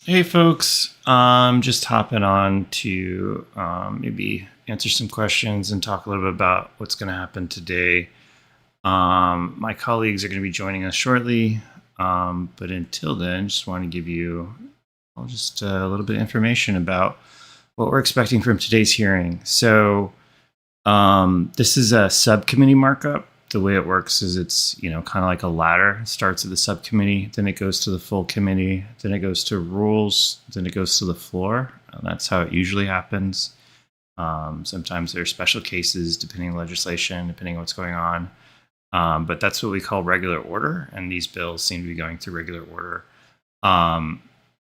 Hey folks, just hopping on to maybe answer some questions and talk a little bit about what's going to happen today. My colleagues are going to be joining us shortly, but until then, just want to give you just a little bit of information about what we're expecting from today's hearing. So this is a subcommittee markup. The way it works is it's, kind of like a ladder. It starts at the subcommittee, then it goes to the full committee, then it goes to rules, then it goes to the floor. And that's how it usually happens. Sometimes there are special cases depending on legislation, depending on what's going on. But that's what we call regular order, and these bills seem to be going through regular order.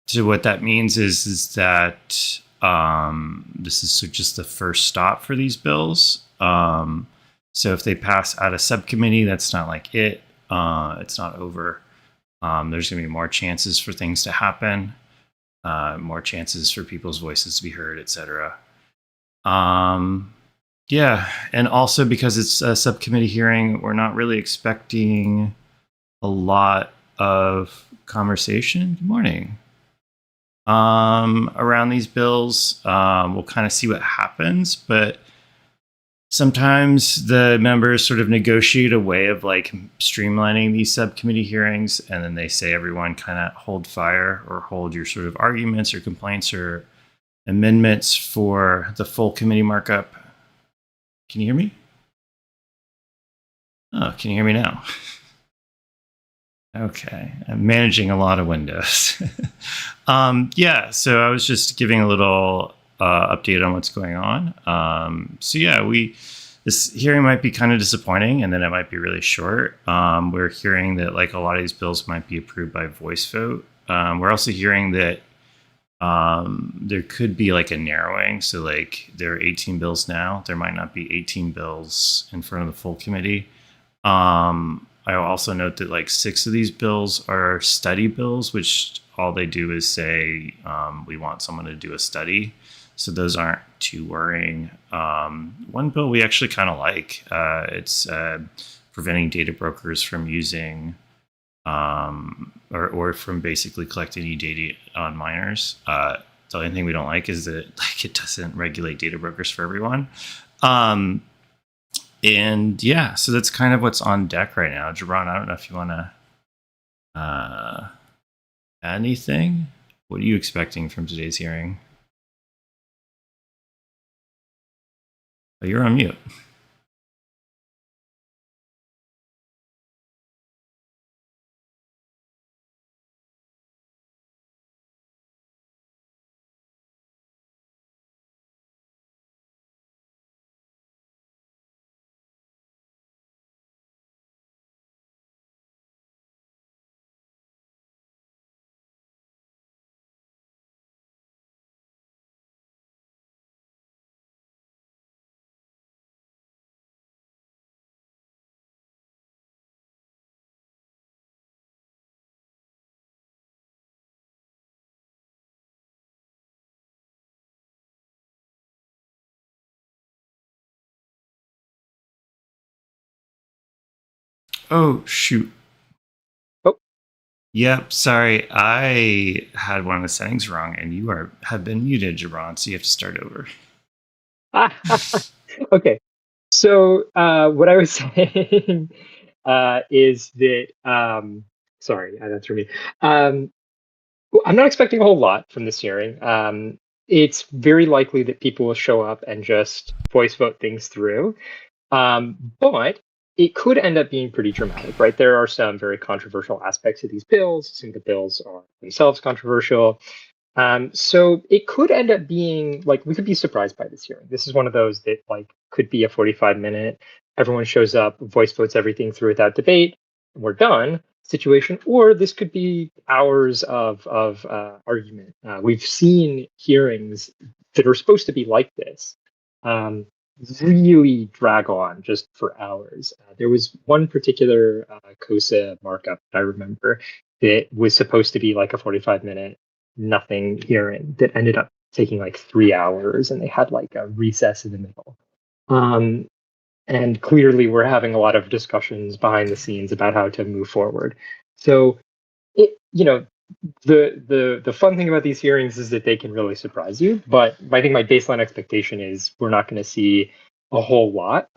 So what that means is that this is just the first stop for these bills. So if they pass out of subcommittee, that's not like it. It's not over. There's going to be more chances for things to happen, more chances for people's voices to be heard, etc. Yeah, and also because it's a subcommittee hearing, we're not really expecting a lot of conversation. Good morning. Around these bills, we'll kind of see what happens, but sometimes the members sort of negotiate a way of like streamlining these subcommittee hearings, and then they say everyone kind of hold fire or hold your sort of arguments or complaints or amendments for the full committee markup. Can you hear me? Oh, can you hear me now? Okay, I'm managing a lot of windows. Yeah, so I was just giving a little update on what's going on. So yeah, this hearing might be kind of disappointing, and then it might be really short. We're hearing that like a lot of these bills might be approved by voice vote. We're also hearing that there could be like a narrowing. So like there are 18 bills now. There might not be 18 bills in front of the full committee. I will also note that like 6 of these bills are study bills, which all they do is say we want someone to do a study. So those aren't too worrying. One bill we actually kind of like. It's preventing data brokers from using or from basically collecting any data on minors. The only thing we don't like is that like it doesn't regulate data brokers for everyone. And yeah, so that's kind of what's on deck right now. Jibran, I don't know if you want to add anything. What are you expecting from today's hearing? Oh, you're on mute. Oh, shoot. Oh. Yep, sorry. I had one of the settings wrong, and you have been muted, Jibran, so you have to start over. Okay. So what I was saying is that sorry, that threw me. I'm not expecting a whole lot from this hearing. It's very likely that people will show up and just voice vote things through. But it could end up being pretty dramatic, right? There are some very controversial aspects of these bills. Some of the bills are themselves controversial. So it could end up being like we could be surprised by this hearing. This is one of those that like could be a 45-minute, everyone shows up, voice votes everything through without debate, and we're done situation, or this could be hours of argument. We've seen hearings that are supposed to be like this really drag on just for hours. There was one particular COSA markup that I remember that was supposed to be like a 45-minute nothing hearing that ended up taking like 3 hours, and they had like a recess in the middle. And clearly, we're having a lot of discussions behind the scenes about how to move forward. So, the fun thing about these hearings is that they can really surprise you. But I think my baseline expectation is we're not going to see a whole lot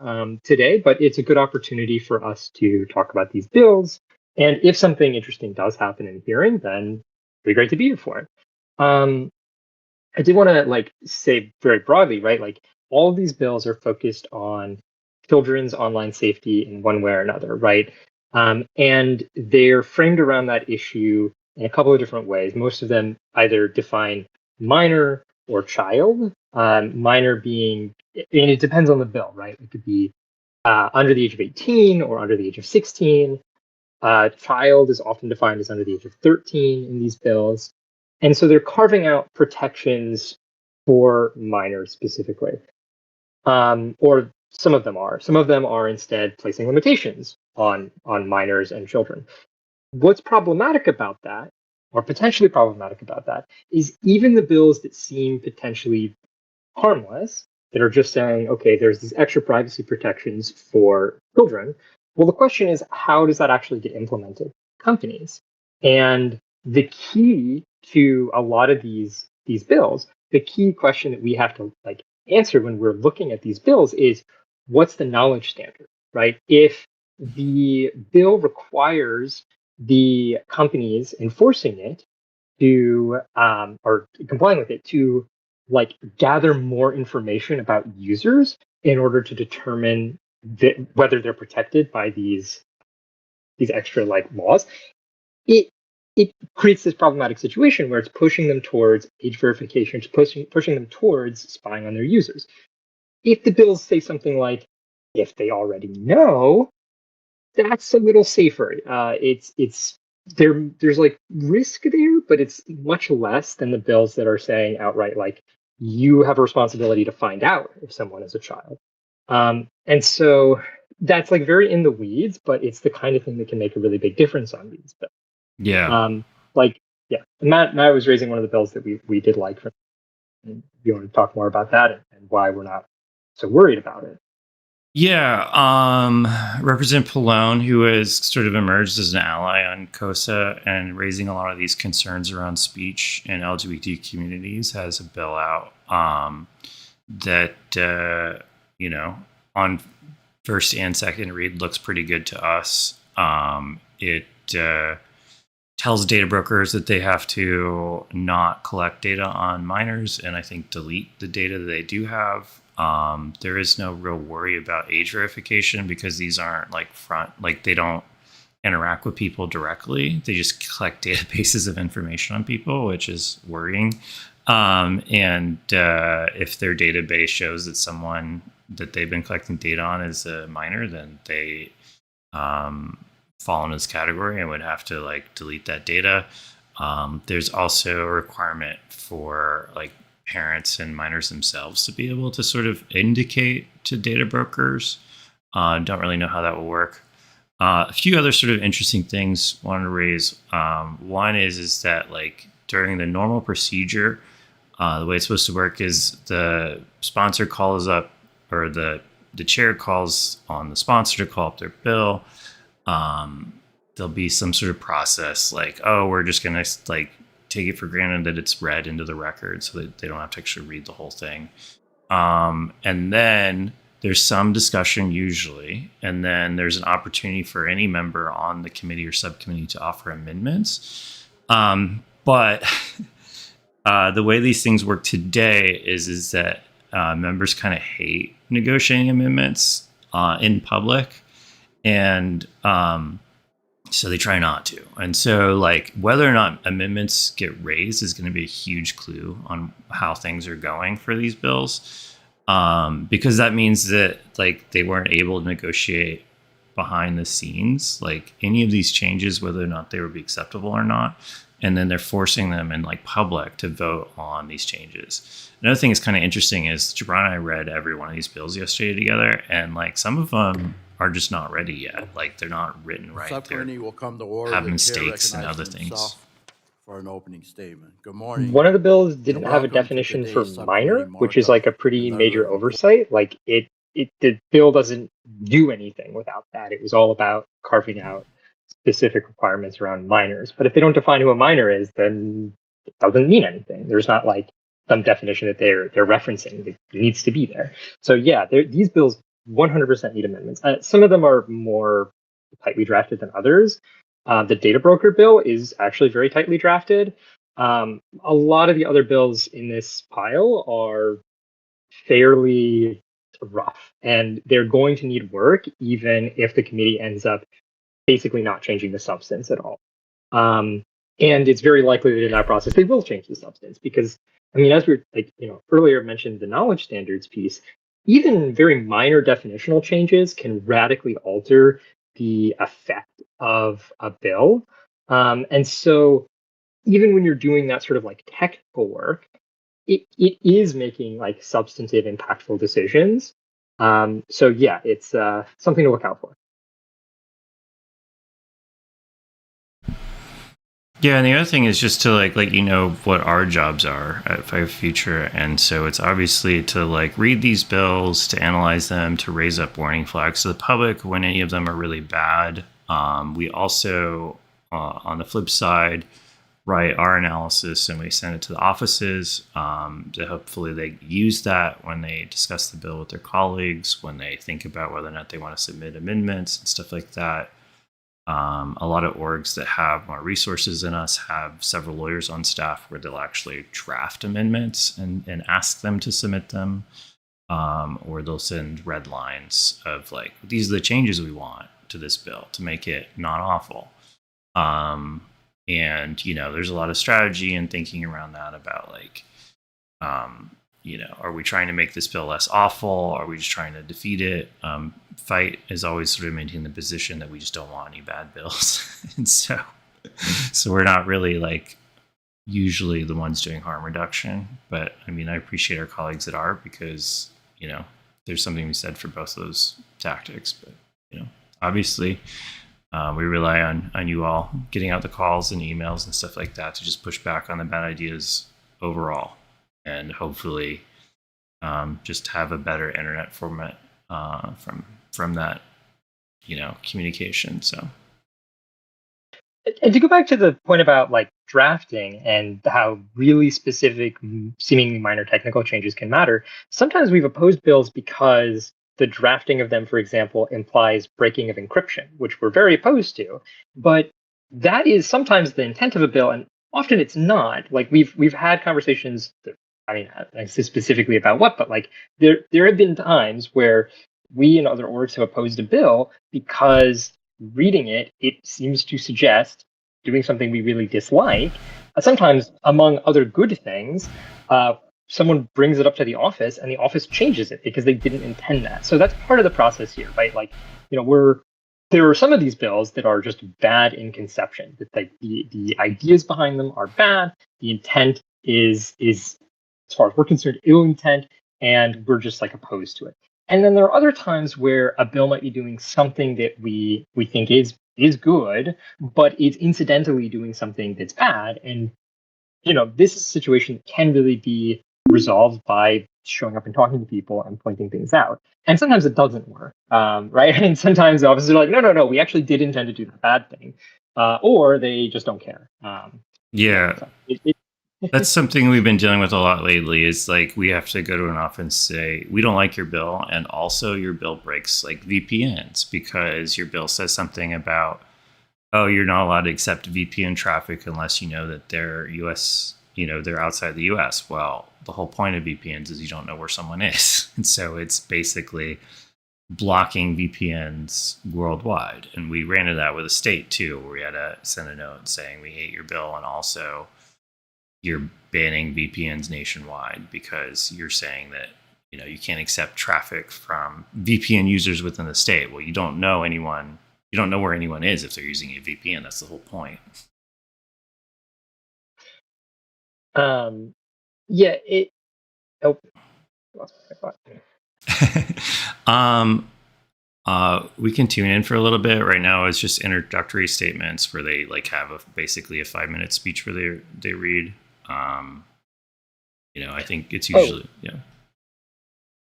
today, but it's a good opportunity for us to talk about these bills. And if something interesting does happen in the hearing, then it'd be great to be here for it. I did want to say very broadly, right? Like all of these bills are focused on children's online safety in one way or another, right? And they're framed around that issue in a couple of different ways. Most of them either define minor or child. Minor being, and it depends on the bill, right? It could be under the age of 18 or under the age of 16. Child is often defined as under the age of 13 in these bills. And so they're carving out protections for minors specifically. Or some of them are. Some of them are instead placing limitations on minors and children. What's problematic about that, or potentially problematic about that, is even the bills that seem potentially harmless, that are just saying, okay, there's these extra privacy protections for children. Well, the question is, how does that actually get implemented? Companies. And the key to a lot of these bills, the key question that we have to answer when we're looking at these bills is, what's the knowledge standard, right? If the bill requires the companies enforcing it to or complying with it to gather more information about users in order to determine whether they're protected by these extra laws, it creates this problematic situation where it's pushing them towards age verification, it's pushing them towards spying on their users. If the bills say something like, if they already know, that's a little safer. There's risk there, but it's much less than the bills that are saying outright you have a responsibility to find out if someone is a child. And so that's very in the weeds, but it's the kind of thing that can make a really big difference on these bills. Yeah. Yeah. Matt was raising one of the bills that we did like. And you want to talk more about that and why we're not so worried about it? Yeah, Representative Pallone, who has sort of emerged as an ally on COSA and raising a lot of these concerns around speech in LGBT communities, has a bill out that, on first and second read looks pretty good to us. It tells data brokers that they have to not collect data on minors and I think delete the data that they do have. There is no real worry about age verification because these aren't they don't interact with people directly. They just collect databases of information on people, which is worrying. And if their database shows that someone that they've been collecting data on is a minor, then they fall into this category and would have to delete that data. There's also a requirement for parents and minors themselves to be able to sort of indicate to data brokers. Don't really know how that will work. A few other sort of interesting things I wanted to raise. One is that during the normal procedure, the way it's supposed to work is the sponsor calls up, or the chair calls on the sponsor to call up their bill. There'll be some sort of process we're just going to take it for granted that it's read into the record so that they don't have to actually read the whole thing. And then there's some discussion usually, and then there's an opportunity for any member on the committee or subcommittee to offer amendments. But the way these things work today is that members kind of hate negotiating amendments in public. And so they try not to. And so whether or not amendments get raised is going to be a huge clue on how things are going for these bills. Because that means that they weren't able to negotiate behind the scenes, any of these changes, whether or not they would be acceptable or not. And then they're forcing them in public to vote on these changes. Another thing that's kind of interesting is Jibran and I read every one of these bills yesterday together, and some of them are just not ready yet. They're not written right. Subcommittee will come to order. Have mistakes and other things. For an opening statement. Good morning. One of the bills didn't have a definition for minor, which is a pretty major oversight. The bill doesn't do anything without that. It was all about carving out specific requirements around minors. But if they don't define who a minor is, then it doesn't mean anything. There's not like some definition that they're referencing that needs to be there. So yeah, these bills 100% need amendments. Some of them are more tightly drafted than others. The data broker bill is actually very tightly drafted. A lot of the other bills in this pile are fairly rough, and they're going to need work even if the committee ends up basically not changing the substance at all. And it's very likely that in that process they will change the substance because, I mean, as we were earlier mentioned the knowledge standards piece, even very minor definitional changes can radically alter the effect of a bill. And so even when you're doing that sort of like technical work, it is making like substantive, impactful decisions. So yeah, it's something to look out for. Yeah, and the other thing is just to like let you know what our jobs are at Five Future, and so it's obviously to like read these bills, to analyze them, to raise up warning flags to the public when any of them are really bad. We also, on the flip side, write our analysis and we send it to the offices. To hopefully they use that when they discuss the bill with their colleagues, when they think about whether or not they want to submit amendments and stuff like that. A lot of orgs that have more resources than us have several lawyers on staff where they'll actually draft amendments and ask them to submit them. Or they'll send red lines of like, these are the changes we want to this bill to make it not awful. And, there's a lot of strategy and thinking around that about like, are we trying to make this bill less awful? Are we just trying to defeat it? Fight is always sort of maintaining the position that we just don't want any bad bills. And so we're not really like usually the ones doing harm reduction. But I mean, I appreciate our colleagues that are because, there's something to be said for both of those tactics. But, obviously we rely on you all getting out the calls and emails and stuff like that to just push back on the bad ideas overall. And hopefully just have a better internet format from that, communication. So, and to go back to the point about like drafting and how really specific, seemingly minor technical changes can matter, sometimes we've opposed bills because the drafting of them, for example, implies breaking of encryption, which we're very opposed to. But that is sometimes the intent of a bill, and often it's not. Like we've had conversations that, I mean, I say specifically about what, but like there have been times where we and other orgs have opposed a bill because reading it seems to suggest doing something we really dislike. Sometimes, among other good things, someone brings it up to the office and the office changes it because they didn't intend that. So that's part of the process here, right? Like, there are some of these bills that are just bad in conception. That the ideas behind them are bad. The intent is as far as we're concerned, ill intent, and we're just like opposed to it. And then there are other times where a bill might be doing something that we think is good, but it's incidentally doing something that's bad. And this is a situation that can really be resolved by showing up and talking to people and pointing things out. And sometimes it doesn't work, right? And sometimes the officers are like, no, we actually did intend to do the bad thing, or they just don't care. Yeah. So that's something we've been dealing with a lot lately is like we have to go to an office and say, we don't like your bill. And also your bill breaks like VPNs because your bill says something about, oh, you're not allowed to accept VPN traffic unless you know that they're US, they're outside the US. Well, the whole point of VPNs is you don't know where someone is. And so it's basically blocking VPNs worldwide. And we ran into that with a state too, where we had to send a note saying we hate your bill and also you're banning VPNs nationwide because you're saying that, you can't accept traffic from VPN users within the state. Well, you don't know anyone. You don't know where anyone is if they're using a VPN. That's the whole point. Yeah. Lost my thought. We can tune in for a little bit. Right now it's just introductory statements where they like have basically a 5-minute speech where they read. I think it's usually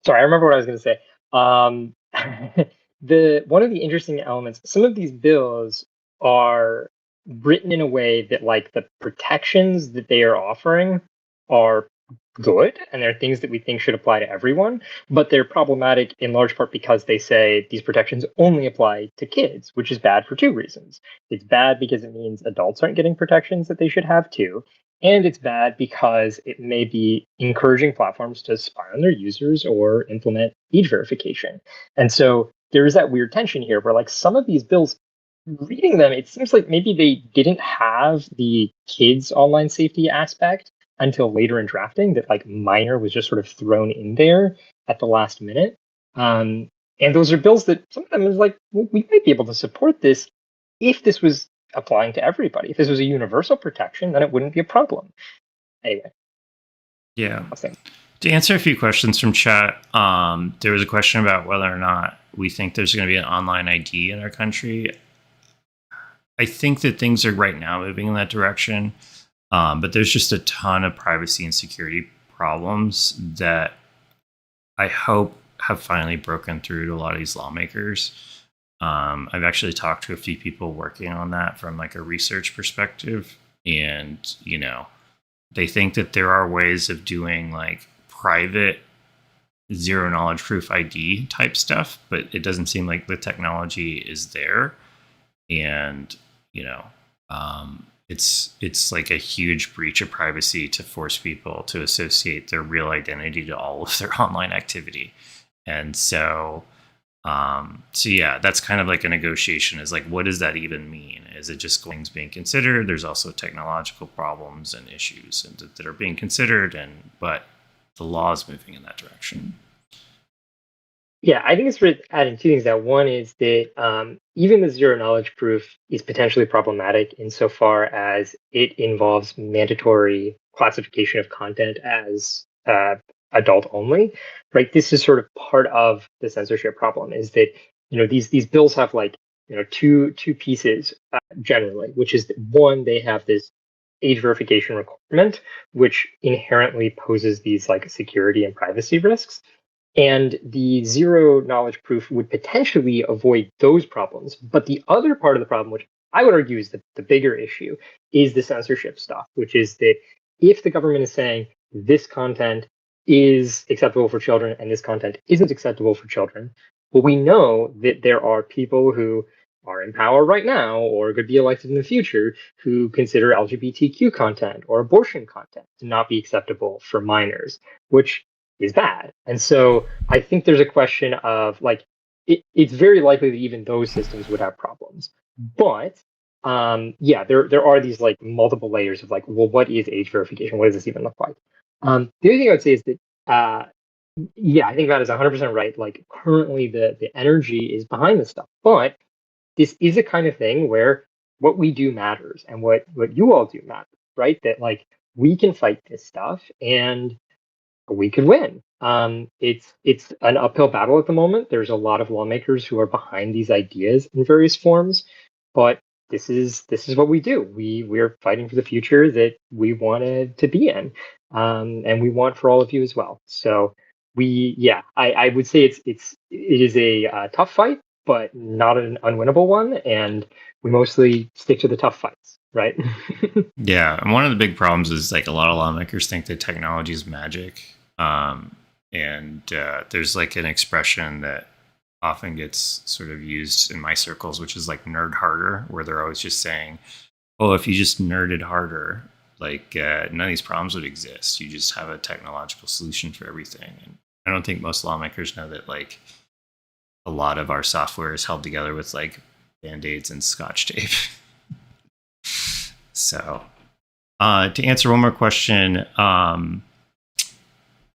Sorry, I remember what I was going to say. One of the interesting elements, some of these bills are written in a way that like the protections that they are offering are good and they're things that we think should apply to everyone, but they're problematic in large part because they say these protections only apply to kids, which is bad for two reasons. It's bad because it means adults aren't getting protections that they should have too, and it's bad because it may be encouraging platforms to spy on their users or implement age verification. And so there is that weird tension here where like some of these bills, reading them, it seems like maybe they didn't have the kids online safety aspect until later in drafting, that like minor was just sort of thrown in there at the last minute. And those are bills that some of them is like, well, we might be able to support this if this was applying to everybody. If this was a universal protection, then it wouldn't be a problem. Anyway. Yeah. To answer a few questions from chat, there was a question about whether or not we think there's going to be an online ID in our country. I think that things are right now moving in that direction. But there's just a ton of privacy and security problems that I hope have finally broken through to a lot of these lawmakers. I've actually talked to a few people working on that from like a research perspective. And, you know, they think that there are ways of doing like private zero knowledge proof ID type stuff, but it doesn't seem like the technology is there. And, you know, it's like a huge breach of privacy to force people to associate their real identity to all of their online activity. And so yeah, that's kind of like a negotiation, is like, what does that even mean? Is it just things being considered? There's also technological problems and issues that are being considered, but the law is moving in that direction. Yeah, I think it's worth adding two things. That one is that even the zero knowledge proof is potentially problematic insofar as it involves mandatory classification of content as adult only, right? This is sort of part of the censorship problem, is that, you know, these bills have like, you know, two pieces generally, which is that one, they have this age verification requirement, which inherently poses these like security and privacy risks. And the zero knowledge proof would potentially avoid those problems. But the other part of the problem, which I would argue is the bigger issue, is the censorship stuff, which is that if the government is saying this content is acceptable for children and this content isn't acceptable for children, well, we know that there are people who are in power right now or could be elected in the future who consider LGBTQ content or abortion content to not be acceptable for minors, which is bad. And so I think there's a question of like, it's very likely that even those systems would have problems. But yeah, there are these like multiple layers of like, well, what is age verification? What does this even look like? The other thing I would say is that, yeah, I think that is 100% right. Like currently the energy is behind this stuff, but this is a kind of thing where what we do matters and what you all do matters, right? That like we can fight this stuff and we could win. It's an uphill battle at the moment. There's a lot of lawmakers who are behind these ideas in various forms, but this is what we do. We're fighting for the future that we wanted to be in, and we want for all of you as well. So I would say it is a tough fight, but not an unwinnable one, and we mostly stick to the tough fights, right? Yeah, and one of the big problems is like a lot of lawmakers think that technology is magic. And there's like an expression that often gets sort of used in my circles, which is like nerd harder, where they're always just saying, oh, if you just nerded harder, like none of these problems would exist. You just have a technological solution for everything. And I don't think most lawmakers know that like a lot of our software is held together with like Band-Aids and Scotch tape. So to answer one more question,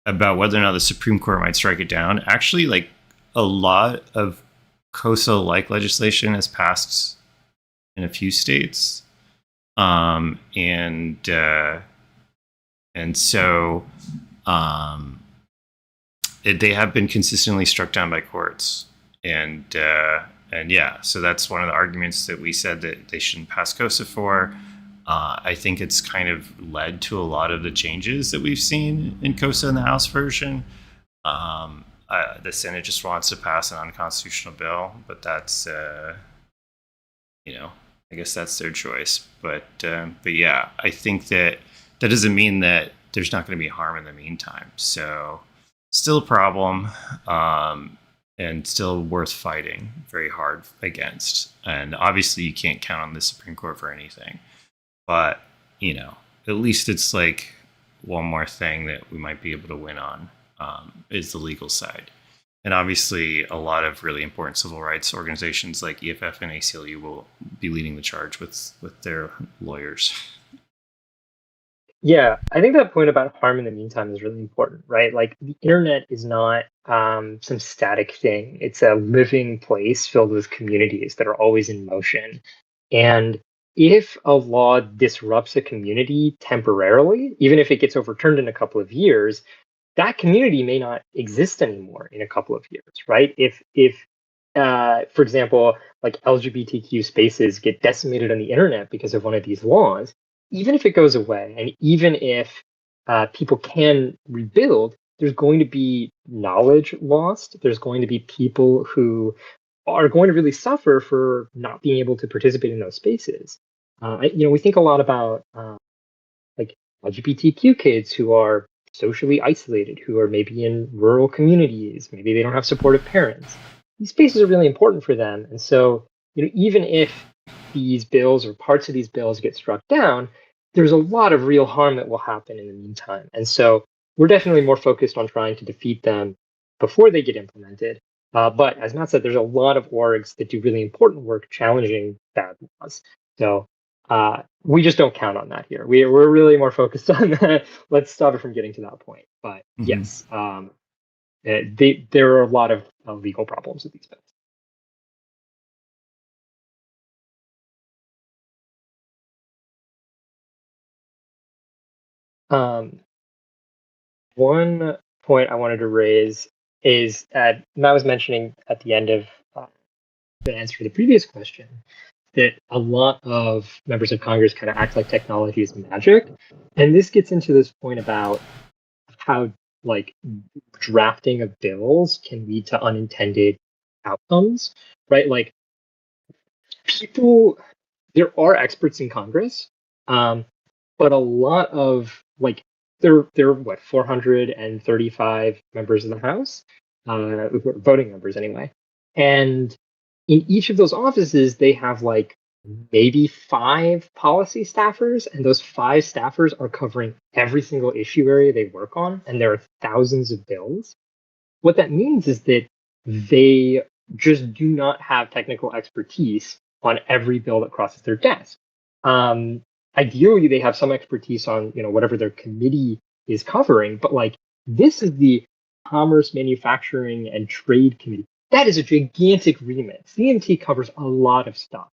about whether or not the Supreme Court might strike it down. Actually, like a lot of COSA-like legislation has passed in a few states, and so they have been consistently struck down by courts, and yeah, so that's one of the arguments that we said that they shouldn't pass COSA for. I think it's kind of led to a lot of the changes that we've seen in COSA in the House version. The Senate just wants to pass an unconstitutional bill, but that's, you know, I guess that's their choice. But yeah, I think that doesn't mean that there's not going to be harm in the meantime. So still a problem, and still worth fighting very hard against. And obviously, you can't count on the Supreme Court for anything. But at least it's like one more thing that we might be able to win on, is the legal side. And obviously, a lot of really important civil rights organizations like EFF and ACLU will be leading the charge with their lawyers. Yeah, I think that point about harm in the meantime is really important, right? Like the internet is not some static thing. It's a living place filled with communities that are always in motion. And if a law disrupts a community temporarily, even if it gets overturned in a couple of years, that community may not exist anymore in a couple of years, right? If for example, like LGBTQ spaces get decimated on the internet because of one of these laws, even if it goes away, and even if people can rebuild, there's going to be knowledge lost. There's going to be people who are going to really suffer for not being able to participate in those spaces. We think a lot about like LGBTQ kids who are socially isolated, who are maybe in rural communities, maybe they don't have supportive parents. These spaces are really important for them. And so, even if these bills or parts of these bills get struck down, there's a lot of real harm that will happen in the meantime. And so we're definitely more focused on trying to defeat them before they get implemented. But as Matt said, there's a lot of orgs that do really important work challenging bad laws. So we just don't count on that here. We're really more focused on that. Let's stop it from getting to that point. But yes, there are a lot of legal problems with these bills. One point I wanted to raise is Matt was mentioning at the end of the answer to the previous question that a lot of members of Congress kind of act like technology is magic. And this gets into this point about how like drafting of bills can lead to unintended outcomes, right? Like people, there are experts in Congress, but a lot of like there are what 435 members of the House, voting members anyway, and in each of those offices they have like maybe 5 policy staffers, and those 5 staffers are covering every single issue area they work on, and there are thousands of bills. What that means is that they just do not have technical expertise on every bill that crosses their desk. Ideally, they have some expertise on whatever their committee is covering, but like this is the Commerce, Manufacturing, and Trade Committee. That is a gigantic remit. CMT covers a lot of stuff.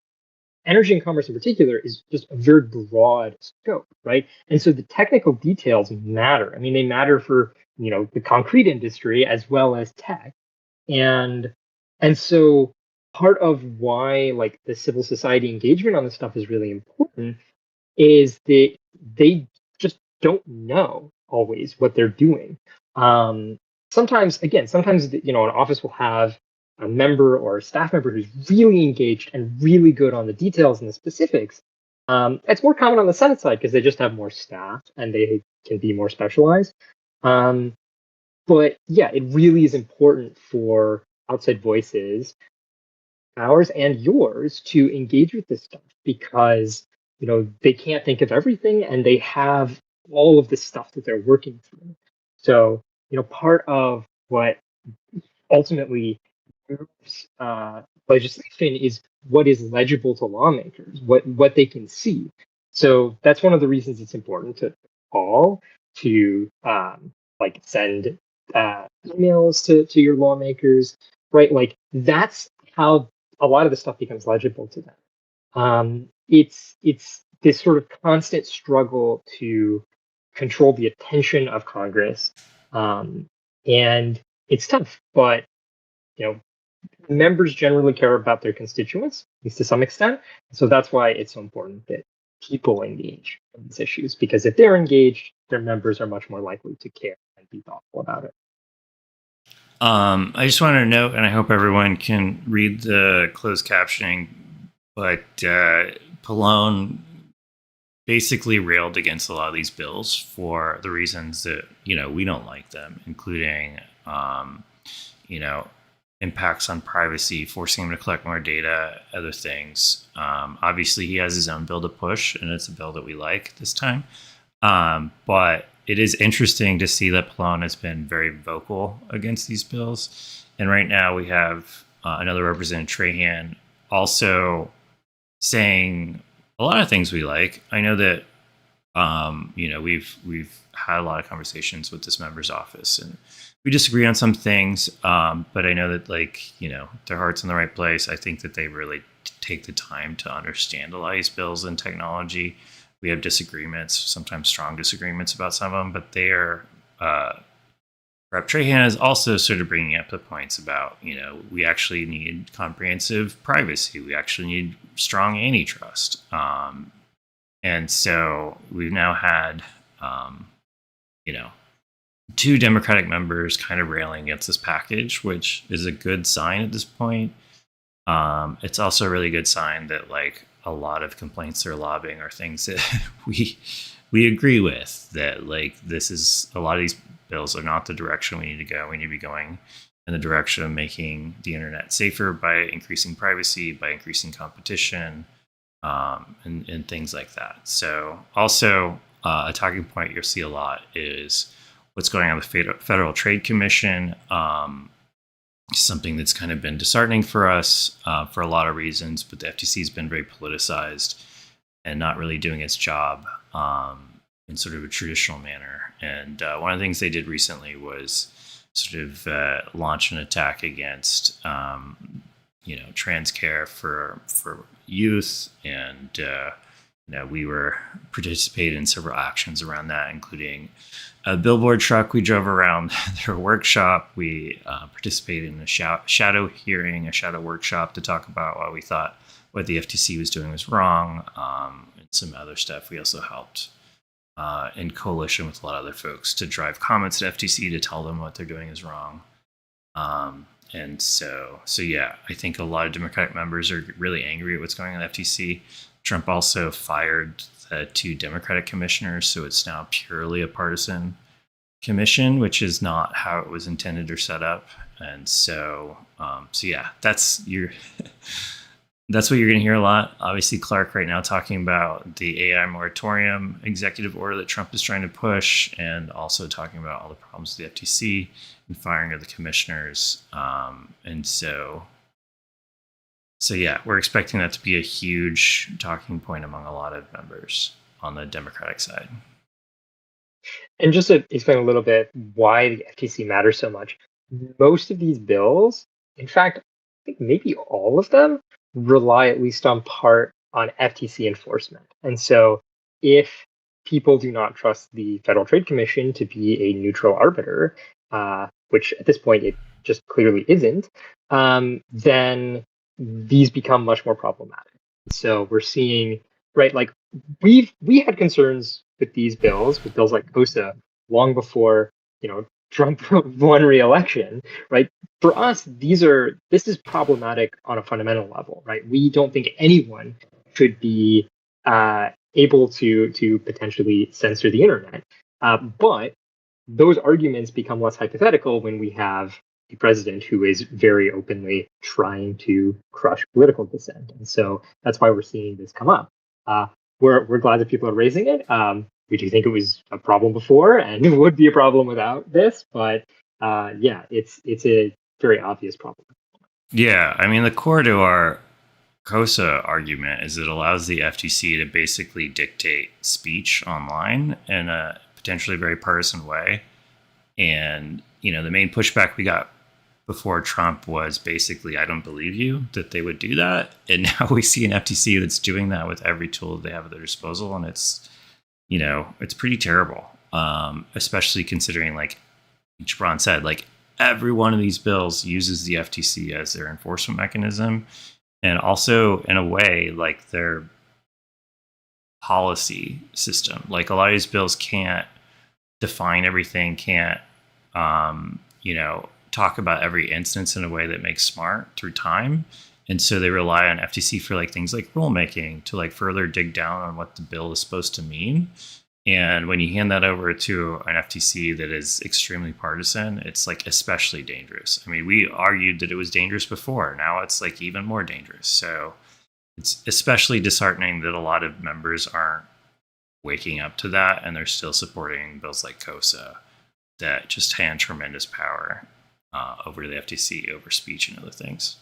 Energy and commerce in particular is just a very broad scope, right? And so the technical details matter. I mean, they matter for the concrete industry as well as tech, and so part of why like the civil society engagement on this stuff is really important is that they just don't know always what they're doing. Sometimes an office will have a member or a staff member who's really engaged and really good on the details and the specifics. It's more common on the Senate side because they just have more staff and they can be more specialized. But yeah, it really is important for outside voices, ours and yours, to engage with this stuff because they can't think of everything and they have all of this stuff that they're working through. So part of what ultimately legislation is what is legible to lawmakers, what they can see. So that's one of the reasons it's important to all to like send emails to your lawmakers, right? Like that's how a lot of the stuff becomes legible to them. It's this sort of constant struggle to control the attention of Congress, and it's tough, but members generally care about their constituents, at least to some extent. So that's why it's so important that people engage in these issues, because if they're engaged, their members are much more likely to care and be thoughtful about it. I just wanted to note, and I hope everyone can read the closed captioning Pallone basically railed against a lot of these bills for the reasons that, we don't like them, including, impacts on privacy, forcing him to collect more data, other things. Obviously, he has his own bill to push, and it's a bill that we like this time. But it is interesting to see that Pallone has been very vocal against these bills. And right now we have another representative, Trojan, also saying a lot of things we like. I know that we've had a lot of conversations with this member's office, and we disagree on some things. But I know that their heart's in the right place. I think that they really take the time to understand a lot of these bills and technology. We have disagreements, sometimes strong disagreements about some of them, but they are. Rep. Trahan is also sort of bringing up the points about, we actually need comprehensive privacy. We actually need strong antitrust. And so we've now had, two Democratic members kind of railing against this package, which is a good sign at this point. It's also a really good sign that a lot of complaints they're lobbying are things that we agree with, that this is a lot of these bills are not the direction we need to go. We need to be going in the direction of making the internet safer by increasing privacy, by increasing competition, and things like that. So also a talking point you'll see a lot is what's going on with the Federal Trade Commission. Something that's kind of been disheartening for us for a lot of reasons, but the FTC has been very politicized and not really doing its job in sort of a traditional manner. And one of the things they did recently was sort of launch an attack against, trans care for youth. And, we were participated in several actions around that, including a billboard truck we drove around their workshop. We participated in a shadow hearing, a shadow workshop to talk about why we thought what the FTC was doing was wrong, and some other stuff. We also helped in coalition with a lot of other folks to drive comments to FTC to tell them what they're doing is wrong. And so yeah, I think a lot of Democratic members are really angry at what's going on at the FTC. Trump also fired the two Democratic commissioners, so it's now purely a partisan commission, which is not how it was intended or set up. And so yeah, that's what you're going to hear a lot. Obviously, Clark right now talking about the AI moratorium executive order that Trump is trying to push, and also talking about all the problems with the FTC and firing of the commissioners. And so yeah, we're expecting that to be a huge talking point among a lot of members on the Democratic side. And just to explain a little bit why the FTC matters so much, most of these bills, in fact, I think maybe all of them, rely at least on part on FTC enforcement. And so if people do not trust the Federal Trade Commission to be a neutral arbiter, which at this point it just clearly isn't, then these become much more problematic. So we're seeing, right, we had concerns with these bills, with bills like COSA, long before, Trump won re-election, right? For us, this is problematic on a fundamental level, right? We don't think anyone should be able to potentially censor the internet. But those arguments become less hypothetical when we have a president who is very openly trying to crush political dissent. And so that's why we're seeing this come up. We're glad that people are raising it. We do think it was a problem before, and it would be a problem without this. But yeah, it's a very obvious problem. Yeah, I mean, the core to our COSA argument is it allows the FTC to basically dictate speech online in a potentially very partisan way. And, the main pushback we got before Trump was basically, I don't believe you that they would do that. And now we see an FTC that's doing that with every tool they have at their disposal. And it's pretty terrible, especially considering, like Jibran said, every one of these bills uses the FTC as their enforcement mechanism. And also, in a way, their policy system. A lot of these bills can't define everything, can't, talk about every instance in a way that makes smart through time. And so they rely on FTC for like things like rulemaking to like further dig down on what the bill is supposed to mean. And when you hand that over to an FTC that is extremely partisan, it's like especially dangerous. I mean, we argued that it was dangerous before. Now it's like even more dangerous. So it's especially disheartening that a lot of members aren't waking up to that and they're still supporting bills like COSA that just hand tremendous power over to the FTC over speech and other things.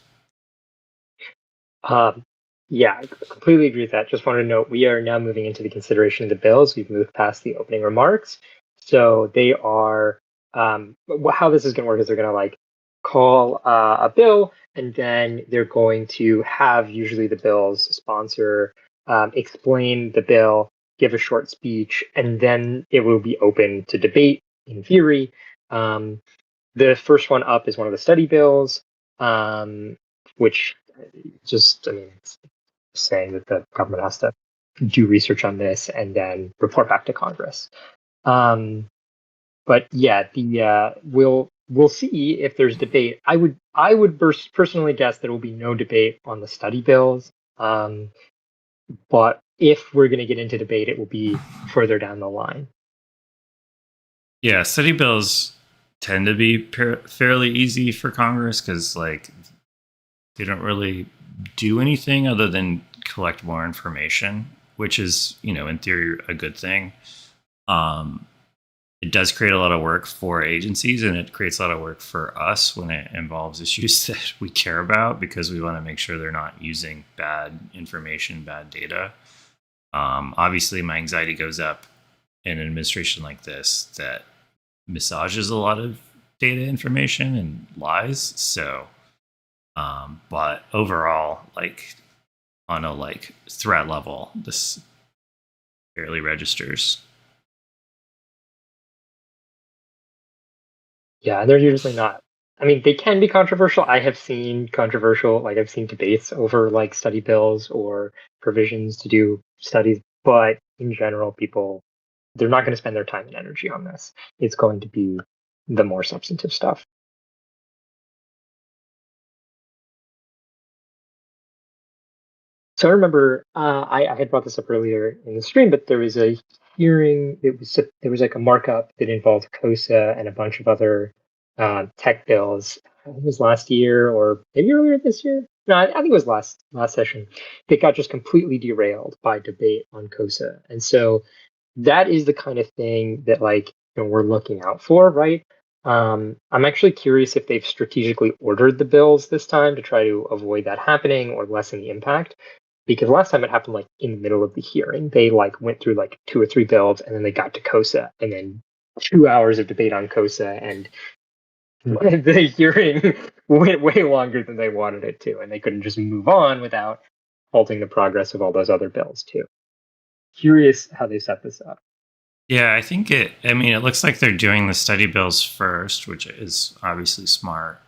Yeah, I completely agree with that. Just want to note, we are now moving into the consideration of the bills. We've moved past the opening remarks. So they are, how this is going to work is they're going to like call a bill, and then they're going to have usually the bill's sponsor explain the bill, give a short speech, and then it will be open to debate in theory. The first one up is one of the study bills, which just, I mean, it's saying that the government has to do research on this and then report back to Congress. But yeah, we'll see if there's debate. I would personally guess there will be no debate on the study bills. But if we're going to get into debate, it will be further down the line. Yeah, study bills tend to be fairly easy for Congress because like they don't really do anything other than collect more information, which is, you know, in theory, a good thing. It does create a lot of work for agencies, and it creates a lot of work for us when it involves issues that we care about because we want to make sure they're not using bad information, bad data. Obviously, my anxiety goes up in an administration like this that massages a lot of data information and lies. So, but overall, like on a like threat level, this barely registers. Yeah, they're usually not. I mean, they can be controversial. I have seen controversial, like I've seen debates over like study bills or provisions to do studies, but in general, they're not going to spend their time and energy on this. It's going to be the more substantive stuff. So I remember I had brought this up earlier in the stream, but there was a hearing. There was like a markup that involved COSA and a bunch of other tech bills. I think it was last year or maybe earlier this year. No, I think it was last session. That got just completely derailed by debate on COSA, and so that is the kind of thing that like we're looking out for, right? I'm actually curious if they've strategically ordered the bills this time to try to avoid that happening or lessen the impact. Because last time it happened like in the middle of the hearing, they like went through like 2 or 3 bills and then they got to COSA and then 2 hours of debate on COSA, and the hearing went way longer than they wanted it to, and they couldn't just move on without halting the progress of all those other bills too. Curious how they set this up. Yeah, I think it looks like they're doing the study bills first, which is obviously smart.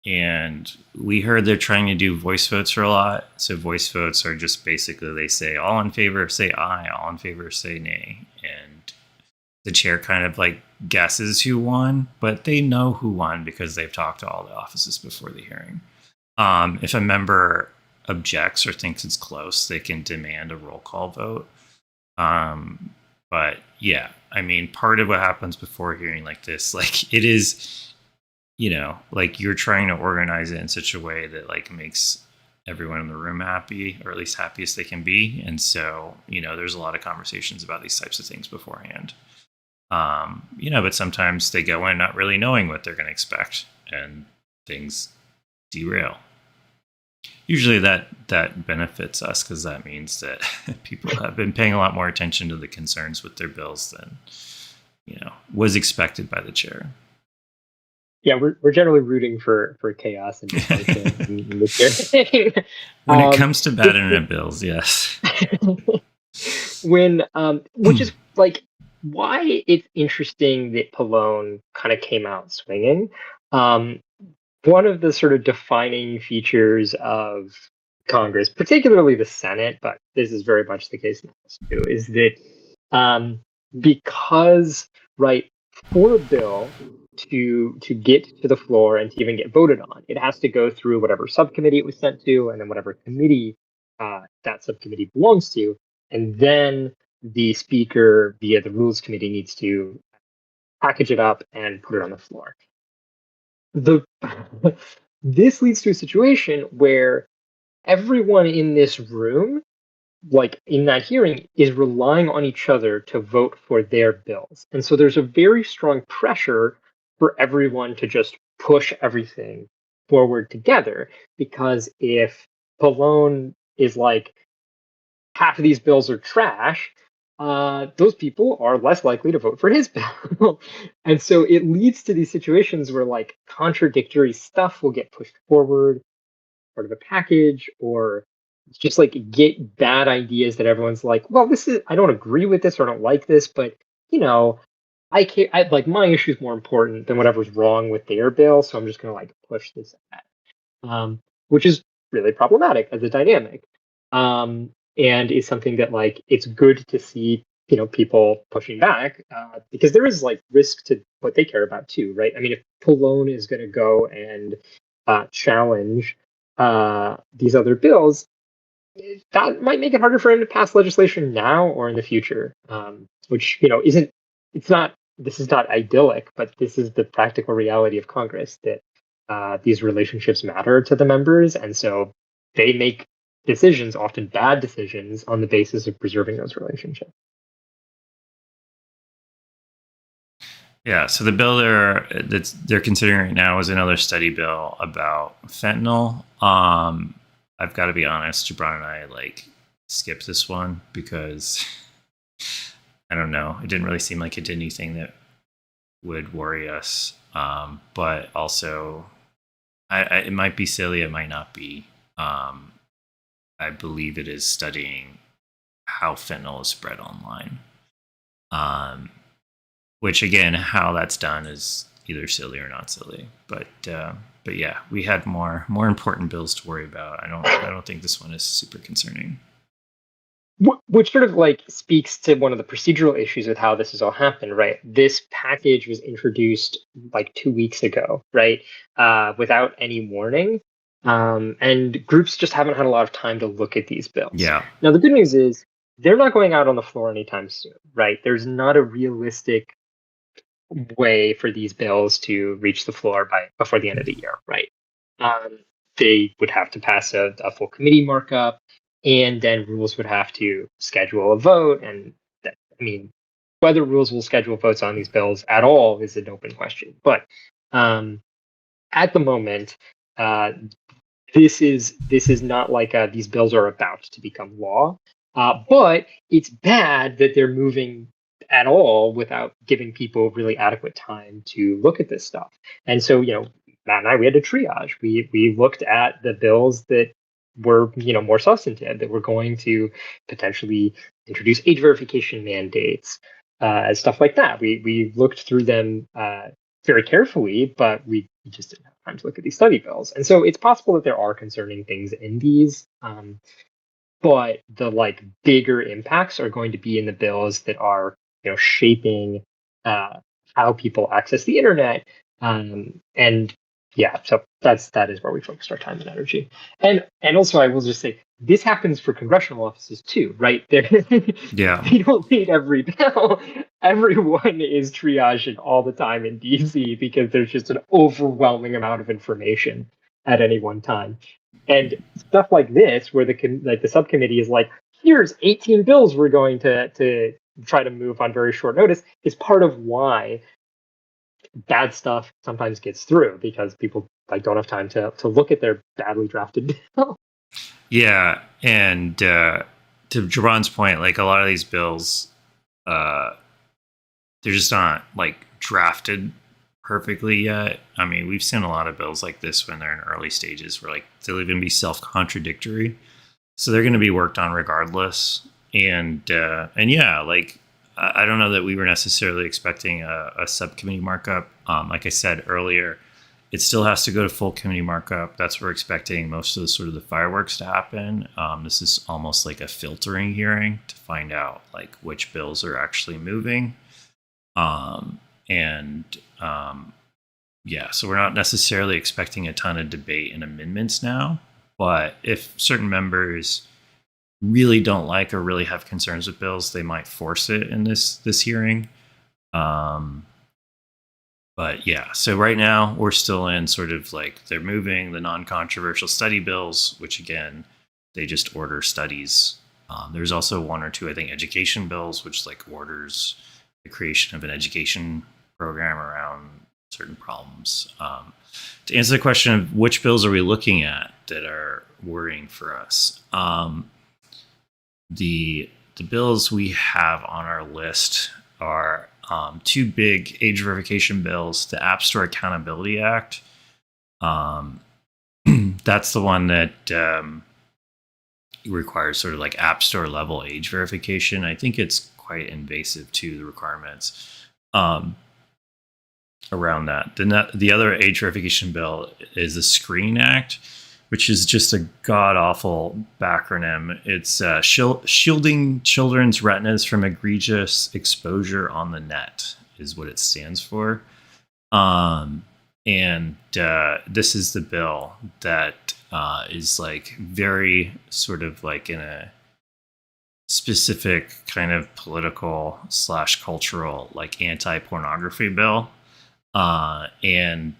And we heard they're trying to do voice votes for a lot. So voice votes are just basically they say all in favor, say aye, all in favor, say nay. And the chair kind of like guesses who won, but they know who won because they've talked to all the offices before the hearing. If a member objects or thinks it's close, they can demand a roll call vote. But yeah, I mean, part of what happens before a hearing like this, like it is, like you're trying to organize it in such a way that like makes everyone in the room happy, or at least happy as they can be. And so, there's a lot of conversations about these types of things beforehand. But sometimes they go in not really knowing what they're going to expect and things derail. Usually that benefits us because that means that people have been paying a lot more attention to the concerns with their bills than, was expected by the chair. Yeah, we're generally rooting for chaos and dysfunction in this hearing. When it comes to bad internet bills, yes. Which is like why it's interesting that Pallone kind of came out swinging. One of the sort of defining features of Congress, particularly the Senate, but this is very much the case now too, is that because, right, for a bill to get to the floor and to even get voted on. It has to go through whatever subcommittee it was sent to, and then whatever committee that subcommittee belongs to, and then the speaker via the rules committee needs to package it up and put it on the floor. This leads to a situation where everyone in this room, like in that hearing, is relying on each other to vote for their bills. And so there's a very strong pressure for everyone to just push everything forward together. Because if Pallone is like, half of these bills are trash, those people are less likely to vote for his bill. And so it leads to these situations where like contradictory stuff will get pushed forward, part of a package, or just like get bad ideas that everyone's like, well, I don't agree with this or I don't like this, but like my issue is more important than whatever's wrong with their bill, so I'm just gonna like push this which is really problematic as a dynamic, and is something that like it's good to see people pushing back, because there is like risk to what they care about too, right? I mean, if Pallone is going to go and challenge these other bills, that might make it harder for him to pass legislation now or in the future, which isn't it's not this is not idyllic, but this is the practical reality of Congress, that these relationships matter to the members, and so they make decisions, often bad decisions, on the basis of preserving those relationships. Yeah, so the bill they're considering right now is another study bill about fentanyl. I've got to be honest, Jibran and I skipped this one because I don't know, it didn't really seem like it did anything that would worry us. But also, it might be silly, it might not be. I believe it is studying how fentanyl is spread online. Which again, how that's done is either silly or not silly. But yeah, we had more important bills to worry about. I don't think this one is super concerning. Which sort of speaks to one of the procedural issues with how this has all happened, right? This package was introduced 2 weeks ago, right? Without any warning. And groups just haven't had a lot of time to look at these bills. Yeah. Now, the good news is they're not going out on the floor anytime soon, right? There's not a realistic way for these bills to reach the floor before the end of the year, right? They would have to pass a full committee markup, and then rules would have to schedule a vote. And whether rules will schedule votes on these bills at all is an open question. But at the moment, this is not like these bills are about to become law. But it's bad that they're moving at all without giving people really adequate time to look at this stuff. And so, Matt and I, we had to triage. We looked at the bills that were, more substantive, that were going to potentially introduce age verification mandates, and stuff like that. We looked through them very carefully, but we just didn't have time to look at these study bills. And so it's possible that there are concerning things in these, but the bigger impacts are going to be in the bills that are shaping how people access the internet, and yeah, so that is where we focused our time and energy. And also, I will just say, this happens for congressional offices too, right? Yeah. They don't need every bill. Everyone is triaging all the time in DC because there's just an overwhelming amount of information at any one time. And stuff like this, where the subcommittee is like, here's 18 bills we're going to try to move on very short notice, is part of why bad stuff sometimes gets through, because people don't have time to look at their badly drafted bill. Yeah, and to Jabron's point, a lot of these bills, they're just not drafted perfectly yet. I mean, we've seen a lot of bills like this when they're in early stages where they'll even be self-contradictory. So they're going to be worked on regardless. And yeah, I don't know that we were necessarily expecting a subcommittee markup. Like I said earlier, it still has to go to full committee markup. That's where we're expecting most of the fireworks to happen. This is almost like a filtering hearing to find out which bills are actually moving. And yeah, so we're not necessarily expecting a ton of debate and amendments now, but if certain members really don't like or really have concerns with bills, they might force it in this hearing. But yeah, so right now we're still in sort of like they're moving the non-controversial study bills, which again, they just order studies. There's also one or two, I think, education bills, which like orders the creation of an education program around certain problems. To answer the question of which bills are we looking at that are worrying for us, the bills we have on our list are two big age verification bills: the App Store Accountability Act. That's the one that requires sort of like App Store level age verification. I think it's quite invasive to the requirements around that. The other age verification bill is the Screen Act, which is just a god-awful backronym. It's shielding children's retinas from egregious exposure on the net is what it stands for. And this is the bill that is like very sort of like in a specific kind of political / cultural like anti-pornography bill. And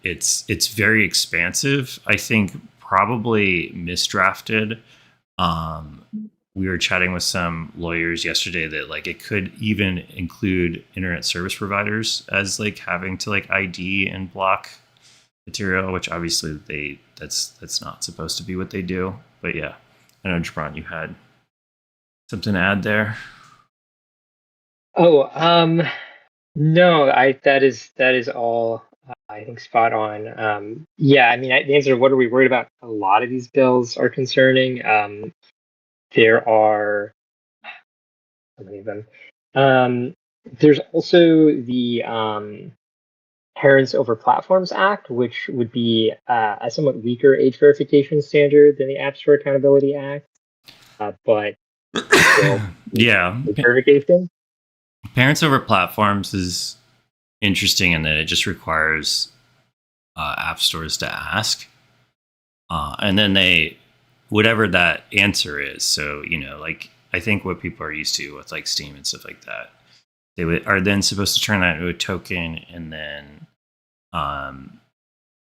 it's very expansive. I think probably misdrafted. We were chatting with some lawyers yesterday that like it could even include internet service providers as like having to like ID and block material, which obviously that's not supposed to be what they do. But yeah, I know, Jibran, you had something to add there. Oh, no, that is all. I think spot on. Yeah, I mean, the answer to what are we worried about? A lot of these bills are concerning. There are how many of them? There's also the Parents Over Platforms Act, which would be a somewhat weaker age verification standard than the App Store Accountability Act, but still Yeah, age verification. Parents Over Platforms is interesting in that it just requires app stores to ask, and then they whatever that answer is. So like I think what people are used to with like Steam and stuff like that, they are then supposed to turn that into a token, and then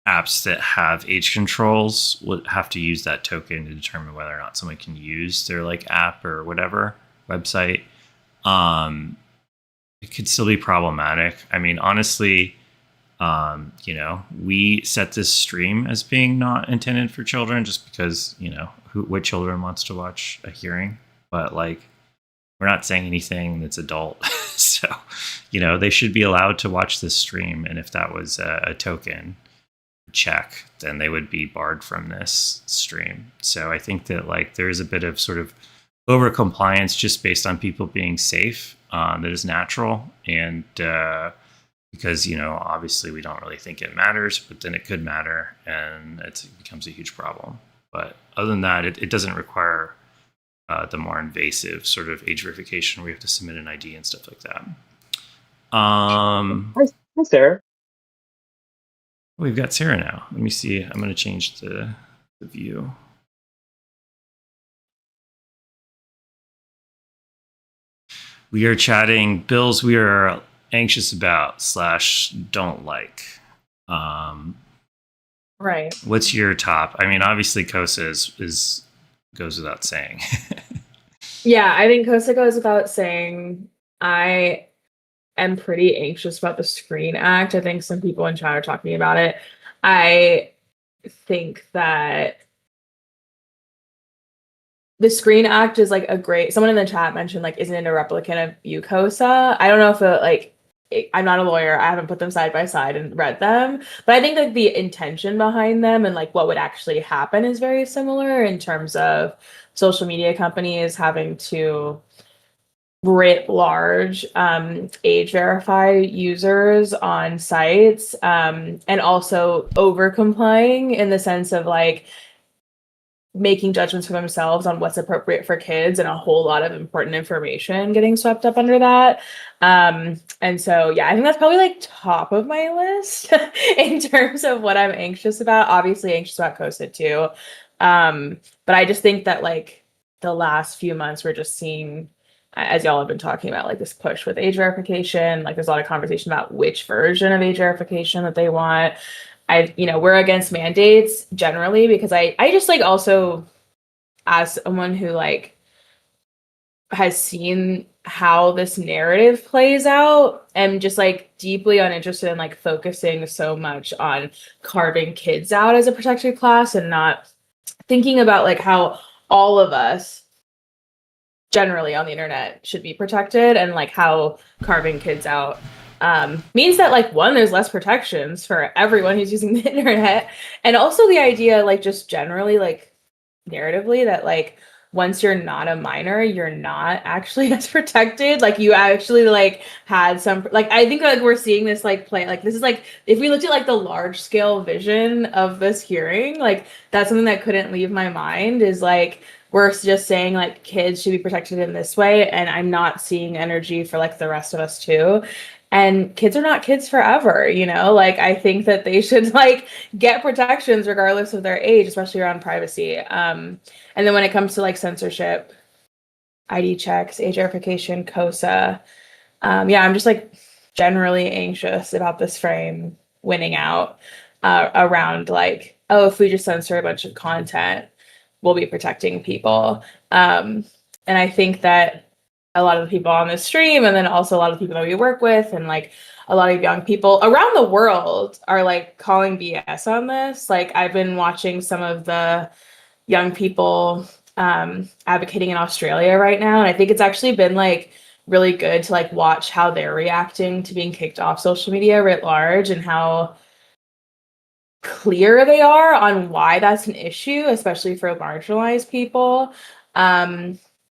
apps that have age controls would have to use that token to determine whether or not someone can use their like app or whatever website. It could still be problematic. I mean, honestly, we set this stream as being not intended for children just because, what children wants to watch a hearing, but like, we're not saying anything that's adult. So, they should be allowed to watch this stream. And if that was a token check, then they would be barred from this stream. So I think that like there's a bit of sort of over compliance just based on people being safe that is natural. And because, obviously we don't really think it matters, but then it could matter and it becomes a huge problem. But other than that, it doesn't require the more invasive sort of age verification where you have to submit an ID and stuff like that. Hi, Sarah. We've got Sarah now. Let me see. I'm going to change the view. We are chatting bills we are anxious about / don't like. Right. What's your top? I mean, obviously COSA goes without saying. Yeah, I think COSA goes without saying. I am pretty anxious about the Screen Act. I think some people in chat are talking about it. I think that the Screen Act is like someone in the chat mentioned like, isn't it a replicant of UCOSA? I don't know if I'm not a lawyer. I haven't put them side by side and read them, but I think that the intention behind them and like what would actually happen is very similar in terms of social media companies having to writ large age verify users on sites, and also over complying in the sense of like making judgments for themselves on what's appropriate for kids, and a whole lot of important information getting swept up under that. And so, yeah, I think that's probably like top of my list in terms of what I'm anxious about. Obviously anxious about COSA too. But I just think that like the last few months we're just seeing, as y'all have been talking about, like this push with age verification. Like there's a lot of conversation about which version of age verification that they want. We're against mandates generally because I just like also, as someone who like has seen how this narrative plays out, am just like deeply uninterested in like focusing so much on carving kids out as a protected class and not thinking about like how all of us generally on the internet should be protected, and like how carving kids out means that like one, there's less protections for everyone who's using the internet, and also the idea like just generally like narratively that like once you're not a minor, you're not actually as protected. Like you actually like had some like I think like we're seeing this like play like this is like if we looked at like the large scale vision of this hearing, like that's something that couldn't leave my mind is like we're just saying like kids should be protected in this way, and I'm not seeing energy for like the rest of us too. And kids are not kids forever, like I think that they should like get protections regardless of their age, especially around privacy. And then when it comes to like censorship, ID checks, age verification, COSA, I'm just like generally anxious about this frame winning out around like, oh, if we just censor a bunch of content, we'll be protecting people. And I think that a lot of the people on this stream, and then also a lot of people that we work with, and like a lot of young people around the world are like calling BS on this. Like I've been watching some of the young people advocating in Australia right now, and I think it's actually been like really good to like watch how they're reacting to being kicked off social media writ large, and how clear they are on why that's an issue, especially for marginalized people.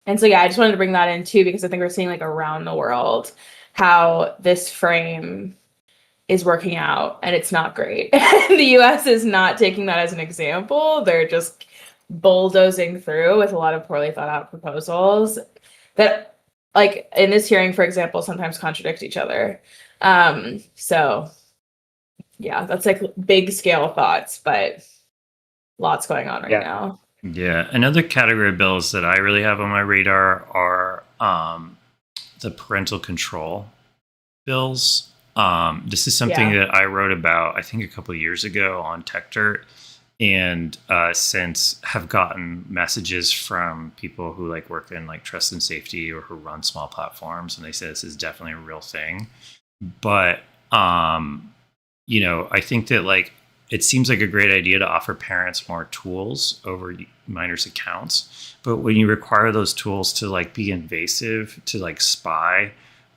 And so, yeah, I just wanted to bring that in too, because I think we're seeing like around the world how this frame is working out, and it's not great. The US is not taking that as an example. They're just bulldozing through with a lot of poorly thought out proposals that, like in this hearing, for example, sometimes contradict each other. So yeah, that's like big scale thoughts, but lots going on right now. Yeah, another category of bills that I really have on my radar are the parental control bills. This is something that I wrote about, I think, a couple of years ago on Tech Dirt, and since have gotten messages from people who like work in like trust and safety or who run small platforms, and they say this is definitely a real thing. But I think that like it seems like a great idea to offer parents more tools over minors' accounts. But when you require those tools to like be invasive, to like spy,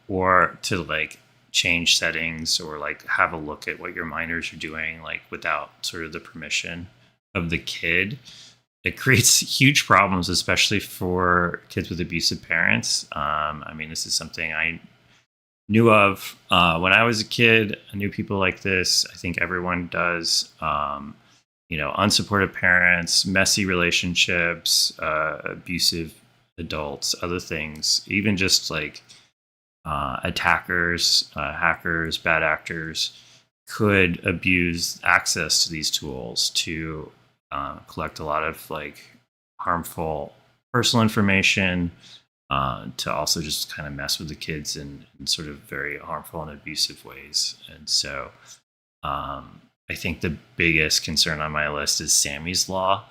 or to like change settings, or like have a look at what your minors are doing, like without sort of the permission of the kid, it creates huge problems, especially for kids with abusive parents. This is something I knew of when I was a kid. I knew people like this. I think everyone does. Unsupportive parents, messy relationships, abusive adults, other things, even just like attackers, hackers, bad actors could abuse access to these tools to collect a lot of like harmful personal information, to also just kind of mess with the kids in sort of very harmful and abusive ways. And so I think the biggest concern on my list is Sammy's Law.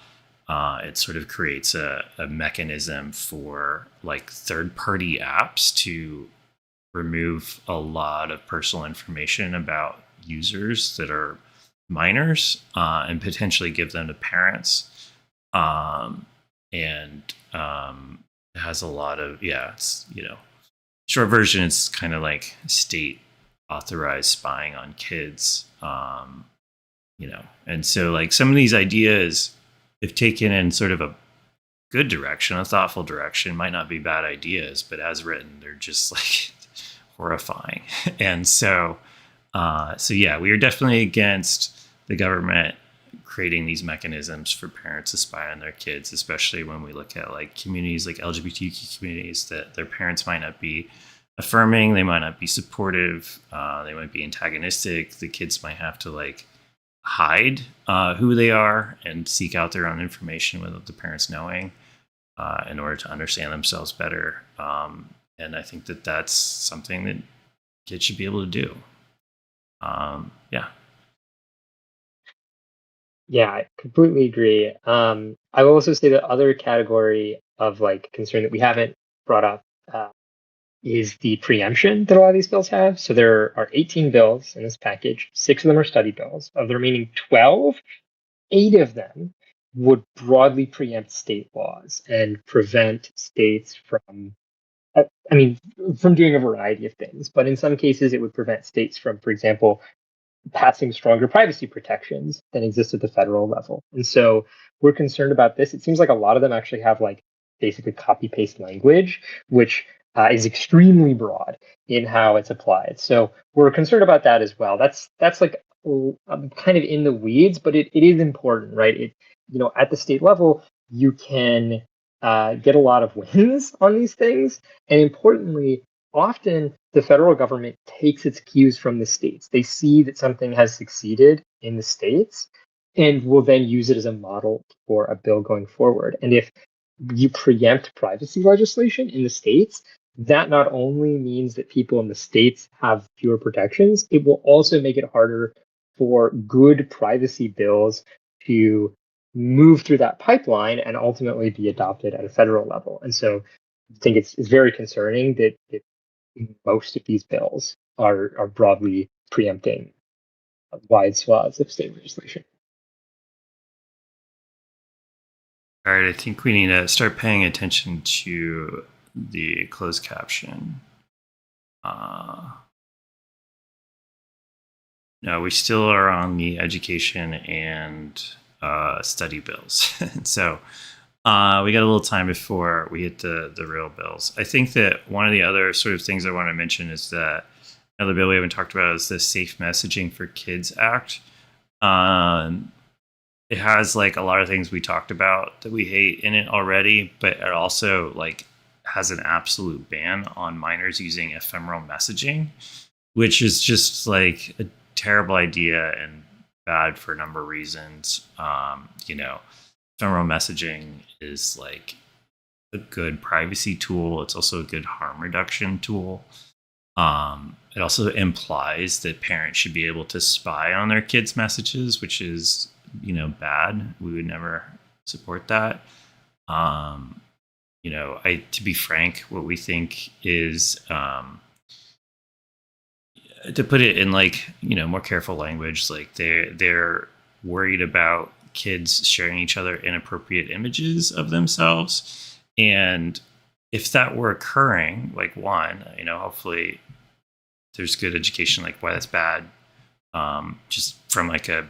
It sort of creates a mechanism for like third-party apps to remove a lot of personal information about users that are minors, and potentially give them to parents. It has a lot of, it's, short version, it's kind of like state authorized spying on kids. And so like some of these ideas, if taken in sort of a good direction, a thoughtful direction, might not be bad ideas, but as written, they're just like horrifying. And so, we are definitely against the government creating these mechanisms for parents to spy on their kids, especially when we look at like communities like LGBTQ communities that their parents might not be affirming, they might not be supportive, they might be antagonistic. The kids might have to like hide who they are and seek out their own information without the parents knowing in order to understand themselves better. And I think that that's something that kids should be able to do. Yeah. Yeah, I completely agree. I will also say the other category of like concern that we haven't brought up is the preemption that a lot of these bills have. So there are 18 bills in this package. 6 of them are study bills. Of the remaining 12, 8 of them would broadly preempt state laws and prevent states from, from doing a variety of things. But in some cases, it would prevent states from, for example, passing stronger privacy protections than exist at the federal level. And so we're concerned about this. It seems like a lot of them actually have like basically copy paste language, which is extremely broad in how it's applied. So we're concerned about that as well. That's like kind of in the weeds, but it is important, right? It, at the state level, you can get a lot of wins on these things. And importantly, often the federal government takes its cues from the states. They see that something has succeeded in the states and will then use it as a model for a bill going forward. And if you preempt privacy legislation in the states, that not only means that people in the states have fewer protections, it will also make it harder for good privacy bills to move through that pipeline and ultimately be adopted at a federal level. And so I think it's very concerning that most of these bills are broadly preempting wide swaths of state legislation. All right, I think we need to start paying attention to the closed caption. No, we still are on the education and study bills. So we got a little time before we hit the real bills. I think that one of the other sort of things I want to mention is that another bill we haven't talked about is the Safe Messaging for Kids Act. It has like a lot of things we talked about that we hate in it already, but it also like has an absolute ban on minors using ephemeral messaging, which is just like a terrible idea and bad for a number of reasons. Ephemeral messaging is like a good privacy tool. It's also a good harm reduction tool. It also implies that parents should be able to spy on their kids' messages, which is, bad. We would never support that. To be frank, what we think is, to put it in like, more careful language, like they're worried about kids sharing each other inappropriate images of themselves. And if that were occurring, like hopefully there's good education, like why that's bad, just from like a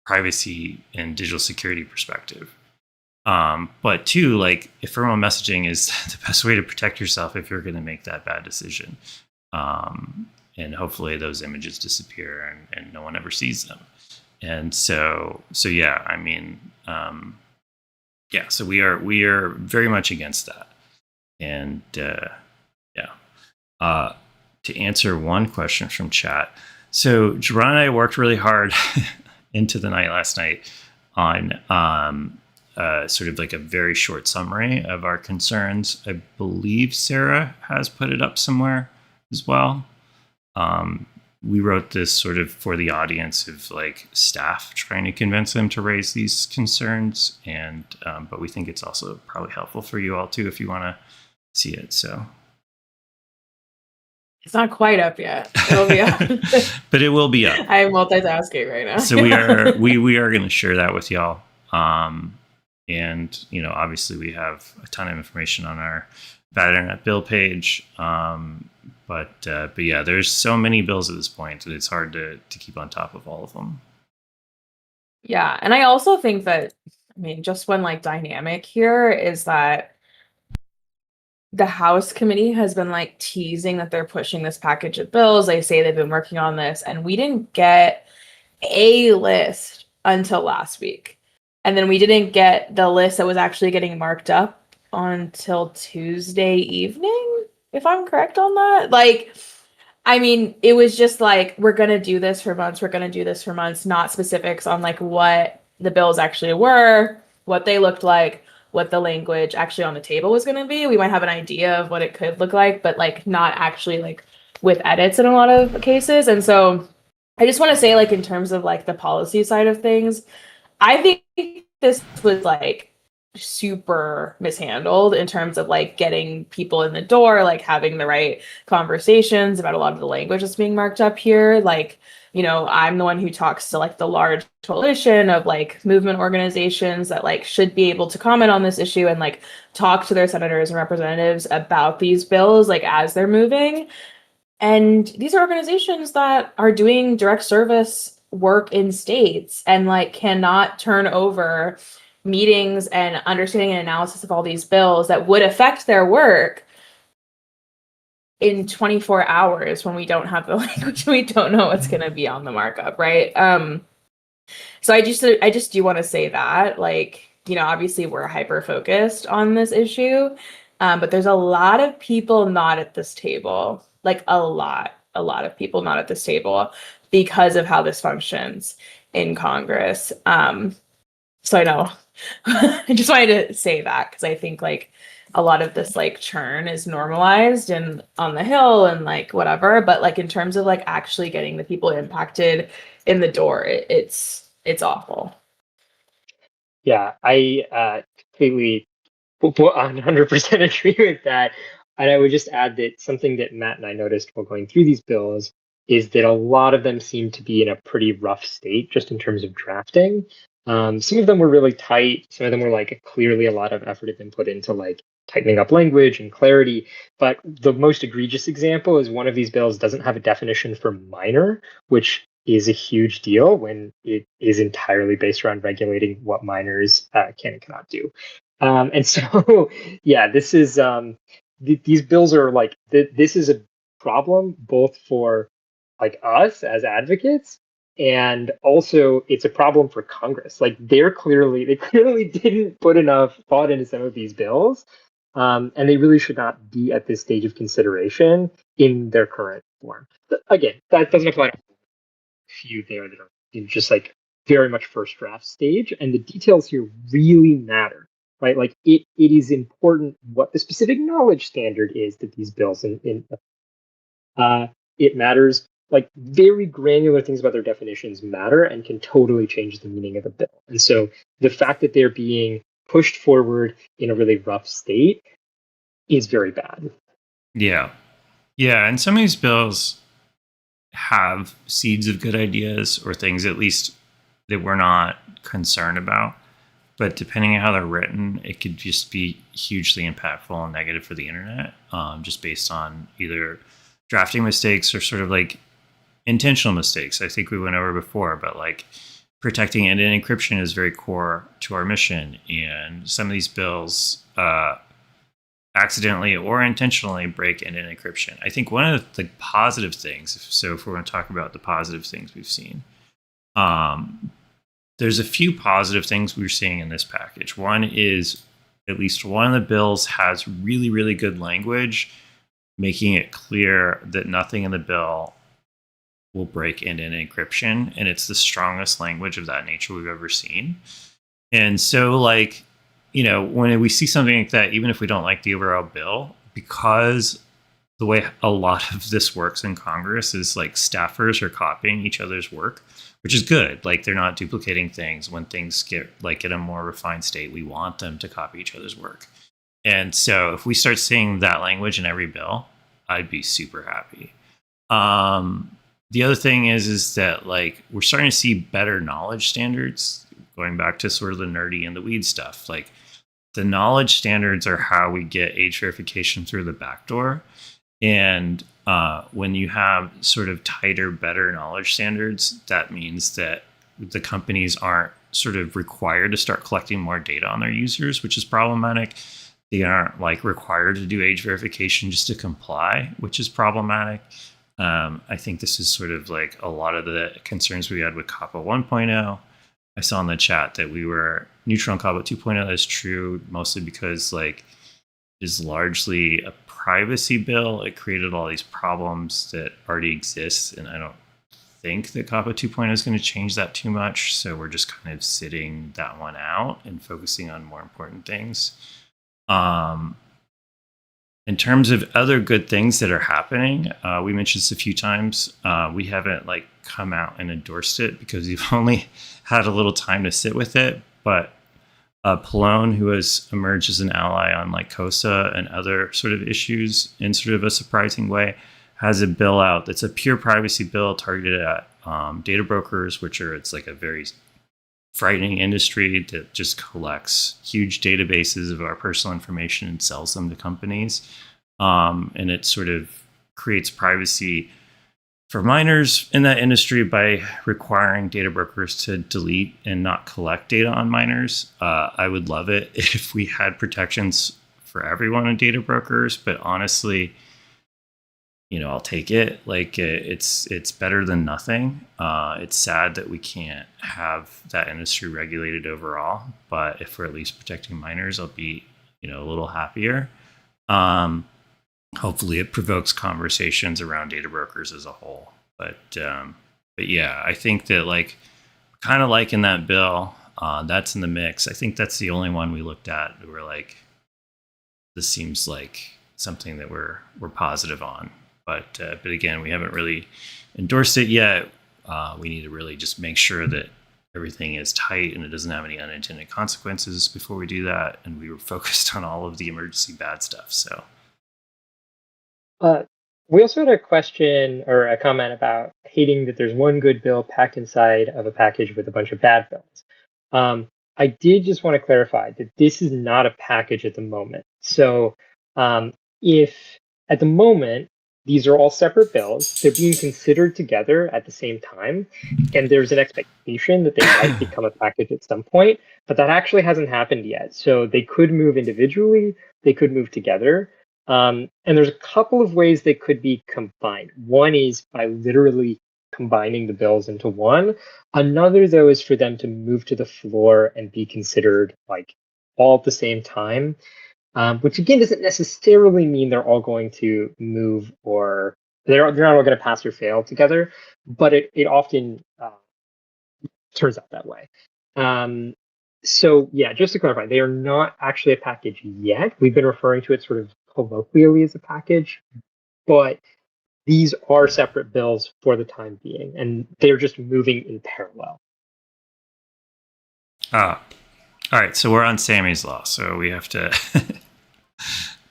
privacy and digital security perspective. But two, like ephemeral messaging is the best way to protect yourself if you're going to make that bad decision. And hopefully those images disappear and no one ever sees them. And so yeah, so we are very much against that. And to answer one question from chat. So Jibran and I worked really hard into the night last night on sort of like a very short summary of our concerns. I believe Sarah has put it up somewhere as well. We wrote this sort of for the audience of like staff trying to convince them to raise these concerns. And but we think it's also probably helpful for you all too if you want to see it. So it's not quite up yet. It'll be up. But it will be up. I'm multitasking right now. So we are going to share that with y'all. And obviously we have a ton of information on our Bad Internet bill page. But yeah, there's so many bills at this point that it's hard to keep on top of all of them. Yeah, and I also think that, just one like dynamic here is that the House committee has been like teasing that they're pushing this package of bills. They say they've been working on this, and we didn't get a list until last week. And then we didn't get the list that was actually getting marked up until Tuesday evening, if I'm correct on that. Like, I mean, it was just like, we're going to do this for months. We're going to do this for months, not specifics on like what the bills actually were, what they looked like, what the language actually on the table was going to be. We might have an idea of what it could look like, but like not actually like with edits in a lot of cases. And so I just want to say, like, in terms of like the policy side of things, I think this was like super mishandled in terms of like getting people in the door, like having the right conversations about a lot of the language that's being marked up here. Like, you know, I'm the one who talks to like the large coalition of like movement organizations that like should be able to comment on this issue and like talk to their senators and representatives about these bills like as they're moving. And these are organizations that are doing direct service work in states and like cannot turn over meetings and understanding and analysis of all these bills that would affect their work in 24 hours when we don't have the language, we don't know what's going to be on the markup, right? So I just do want to say that, like, you know, obviously we're hyper focused on this issue, but there's a lot of people not at this table, like a lot of people not at this table because of how this functions in Congress. So I know I just wanted to say that because I think like a lot of this like churn is normalized and on the Hill and like whatever, but like in terms of like actually getting the people impacted in the door, it's awful. Yeah, I completely 100% agree with that. And I would just add that something that Matt and I noticed while going through these bills is that a lot of them seem to be in a pretty rough state just in terms of drafting. Some of them were really tight. Some of them were like clearly a lot of effort had been put into like tightening up language and clarity. But the most egregious example is one of these bills doesn't have a definition for minor, which is a huge deal when it is entirely based around regulating what minors can and cannot do. And so, yeah, this is these bills are like this is a problem both for like us as advocates, and also it's a problem for Congress. Like they clearly didn't put enough thought into some of these bills, and they really should not be at this stage of consideration in their current form. But again, that doesn't apply to a few there that are just like very much first draft stage, and the details here really matter. Right, like it is important what the specific knowledge standard is that these bills it matters. Like very granular things about their definitions matter and can totally change the meaning of the bill. And so the fact that they're being pushed forward in a really rough state is very bad. Yeah. Yeah. And some of these bills have seeds of good ideas or things at least that we're not concerned about. But depending on how they're written, it could just be hugely impactful and negative for the internet, just based on either drafting mistakes or sort of like intentional mistakes. I think we went over before, but like protecting end-to-end encryption is very core to our mission. And some of these bills accidentally or intentionally break end-to-end encryption. I think one of the positive things, so if we're going to talk about the positive things we've seen, there's a few positive things we're seeing in this package. One is at least one of the bills has really, really good language, making it clear that nothing in the bill will break end-to-end encryption. And it's the strongest language of that nature we've ever seen. And so, like, you know, when we see something like that, even if we don't like the overall bill, because the way a lot of this works in Congress is like staffers are copying each other's work, which is good. Like they're not duplicating things. When things get like in a more refined state, we want them to copy each other's work. And so if we start seeing that language in every bill, I'd be super happy. The other thing is that like we're starting to see better knowledge standards, going back to sort of the nerdy and the weed stuff. Like the knowledge standards are how we get age verification through the back door. And when you have sort of tighter, better knowledge standards, that means that the companies aren't sort of required to start collecting more data on their users, which is problematic. They aren't like required to do age verification just to comply, which is problematic. I think this is sort of like a lot of the concerns we had with COPPA 1.0. I saw in the chat that we were neutral on COBO 2.0. That's true, mostly because like it is largely a privacy bill. It created all these problems that already exist, and I don't think that COBO 2.0 is going to change that too much. So we're just kind of sitting that one out and focusing on more important things. In terms of other good things that are happening, we mentioned this a few times. We haven't like come out and endorsed it because we've only had a little time to sit with it. But Pallone, who has emerged as an ally on like COSA and other sort of issues in sort of a surprising way, has a bill out that's a pure privacy bill targeted at data brokers, it's like a very frightening industry that just collects huge databases of our personal information and sells them to companies. And it sort of creates privacy for minors in that industry by requiring data brokers to delete and not collect data on minors. I would love it if we had protections for everyone on data brokers, but honestly, I'll take it. Like it's better than nothing. It's sad that we can't have that industry regulated overall, but if we're at least protecting minors, I'll be, a little happier. Hopefully it provokes conversations around data brokers as a whole. But yeah, I think that like kind of like in that bill, that's in the mix. I think that's the only one we looked at. We were like, this seems like something that we're positive on. But again, we haven't really endorsed it yet. We need to really just make sure that everything is tight and it doesn't have any unintended consequences before we do that. And we were focused on all of the emergency bad stuff. So, we also had a question or a comment about hating that there's one good bill packed inside of a package with a bunch of bad bills. I did just want to clarify that this is not a package at the moment. So, if at the moment, these are all separate bills. They're being considered together at the same time. And there's an expectation that they might become a package at some point, but that actually hasn't happened yet. So they could move individually, they could move together. And there's a couple of ways they could be combined. One is by literally combining the bills into one. Another, though, is for them to move to the floor and be considered like all at the same time. Which again doesn't necessarily mean they're all going to move or they're not all going to pass or fail together, but it often turns out that way. So yeah, just to clarify, they are not actually a package yet. We've been referring to it sort of colloquially as a package, but these are separate bills for the time being, and they're just moving in parallel. all right. So we're on Sammy's Law, so we have to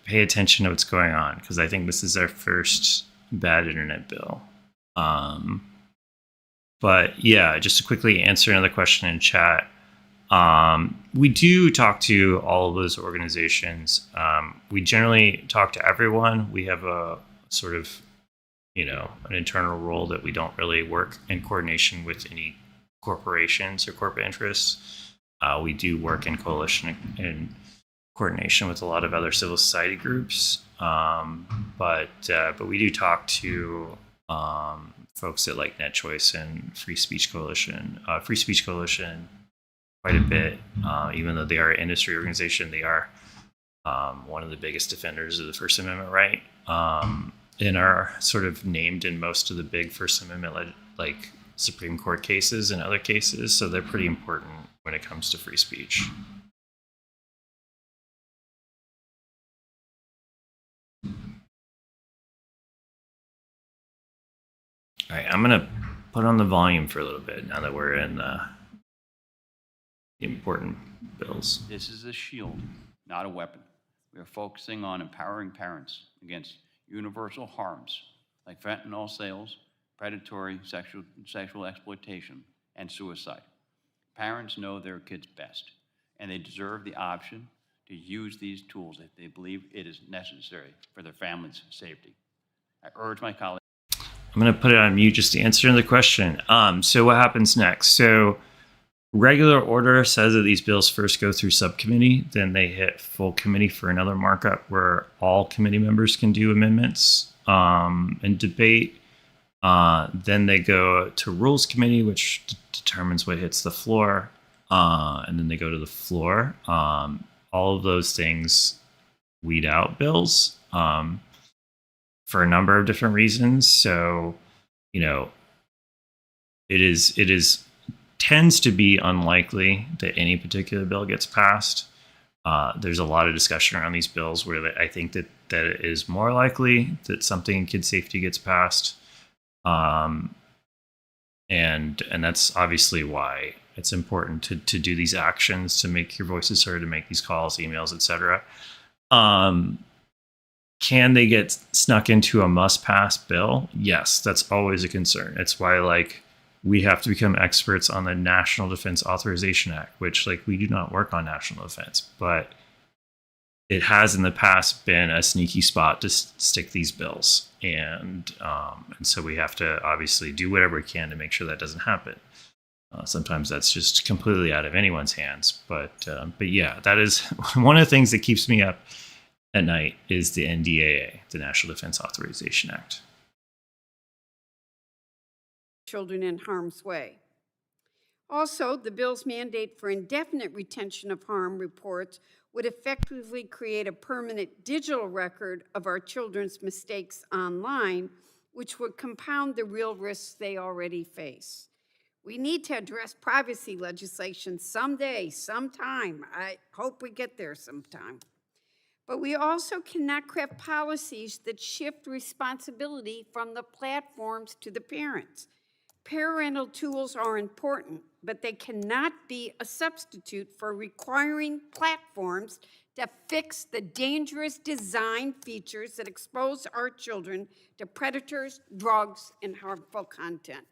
pay attention to what's going on because I think this is our first bad internet bill. But yeah, just to quickly answer another question in chat. We do talk to all of those organizations. We generally talk to everyone. We have a sort of, an internal rule that we don't really work in coordination with any corporations or corporate interests. We do work in coalition and coordination with a lot of other civil society groups. But we do talk to folks at like NetChoice and Free Speech Coalition quite a bit. Even though they are an industry organization, they are one of the biggest defenders of the First Amendment right, and are sort of named in most of the big First Amendment like Supreme Court cases and other cases. So they're pretty important when it comes to free speech. All right, I'm going to put on the volume for a little bit now that we're in the important bills. This is a shield, not a weapon. We are focusing on empowering parents against universal harms like fentanyl sales, predatory sexual exploitation, and suicide. Parents know their kids best, and they deserve the option to use these tools if they believe it is necessary for their family's safety. I urge my colleagues. I'm going to put it on mute just to answer the question. So what happens next? So regular order says that these bills first go through subcommittee, then they hit full committee for another markup where all committee members can do amendments and debate. Then they go to Rules Committee, which determines what hits the floor. And then they go to the floor. All of those things weed out bills for a number of different reasons. So, you know, it tends to be unlikely that any particular bill gets passed. There's a lot of discussion around these bills where I think that it is more likely that something in kid safety gets passed. And that's obviously why it's important to do these actions, to make your voices heard, to make these calls, emails, etc. Can they get snuck into a must-pass bill? Yes, that's always a concern. It's why, like, we have to become experts on the National Defense Authorization Act, which, like, we do not work on national defense, but it has in the past been a sneaky spot to stick these bills. And so we have to obviously do whatever we can to make sure that doesn't happen. Sometimes that's just completely out of anyone's hands. But yeah, that is one of the things that keeps me up at night is the NDAA, the National Defense Authorization Act. Children in harm's way. Also, the bill's mandate for indefinite retention of harm reports would effectively create a permanent digital record of our children's mistakes online, which would compound the real risks they already face. We need to address privacy legislation someday, sometime. I hope we get there sometime. But we also cannot craft policies that shift responsibility from the platforms to the parents. Parental tools are important, but they cannot be a substitute for requiring platforms to fix the dangerous design features that expose our children to predators, drugs, and harmful content.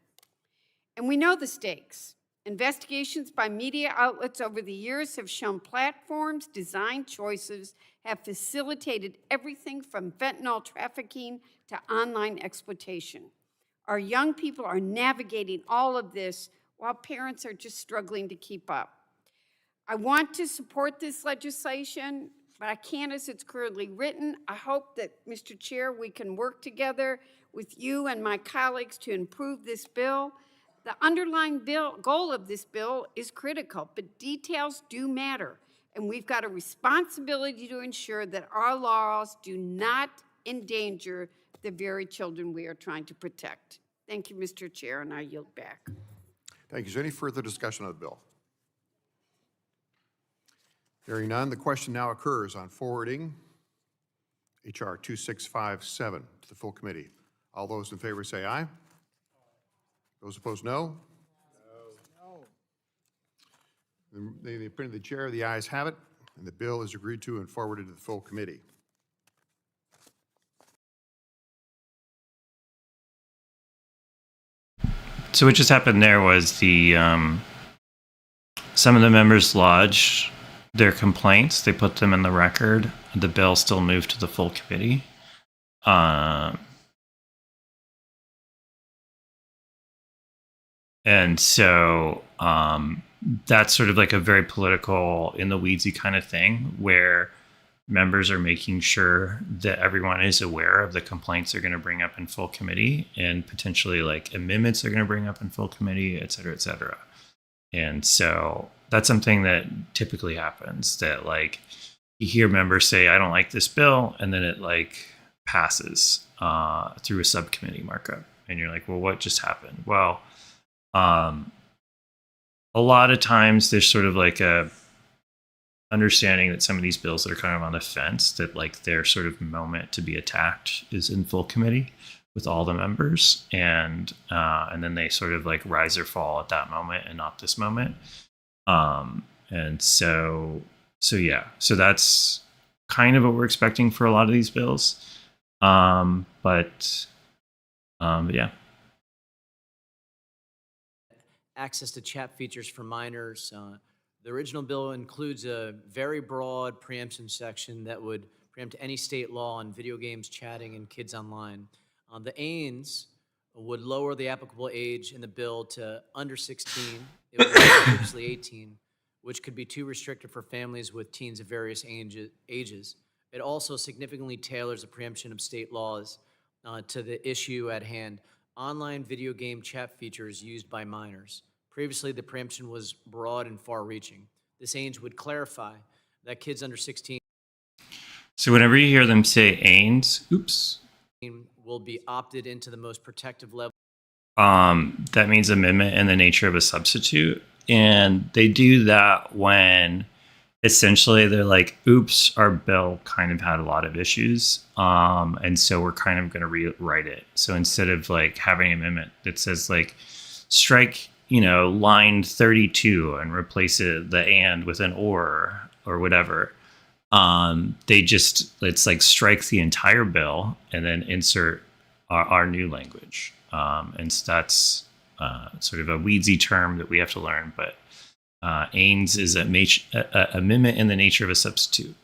And we know the stakes. Investigations by media outlets over the years have shown platforms' design choices have facilitated everything from fentanyl trafficking to online exploitation. Our young people are navigating all of this while parents are just struggling to keep up. I want to support this legislation, but I can't as it's currently written. I hope that, Mr. Chair, we can work together with you and my colleagues to improve this bill. The underlying goal of this bill is critical, but details do matter. And we've got a responsibility to ensure that our laws do not endanger the very children we are trying to protect. Thank you, Mr. Chair, and I yield back. Thank you. Is there any further discussion of the bill? Hearing none, the question now occurs on forwarding H.R. 2657 to the full committee. All those in favor say aye. Those opposed, no. The opinion of the chair, the ayes have it, and the bill is agreed to and forwarded to the full committee. So what just happened there was the some of the members lodged their complaints. They put them in the record. The bill still moved to the full committee. And so that's sort of like a very political, in the weedsy kind of thing where members are making sure that everyone is aware of the complaints they're going to bring up in full committee and potentially like amendments they're going to bring up in full committee, et cetera, et cetera. And so that's something that typically happens, that like you hear members say, I don't like this bill, and then it like passes through a subcommittee markup. And you're like, well, what just happened? Well, a lot of times there's sort of like a understanding that some of these bills that are kind of on the fence, that like their sort of moment to be attacked is in full committee with all the members, and then they sort of like rise or fall at that moment and not this moment. And so yeah, so that's kind of what we're expecting for a lot of these bills. But yeah. Access to chat features for minors. The original bill includes a very broad preemption section that would preempt any state law on video games, chatting, and kids online. The AINS would lower the applicable age in the bill to under 16. It was previously 18, which could be too restrictive for families with teens of various ages. It also significantly tailors the preemption of state laws to the issue at hand. online video game chat features used by minors. Previously, the preemption was broad and far-reaching. This change would clarify that kids under 16 So whenever you hear them say AINS, oops, will be opted into the most protective level. that means amendment in the nature of a substitute. And they do that when essentially they're like, oops, our bill kind of had a lot of issues. And so we're kind of going to rewrite it. So instead of like having an amendment that says like strike, line 32 and replace the and with an or whatever. It's like strike the entire bill and then insert our new language. And so that's sort of a weedsy term that we have to learn, but AINS is a amendment in the nature of a substitute.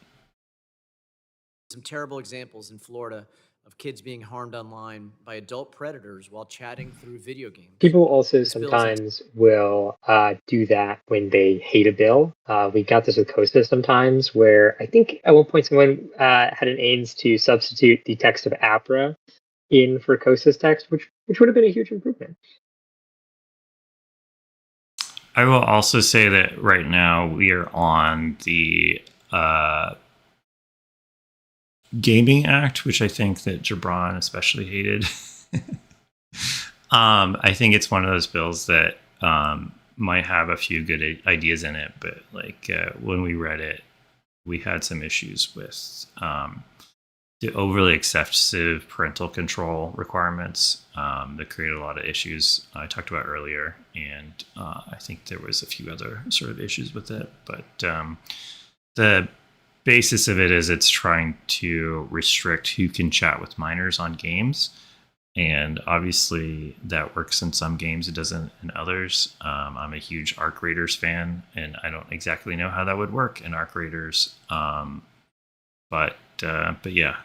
Some terrible examples in Florida of kids being harmed online by adult predators while chatting through video games. People also This bill is sometimes will do that when they hate a bill. We got this with COSA sometimes, where I think at one point someone had an AINS to substitute the text of APRA in for COSA's text, which would have been a huge improvement. I will also say that right now we are on the Gaming Act, which I think that Jibran especially hated. I think it's one of those bills that might have a few good ideas in it, but like when we read it, we had some issues with the overly excessive parental control requirements that created a lot of issues I talked about earlier. And I think there was a few other sort of issues with it. But the basis of it is it's trying to restrict who can chat with minors on games. And obviously that works in some games, it doesn't in others. I'm a huge Arc Raiders fan, and I don't exactly know how that would work in Arc Raiders. But yeah.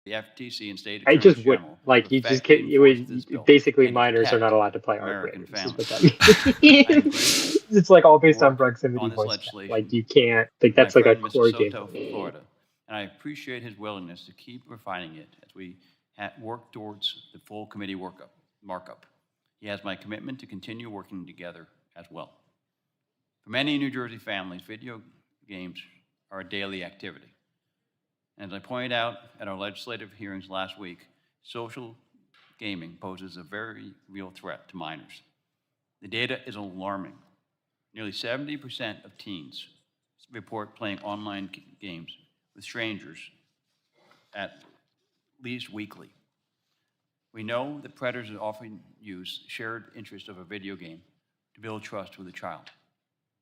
The FTC and state I attorneys just would general like have you just effectively it would enforced this bill basically and to minors are protect not allowed to play Arc American Raiders. Is what families. that means. It's like all based on Work proximity on this voice chat. legislation Like you can't like my that's like a friend Mr. core game. Soto from Florida, and I appreciate his willingness to keep refining it as we work towards the full committee markup. He has my commitment to continue working together as well. For many New Jersey families, video games are a daily activity. As I pointed out at our legislative hearings last week, social gaming poses a very real threat to minors. The data is alarming. Nearly 70% of teens report playing online games with strangers at least weekly. We know that predators often use shared interest of a video game to build trust with a child.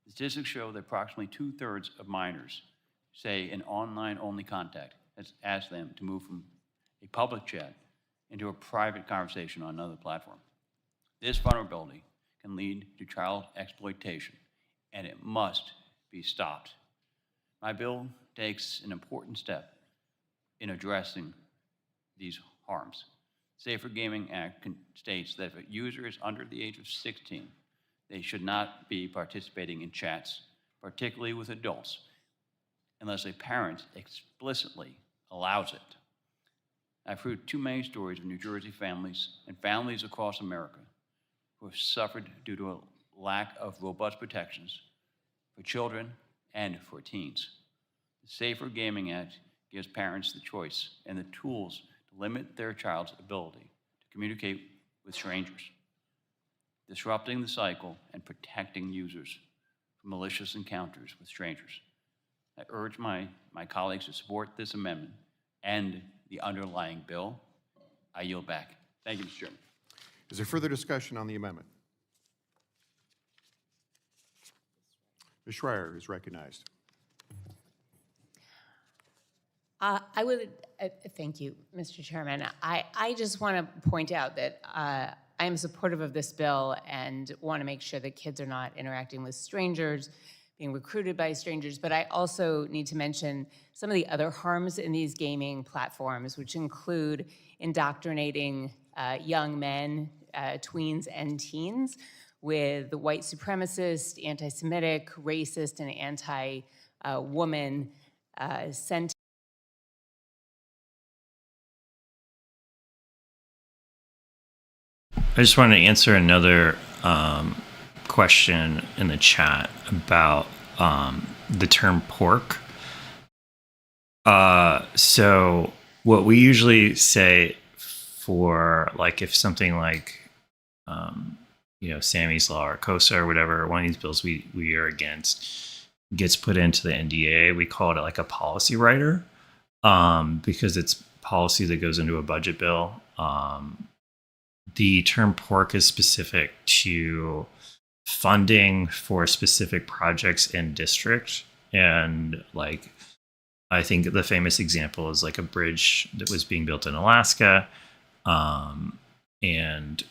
Statistics show that approximately 2/3 of minors say an online-only contact has asked them to move from a public chat into a private conversation on another platform. This vulnerability can lead to child exploitation, and it must be stopped. My bill takes an important step in addressing these harms. Safer Gaming Act states that if a user is under the age of 16, they should not be participating in chats, particularly with adults, unless a parent explicitly allows it. I've heard too many stories of New Jersey families and families across America who have suffered due to a lack of robust protections for children and for teens. The Safer Gaming Act gives parents the choice and the tools to limit their child's ability to communicate with strangers, disrupting the cycle and protecting users from malicious encounters with strangers. I urge my colleagues to support this amendment and the underlying bill. I yield back. Thank you, Mr. Chairman. Is there further discussion on the amendment? Ms. Schreier is recognized. I would, thank you, Mr. Chairman. I just want to point out that I am supportive of this bill and want to make sure that kids are not interacting with strangers, being recruited by strangers, but I also need to mention some of the other harms in these gaming platforms, which include indoctrinating young men, tweens and teens with the white supremacist, anti-Semitic, racist, and anti-woman sentiment. I just want to answer another question in the chat about the term pork. So what we usually say for like if something like Sammy's Law or COSA or whatever, one of these bills we are against gets put into the NDA, we call it like a policy writer because it's policy that goes into a budget bill. The term pork is specific to funding for specific projects in district. And like, I think the famous example is like a bridge that was being built in Alaska. And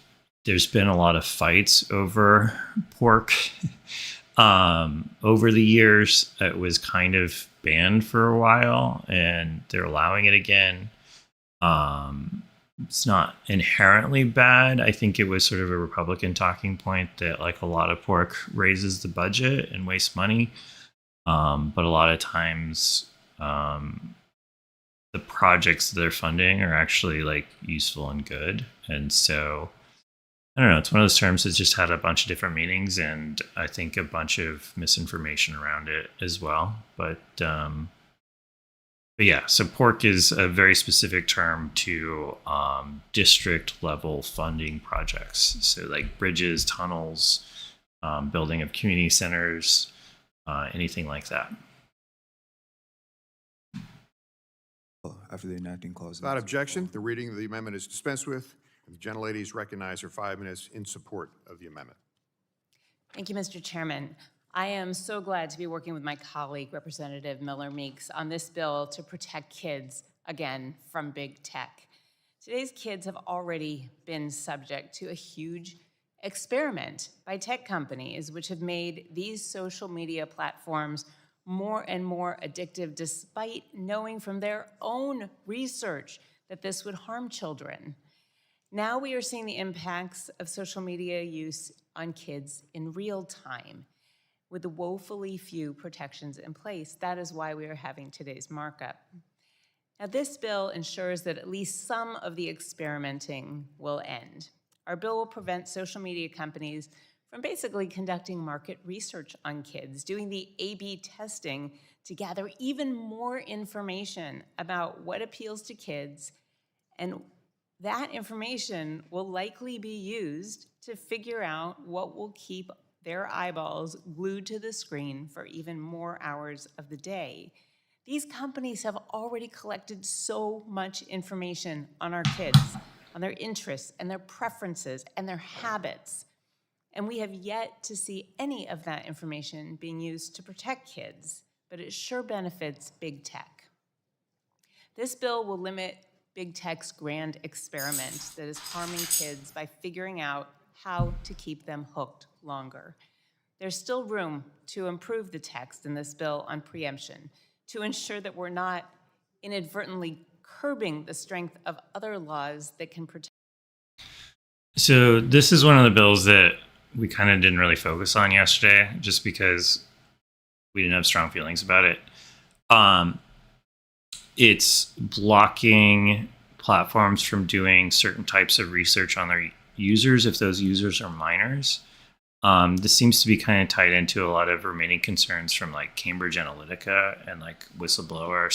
there's been a lot of fights over pork. Over the years, it was kind of banned for a while and they're allowing it again. It's not inherently bad. I think it was sort of a Republican talking point that like a lot of pork raises the budget and wastes money. But a lot of times the projects that they're funding are actually like useful and good. And so I don't know, it's one of those terms that's just had a bunch of different meanings and I think a bunch of misinformation around it as well. But yeah, so pork is a very specific term to district level funding projects. So like bridges, tunnels, building of community centers, anything like that. After the enacting clause. Without objection, the reading of the amendment is dispensed with. And the gentleladies recognize for 5 minutes in support of the amendment. Thank you, Mr. Chairman. I am so glad to be working with my colleague, Representative Miller Meeks, on this bill to protect kids, again, from big tech. Today's kids have already been subject to a huge experiment by tech companies, which have made these social media platforms more and more addictive, despite knowing from their own research that this would harm children. Now we are seeing the impacts of social media use on kids in real time with the woefully few protections in place. That is why we are having today's markup. Now, this bill ensures that at least some of the experimenting will end. Our bill will prevent social media companies from basically conducting market research on kids, doing the A/B testing to gather even more information about what appeals to kids, and that information will likely be used to figure out what will keep their eyeballs glued to the screen for even more hours of the day. These companies have already collected so much information on our kids, on their interests and their preferences and their habits. And we have yet to see any of that information being used to protect kids, but it sure benefits big tech. This bill will limit big tech's grand experiment that is harming kids by figuring out how to keep them hooked longer. There's still room to improve the text in this bill on preemption to ensure that we're not inadvertently curbing the strength of other laws that can protect. So this is one of the bills that we kind of didn't really focus on yesterday just because we didn't have strong feelings about it. It's blocking platforms from doing certain types of research on their users if those users are minors. This seems to be kind of tied into a lot of remaining concerns from like Cambridge Analytica and like whistleblower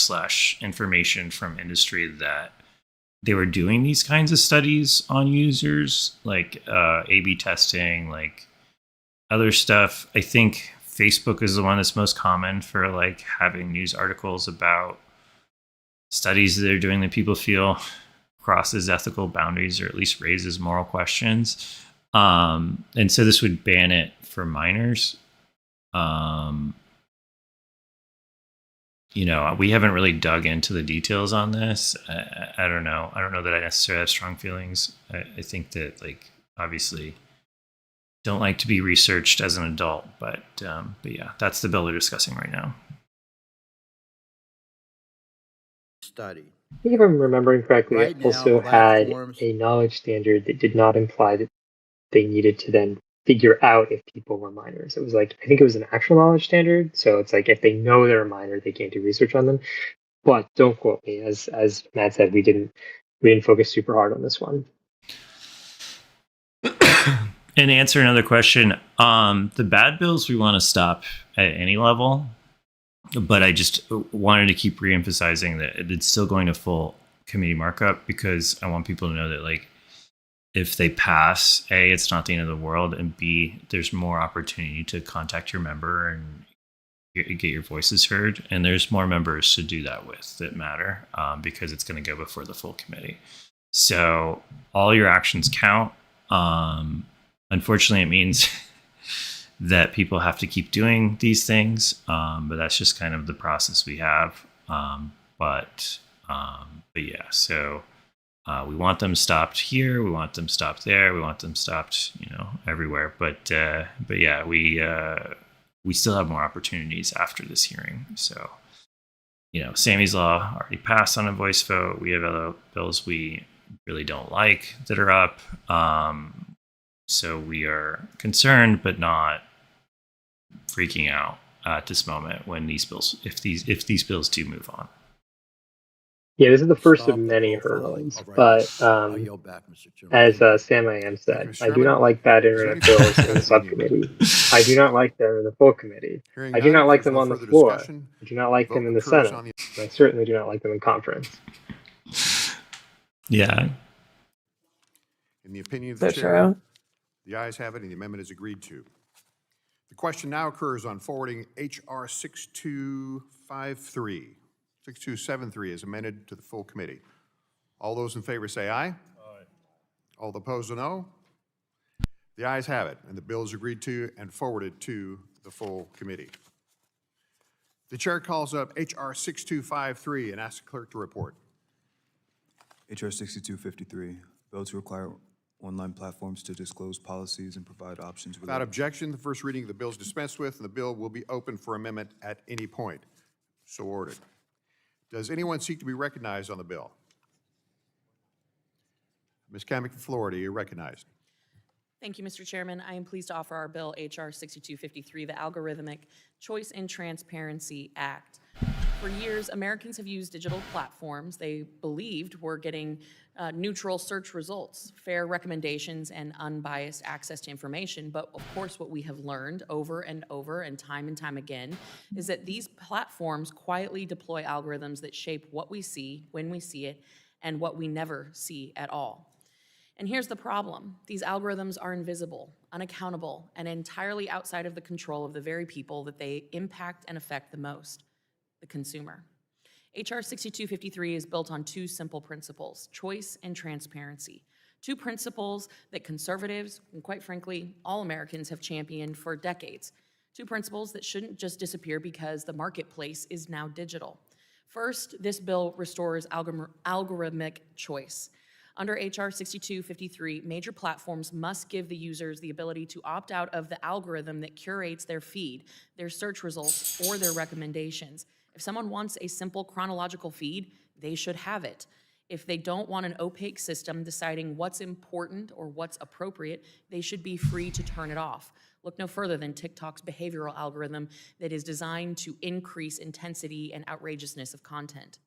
/ information from industry that they were doing these kinds of studies on users, like A/B testing, like other stuff. I think Facebook is the one that's most common for like having news articles about studies that they're doing that people feel crosses ethical boundaries or at least raises moral questions. And so this would ban it for minors. We haven't really dug into the details on this. I don't know. I don't know that I necessarily have strong feelings. I think that, like, obviously don't like to be researched as an adult, but yeah, that's the bill we're discussing right now. Study. I think if I'm remembering correctly, Right it now, also had platforms- a knowledge standard that did not imply that they needed to then figure out if people were minors. It was like, I think it was an actual knowledge standard. So it's like if they know they're a minor, they can't do research on them. But don't quote me. As Matt said, we didn't focus super hard on this one. And to answer another question, the bad bills we want to stop at any level, but I just wanted to keep reemphasizing that it's still going to full committee markup, because I want people to know that, like, if they pass, A, it's not the end of the world, and B, there's more opportunity to contact your member and get your voices heard, and there's more members to do that with that matter, because it's going to go before the full committee. So all your actions count. Unfortunately, it means that people have to keep doing these things, but that's just kind of the process we have. But yeah, so we want them stopped here, we want them stopped there, we want them stopped, everywhere. But yeah, we still have more opportunities after this hearing. So, Sammy's Law already passed on a voice vote. We have other bills we really don't like that are up. So we are concerned, but not freaking out at this moment when these bills, if these bills do move on. Yeah, this is the first Stop of the many profile hurdles, of but I yield back, Mr. Chairman. as Thank you. Sam I am said, Mr. I do Chairman, not like bad is there internet any bills further in the discussion on the subcommittee. I do not like them in the full committee. Hearing I do none, not like if them there's on no the further floor. discussion, I do not like vote them in the occurs Senate. on the- I certainly do not like them in conference. Yeah. In the opinion of the So chair, true. the ayes have it and the amendment is agreed to. The question now occurs on forwarding HR 6253, 6273 is amended to the full committee. All those in favor say aye. Aye. All opposed, no. The ayes have it, and the bill is agreed to and forwarded to the full committee. The chair calls up HR 6253 and asks the clerk to report. HR 6253, bill to require online platforms to disclose policies and provide options. Without objection, the first reading of the bill is dispensed with, and the bill will be open for amendment at any point. So ordered. Does anyone seek to be recognized on the bill? Ms. Kamick from Florida, you're recognized. Thank you, Mr. Chairman. I am pleased to offer our bill, HR 6253, the Algorithmic Choice and Transparency Act. For years, Americans have used digital platforms they believed were getting neutral search results, fair recommendations, and unbiased access to information. But of course, what we have learned over and over and time again is that these platforms quietly deploy algorithms that shape what we see, when we see it, and what we never see at all. And here's the problem. These algorithms are invisible, unaccountable, and entirely outside of the control of the very people that they impact and affect the most, the consumer. HR 6253 is built on two simple principles, choice and transparency. Two principles that conservatives, and quite frankly, all Americans have championed for decades. Two principles that shouldn't just disappear because the marketplace is now digital. First, this bill restores algorithmic choice. Under HR 6253, major platforms must give the users the ability to opt out of the algorithm that curates their feed, their search results, or their recommendations. If someone wants a simple chronological feed, they should have it. If they don't want an opaque system deciding what's important or what's appropriate, they should be free to turn it off. Look no further than TikTok's behavioral algorithm that is designed to increase intensity and outrageousness of content.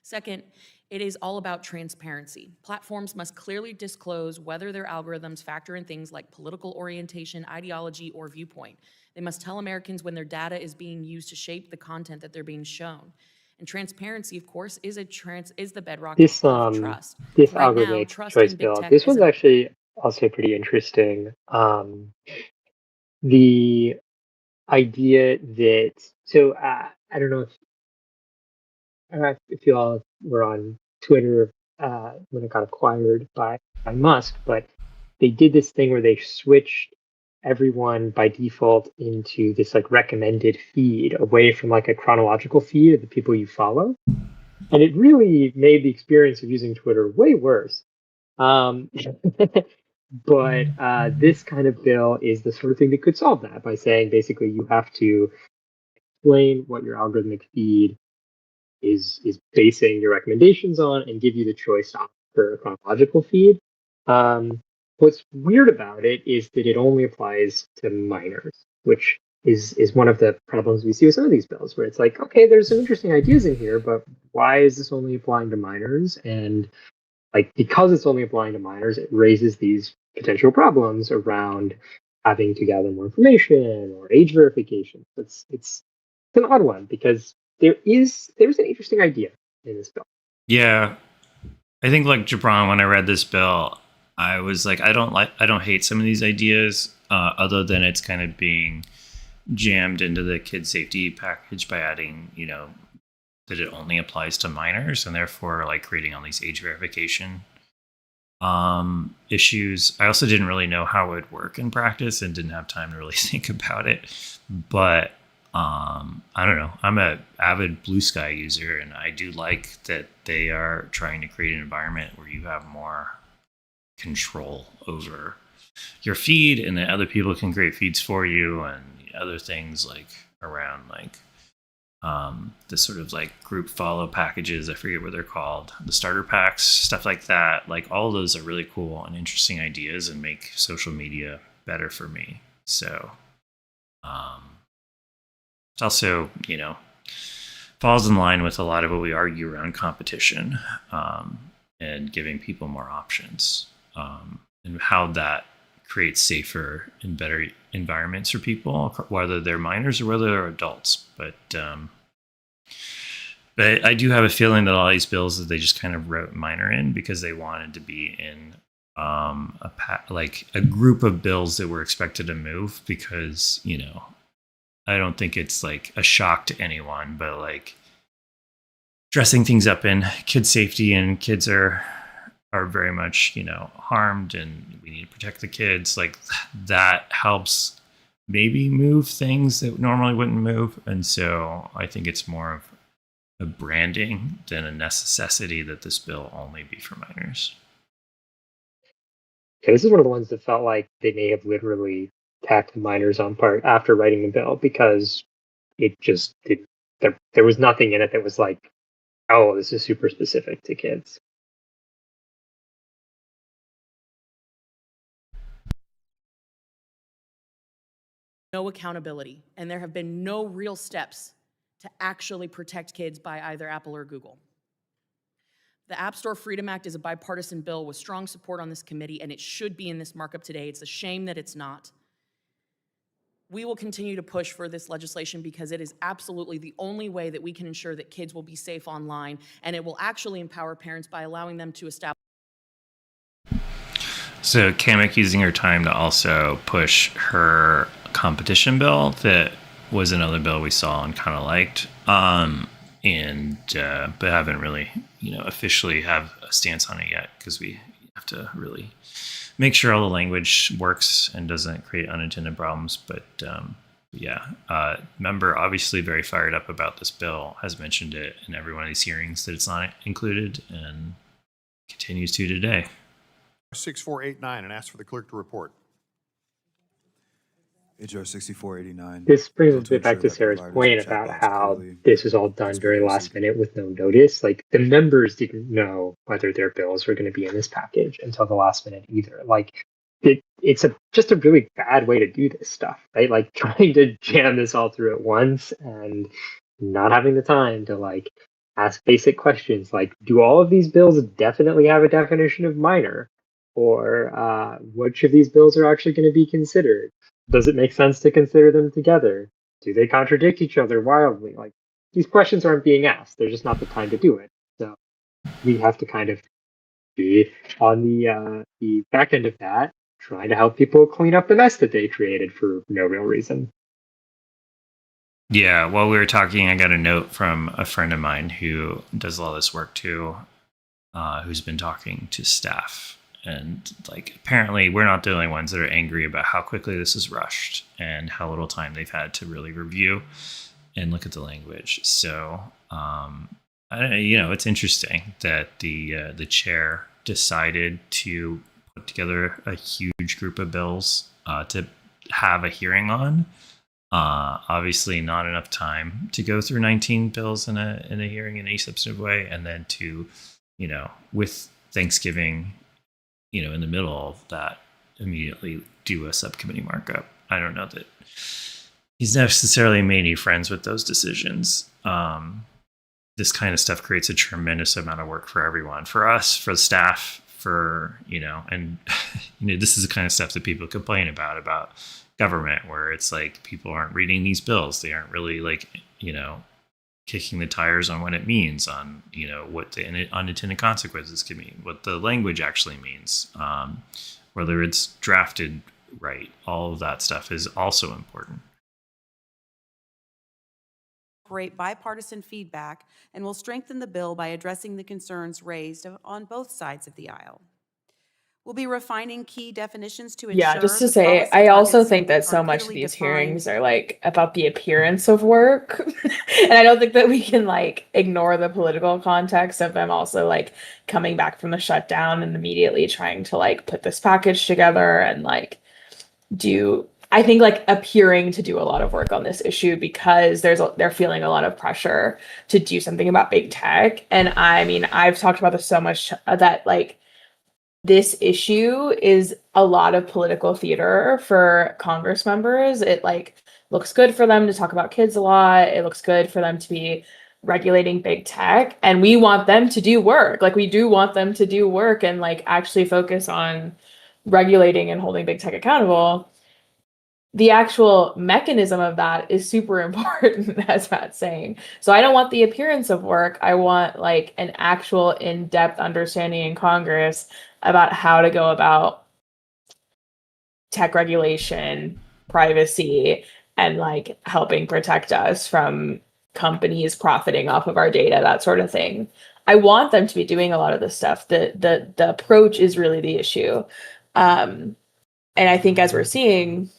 Second, it is all about transparency. Platforms must clearly disclose whether their algorithms factor in things like political orientation, ideology, or viewpoint. They must tell Americans when their data is being used to shape the content that they're being shown. And transparency, of course, is the bedrock of trust. This Right now, algorithmic trust choice in big bill, tech this was is actually also pretty interesting. The idea that, so I don't know if you all were on Twitter when it got acquired by Musk, but they did this thing where they switched everyone by default into this like recommended feed away from like a chronological feed of the people you follow. And it really made the experience of using Twitter way worse. But this kind of bill is the sort of thing that could solve that by saying basically you have to explain what your algorithmic feed is basing your recommendations on and give you the choice to opt for a chronological feed. What's weird about it is that it only applies to minors, which is one of the problems we see with some of these bills, where it's like, okay, there's some interesting ideas in here, but why is this only applying to minors? And like, because it's only applying to minors, it raises these potential problems around having to gather more information or age verification. It's an odd one because there's an interesting idea in this bill. Yeah, I think like Jibran, when I read this bill, I was like, I don't hate some of these ideas, other than it's kind of being jammed into the kid safety package by adding, that it only applies to minors and therefore like creating all these age verification issues. I also didn't really know how it would work in practice and didn't have time to really think about it. But I don't know. I'm an avid Blue Sky user, and I do like that they are trying to create an environment where you have more control over your feed, and then other people can create feeds for you, and other things like around like the sort of like group follow packages. I forget what they're called, the starter packs, stuff like that. Like all of those are really cool and interesting ideas and make social media better for me. So it's also, falls in line with a lot of what we argue around competition, and giving people more options, and how that creates safer and better environments for people, whether they're minors or whether they're adults. But I do have a feeling that all these bills that they just kind of wrote minor in because they wanted to be in a group of bills that were expected to move, because I don't think it's like a shock to anyone, but like dressing things up in kid safety, and kids are very much, harmed, and we need to protect the kids. Like that helps maybe move things that normally wouldn't move. And so I think it's more of a branding than a necessity that this bill only be for minors. Okay, this is one of the ones that felt like they may have literally tacked the minors on part after writing the bill, because there was nothing in it that was like, oh, this is super specific to kids. No accountability, and there have been no real steps to actually protect kids by either Apple or Google. The App Store Freedom Act is a bipartisan bill with strong support on this committee, and it should be in this markup today. It's a shame that it's not. We will continue to push for this legislation because it is absolutely the only way that we can ensure that kids will be safe online, and it will actually empower parents by allowing them to establish. So Kamek using her time to also push her competition bill that was another bill we saw and kind of liked, but haven't really, officially have a stance on it yet, because we have to really make sure all the language works and doesn't create unintended problems. But member obviously very fired up about this bill, has mentioned it in every one of these hearings that it's not included, and continues to today. 6489, and ask for the clerk to report. HR 6489. This brings us back to Sarah's point about how this was all done very last minute with no notice. Like the members didn't know whether their bills were going to be in this package until the last minute either. Like it's just a really bad way to do this stuff, right? Like trying to jam this all through at once and not having the time to like ask basic questions like, do all of these bills definitely have a definition of minor? Or which of these bills are actually going to be considered? Does it make sense to consider them together? Do they contradict each other wildly? Like these questions aren't being asked. There's just not the time to do it. So we have to kind of be on the back end of that, trying to help people clean up the mess that they created for no real reason. Yeah, while we were talking, I got a note from a friend of mine who does all this work too, who's been talking to staff. And like, apparently we're not the only ones that are angry about how quickly this is rushed and how little time they've had to really review and look at the language. So, it's interesting that the chair decided to put together a huge group of bills to have a hearing on. Obviously not enough time to go through 19 bills in a hearing in any substantive way. And then to, with Thanksgiving, in the middle of that, immediately do a subcommittee markup. I don't know that he's necessarily made any friends with those decisions. This kind of stuff creates a tremendous amount of work for everyone, for us, for the staff, for, and this is the kind of stuff that people complain about government, where it's like people aren't reading these bills. They aren't really like, kicking the tires on what it means, on, what the unintended consequences can mean, what the language actually means, whether it's drafted right. All of that stuff is also important. Incorporate bipartisan feedback and will strengthen the bill by addressing the concerns raised on both sides of the aisle. We'll be refining key definitions to ensure. Yeah, just to the say, policy I also targets think that so are much of clearly these defined. hearings are like about the appearance of work. And I don't think that we can like ignore the political context of them also like coming back from the shutdown and immediately trying to like put this package together and like I think like appearing to do a lot of work on this issue because they're feeling a lot of pressure to do something about big tech. And I mean, I've talked about this so much that like this issue is a lot of political theater for Congress members. It like looks good for them to talk about kids a lot. It looks good for them to be regulating big tech, and we want them to do work. Like we do want them to do work and like actually focus on regulating and holding big tech accountable. The actual mechanism of that is super important, as Matt's saying. So I don't want the appearance of work. I want like an actual in-depth understanding in Congress about how to go about tech regulation, privacy, and like helping protect us from companies profiting off of our data, that sort of thing. I want them to be doing a lot of this stuff. The approach is really the issue. And I think as we're seeing,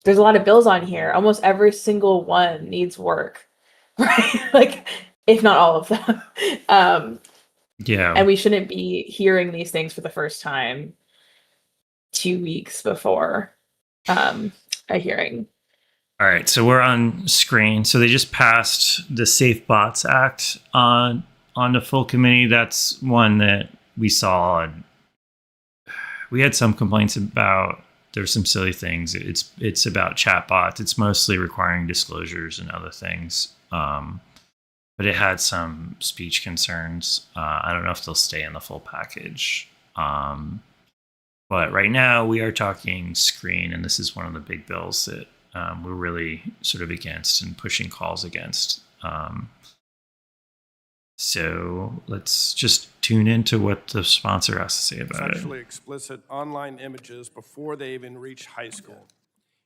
there's a lot of bills on here. Almost every single one needs work, right? Like, if not all of them. Yeah. And we shouldn't be hearing these things for the first time 2 weeks before a hearing. All right, so we're on screen. So they just passed the Safe Bots Act on the full committee. That's one that we saw. And we had some complaints about. There's some silly things. It's about chatbots. It's mostly requiring disclosures and other things. But it had some speech concerns. I don't know if they'll stay in the full package. But right now we are talking screen, and this is one of the big bills that we're really sort of against and pushing calls against. So let's just tune into what the sponsor has to say about it. Sexually explicit online images before they even reach high school.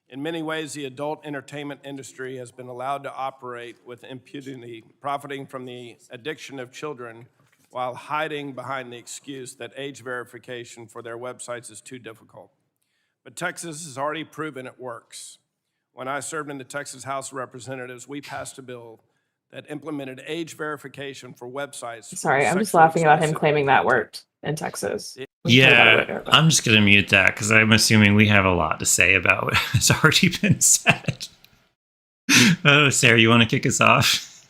In many ways, the adult entertainment industry has been allowed to operate with impunity, profiting from the addiction of children while hiding behind the excuse that age verification for their websites is too difficult. But Texas has already proven it works. When I served in the Texas House of Representatives, we passed a bill that implemented age verification for websites. Sorry, I'm just laughing about him claiming that worked in Texas. Yeah, I'm just going to mute that because I'm assuming we have a lot to say about what has already been said. Oh, Sarah, you want to kick us off?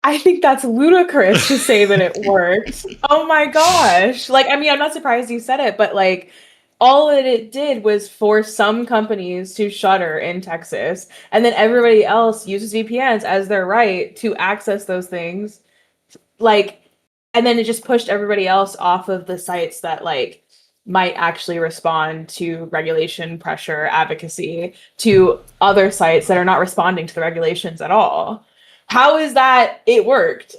I think that's ludicrous to say that it worked. Oh my gosh. Like, I mean, I'm not surprised you said it, but like, all that it did was force some companies to shutter in Texas, and then everybody else uses VPNs as their right to access those things. Like, and then it just pushed everybody else off of the sites that like might actually respond to regulation, pressure, advocacy, to other sites that are not responding to the regulations at all. How is that it worked?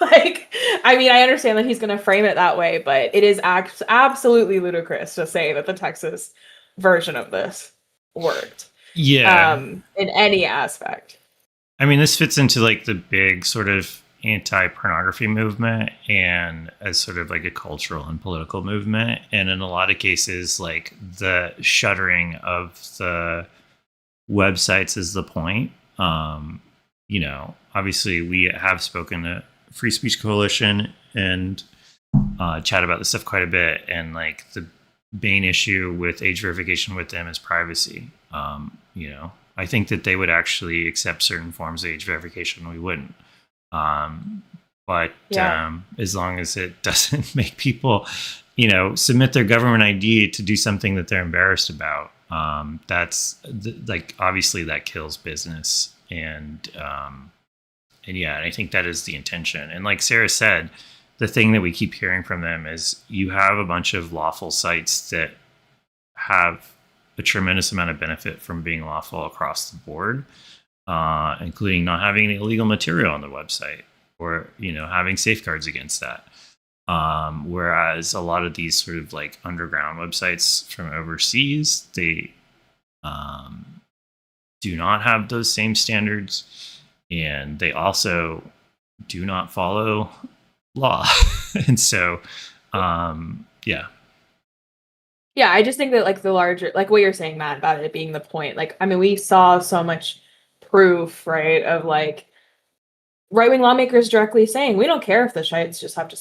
Like, I mean, I understand that he's going to frame it that way, but it is absolutely ludicrous to say that the Texas version of this worked. Yeah. In any aspect. I mean, this fits into like the big sort of anti-pornography movement and as sort of like a cultural and political movement. And in a lot of cases, like the shuttering of the websites is the point. You know, obviously we have spoken to Free Speech Coalition and chat about this stuff quite a bit. And like the main issue with age verification with them is privacy. You know, I think that they would actually accept certain forms of age verification. We wouldn't. But as long as it doesn't make people, you know, submit their government ID to do something that they're embarrassed about, that's like, obviously that kills business. And yeah, I think that is the intention. And like Sarah said, the thing that we keep hearing from them is you have a bunch of lawful sites that have a tremendous amount of benefit from being lawful across the board, including not having any illegal material on the website or, having safeguards against that. Whereas a lot of these sort of like underground websites from overseas, they do not have those same standards, and they also do not follow law. And so, yeah. Yeah, I just think that like the larger, like what you're saying, Matt, about it being the point. Like, I mean, we saw so much proof, right, of like right-wing lawmakers directly saying we don't care if the sites just have to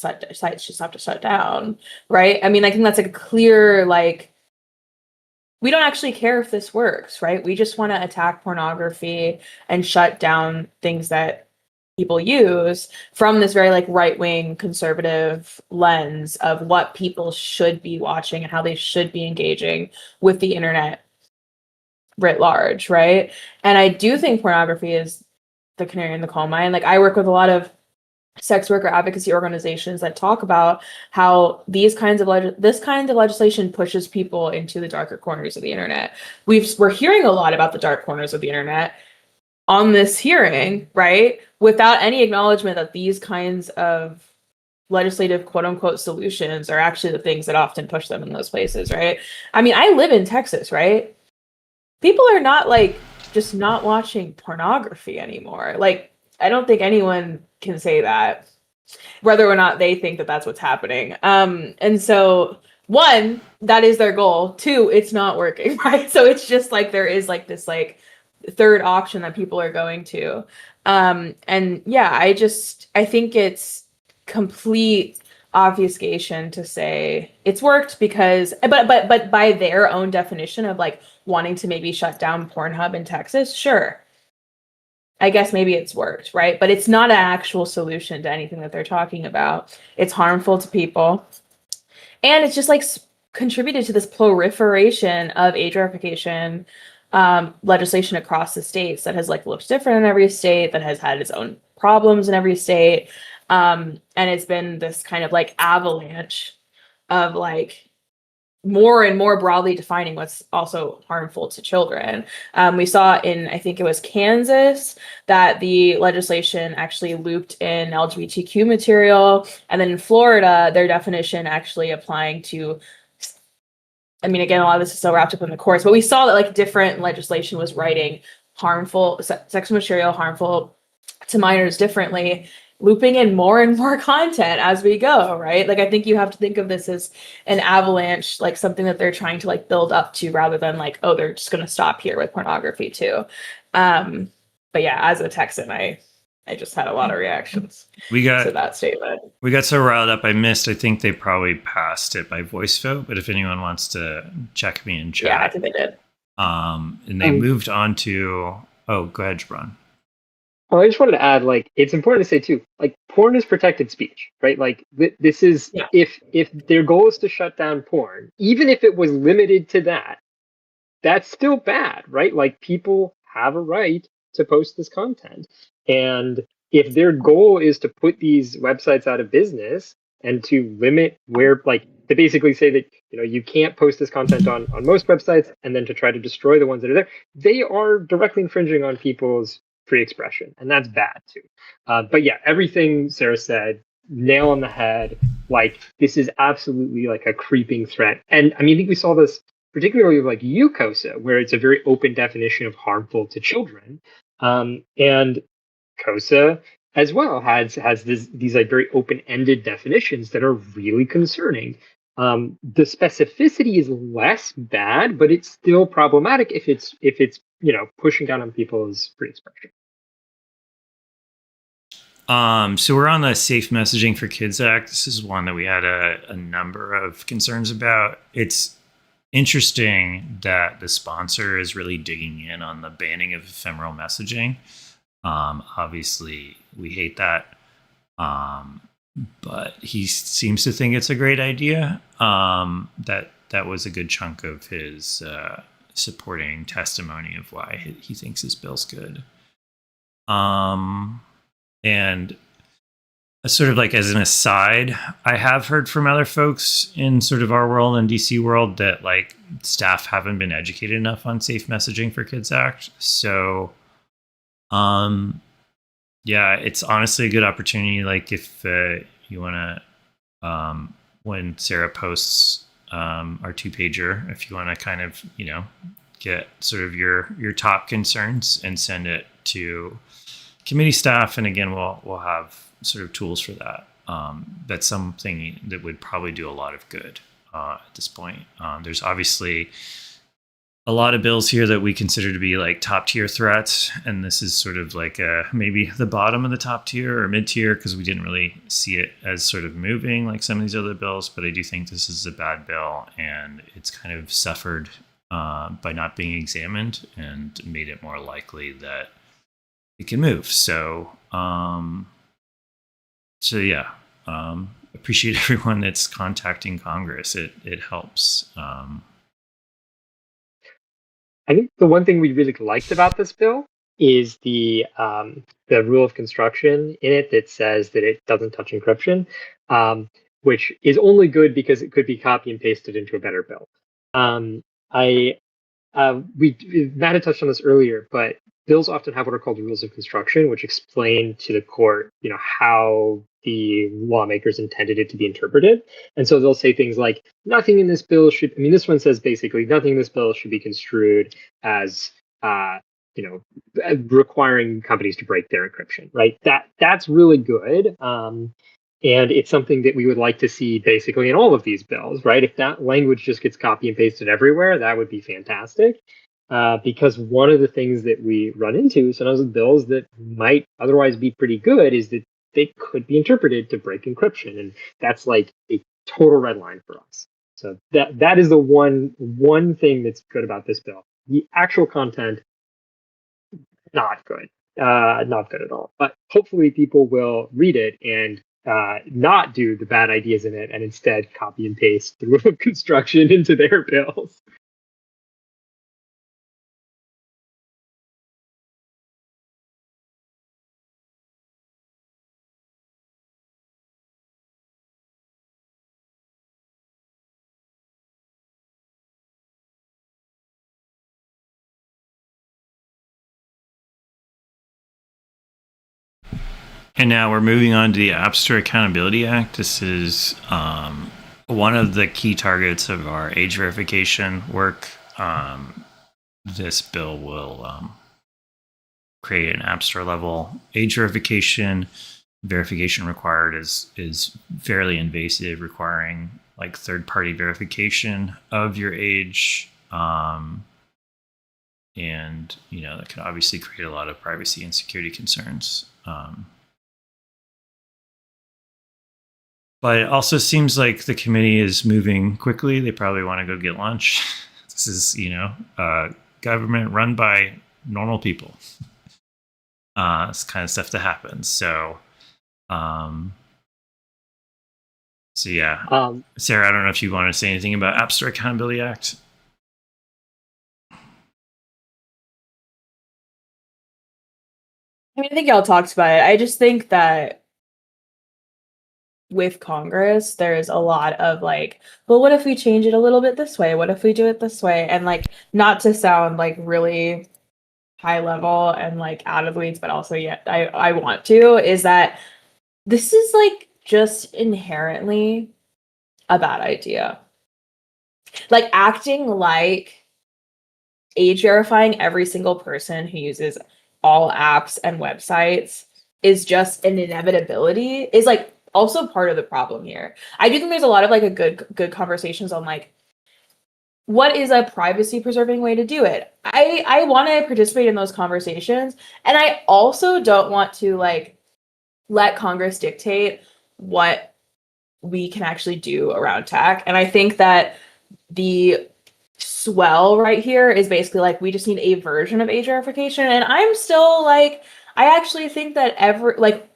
shut down, right? I mean, I think that's like a clear like we don't actually care if this works, right? We just want to attack pornography and shut down things that people use from this very like right-wing conservative lens of what people should be watching and how they should be engaging with the internet writ large, right? And I do think pornography is the canary in the coal mine. Like I work with a lot of sex worker advocacy organizations that talk about how this kind of legislation pushes people into the darker corners of the internet. We're hearing a lot about the dark corners of the internet on this hearing, right? Without any acknowledgement that these kinds of legislative quote unquote solutions are actually the things that often push them in those places, right? I mean, I live in Texas, right? People are not like just not watching pornography anymore. Like, I don't think anyone can say that, whether or not they think that that's what's happening. And so, one, that is their goal. Two, it's not working, right? So it's just like there is like this like third option that people are going to. And yeah, I think it's complete obfuscation to say it's worked because, but by their own definition of like wanting to maybe shut down Pornhub in Texas, sure. I guess maybe it's worked, right? But it's not an actual solution to anything that they're talking about. It's harmful to people. And it's just like contributed to this proliferation of age verification legislation across the states that has like looked different in every state, that has had its own problems in every state. And it's been this kind of like avalanche of like more and more broadly defining what's also harmful to children. We saw in, I think it was Kansas, that the legislation actually looped in LGBTQ material. And then in Florida, their definition actually applying to, I mean, again, a lot of this is so wrapped up in the courts, but we saw that like different legislation was writing harmful sexual material, harmful to minors differently, looping in more and more content as we go, right? Like, I think you have to think of this as an avalanche, like something that they're trying to like build up to rather than like, oh, they're just going to stop here with pornography too. But yeah, as a Texan, I just had a lot of reactions to that statement. We got so riled up. I think they probably passed it by voice vote, but if anyone wants to check me in chat. Yeah, I think they did. And they moved on to, go ahead, Jibran. Oh, I just wanted to add, like, it's important to say too, like, porn is protected speech, right? Like, this is, if their goal is to shut down porn, even if it was limited to that, that's still bad, right? Like, people have a right to post this content. And if their goal is to put these websites out of business and to limit where, like, to basically say that, you can't post this content on most websites and then to try to destroy the ones that are there, they are directly infringing on people's free expression, and that's bad too. But yeah, everything Sarah said, nail on the head. Like, this is absolutely like a creeping threat. And I mean, I think we saw this particularly with like UCOSA, where it's a very open definition of harmful to children. And COSA as well has these like very open-ended definitions that are really concerning. The specificity is less bad, but it's still problematic if it's pushing down on people's free expression. So we're on the Safe Messaging for Kids Act. This is one that we had a number of concerns about. It's interesting that the sponsor is really digging in on the banning of ephemeral messaging. Obviously, we hate that. But he seems to think it's a great idea. That was a good chunk of his supporting testimony of why he thinks this bill's good. And sort of like as an aside, I have heard from other folks in sort of our world and DC world that like staff haven't been educated enough on safe messaging for Kids Act. So, yeah, it's honestly a good opportunity. Like if you want to, when Sarah posts our 2-pager, if you want to kind of, get sort of your top concerns and send it to committee staff. And again, we'll have sort of tools for that. That's something that would probably do a lot of good at this point. There's obviously a lot of bills here that we consider to be like top tier threats. And this is sort of like maybe the bottom of the top tier or mid tier because we didn't really see it as sort of moving like some of these other bills. But I do think this is a bad bill and it's kind of suffered by not being examined and made it more likely that it can move. So, yeah, appreciate everyone that's contacting Congress. It helps. I think the one thing we really liked about this bill is the rule of construction in it that says that it doesn't touch encryption, which is only good because it could be copy and pasted into a better bill. Matt had touched on this earlier, but bills often have what are called rules of construction, which explain to the court, how the lawmakers intended it to be interpreted. And so they'll say things like, nothing in this bill should, this one says basically, nothing in this bill should be construed as, requiring companies to break their encryption, right? That's really good. And it's something that we would like to see basically in all of these bills, right? If that language just gets copy and pasted everywhere, that would be fantastic. Because one of the things that we run into sometimes with bills that might otherwise be pretty good is that they could be interpreted to break encryption. And that's like a total red line for us. So that is the one thing that's good about this bill. The actual content, not good. Not good at all. But hopefully people will read it and not do the bad ideas in it and instead copy and paste the rule of construction into their bills. And now we're moving on to the App Store Accountability Act. This is one of the key targets of our age verification work. This bill will create an App Store level age verification. Verification required is fairly invasive, requiring like third-party verification of your age. And, that can obviously create a lot of privacy and security concerns. But it also seems like the committee is moving quickly. They probably want to go get lunch. This is, government run by normal people. It's kind of stuff that happens. So, yeah. Sarah, I don't know if you want to say anything about App Store Accountability Act. I think y'all talked about it. I just think that with Congress, there's a lot of like, well, what if we change it a little bit this way? What if we do it this way? And like, not to sound like really high level and like out of the weeds, but also I want to, is that this is like just inherently a bad idea. Like acting like age verifying every single person who uses all apps and websites is just an inevitability is like also part of the problem here. I do think there's a lot of like a good conversations on like what is a privacy preserving way to do it. I want to participate in those conversations, and I also don't want to like let Congress dictate what we can actually do around tech. And I think that the swell right here is basically like we just need a version of age verification, and I'm still like I actually think that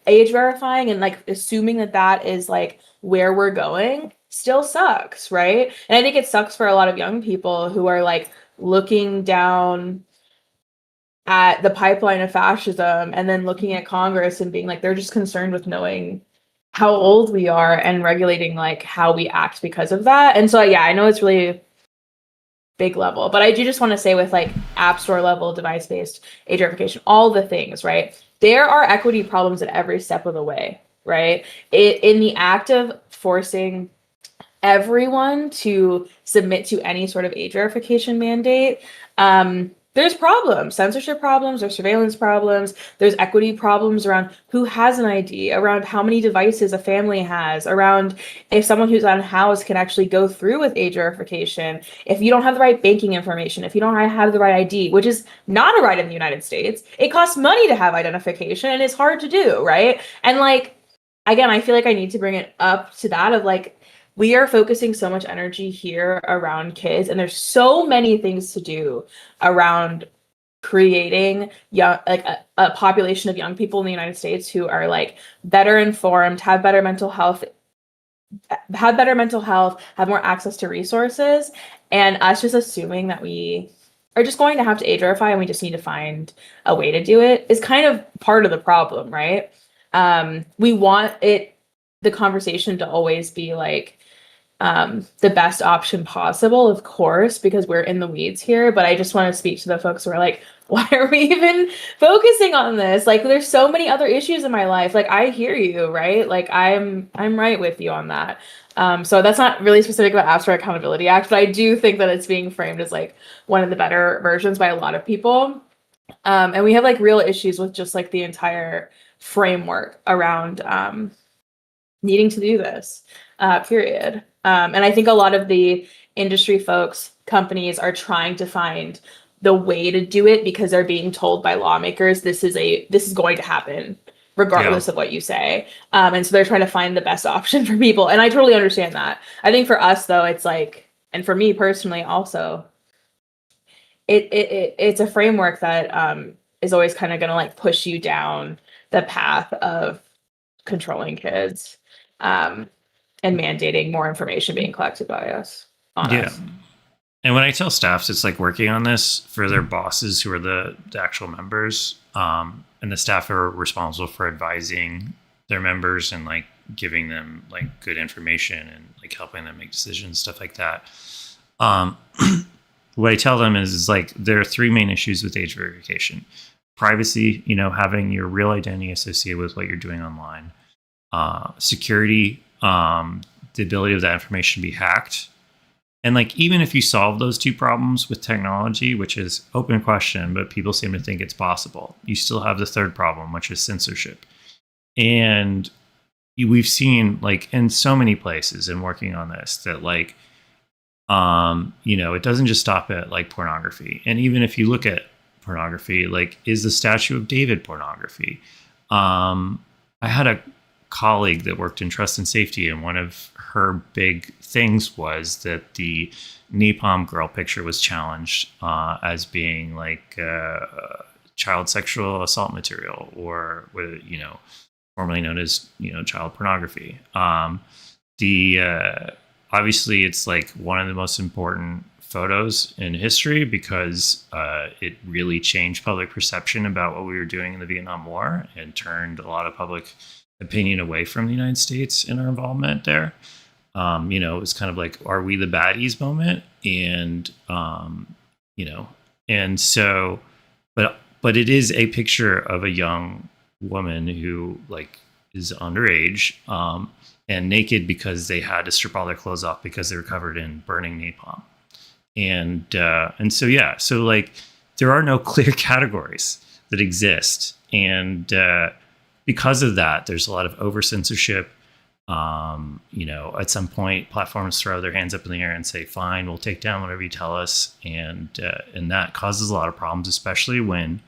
age verifying and like assuming that is like where we're going still sucks, right? And I think it sucks for a lot of young people who are like looking down at the pipeline of fascism and then looking at Congress and being like, they're just concerned with knowing how old we are and regulating like how we act because of that. And so, yeah, I know it's really big level, but I do just want to say with like app store level, device-based age verification, all the things, right? There are equity problems at every step of the way, right? In the act of forcing everyone to submit to any sort of age verification mandate, there's problems, censorship problems, there's surveillance problems, there's equity problems around who has an ID, around how many devices a family has, around if someone who's unhoused can actually go through with age verification, if you don't have the right banking information, if you don't have the right ID, which is not a right in the United States. It costs money to have identification and it's hard to do, right? And like, again, I feel like I need to bring it up to that of like, we are focusing so much energy here around kids, and there's so many things to do around creating young, like a population of young people in the United States who are like better informed, have better mental health, have more access to resources, and us just assuming that we are just going to have to age verify and we just need to find a way to do it is kind of part of the problem, right? We want the conversation to always be like, the best option possible, of course, because we're in the weeds here. But I just want to speak to the folks who are like, why are we even focusing on this? Like, there's so many other issues in my life. Like, I hear you, right? Like, I'm right with you on that. So that's not really specific about Apps for Accountability Act, but I do think that it's being framed as like one of the better versions by a lot of people. And we have like real issues with just like the entire framework around needing to do this, period. And I think a lot of the industry folks, companies are trying to find the way to do it because they're being told by lawmakers this is going to happen regardless of what you say. And so they're trying to find the best option for people. And I totally understand that. I think for us though, it's like, and for me personally also, it's a framework that is always kind of going to like push you down the path of controlling kids. And mandating more information being collected by us. Us. And when I tell staffs, it's like working on this for their bosses who are the actual members, and the staff are responsible for advising their members and like giving them like good information and like helping them make decisions, stuff like that. What I tell them is like there are three main issues with age verification: privacy, having your real identity associated with what you're doing online; security, the ability of that information to be hacked. And like, even if you solve those two problems with technology, which is open question, but people seem to think it's possible, you still have the third problem, which is censorship. And we've seen like in so many places in working on this that like, it doesn't just stop at like pornography. And even if you look at pornography, like, is the Statue of David pornography? I had a colleague that worked in trust and safety, and one of her big things was that the napalm girl picture was challenged as being like child sexual assault material, or formerly known as child pornography. Obviously it's like one of the most important photos in history because it really changed public perception about what we were doing in the Vietnam War and turned a lot of public opinion away from the United States in our involvement there. It was kind of like, are we the baddies moment? And, and so, but it is a picture of a young woman who like is underage, and naked because they had to strip all their clothes off because they were covered in burning napalm. And so, yeah, so like there are no clear categories that exist. And, because of that, there's a lot of over censorship. At some point, platforms throw their hands up in the air and say, "Fine, we'll take down whatever you tell us," and that causes a lot of problems, especially when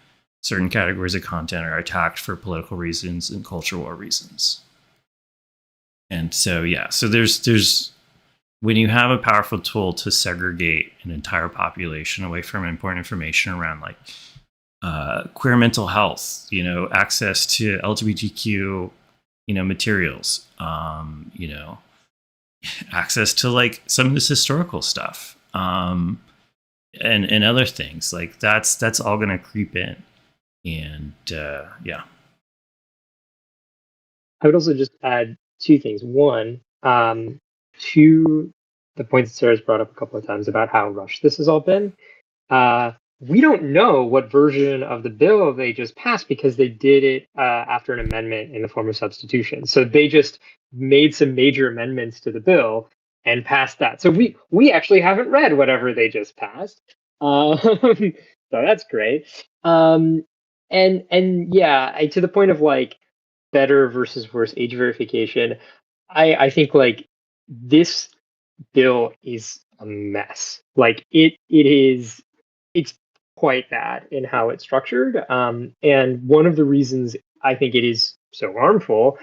certain categories of content are attacked for political reasons and culture war reasons. And so, yeah, so there's when you have a powerful tool to segregate an entire population away from important information around like queer mental health, access to LGBTQ, materials, access to like some of this historical stuff, and other things. Like that's all going to creep in. And yeah. I would also just add two things. One, to the point that Sarah's brought up a couple of times about how rushed this has all been. We don't know what version of the bill they just passed because they did it after an amendment in the form of substitution. So they just made some major amendments to the bill and passed that. So we actually haven't read whatever they just passed. So that's great. And yeah, to the point of like better versus worse age verification, I think like this bill is a mess. Like it's quite bad in how it's structured. And one of the reasons I think it is so harmful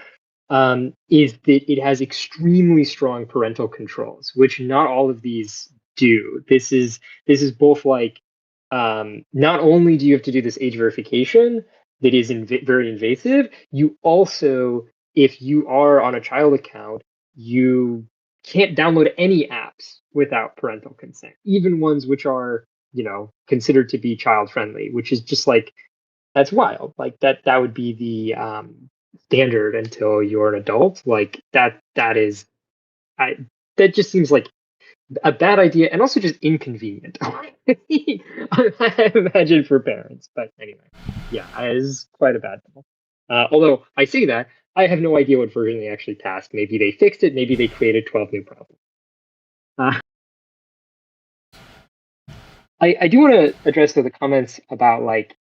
is that it has extremely strong parental controls, which not all of these do. This is both like not only do you have to do this age verification that is very invasive, you also, if you are on a child account, you can't download any apps without parental consent, even ones which are, you know, considered to be child friendly, which is just like, that's wild. Like that would be the standard until you're an adult. Like that is, that just seems like a bad idea and also just inconvenient. I imagine for parents, but anyway, yeah, it is quite a bad bill. Although I say that, I have no idea what version they actually passed. Maybe they fixed it. Maybe they created 12 new problems. I do want to address the comments about like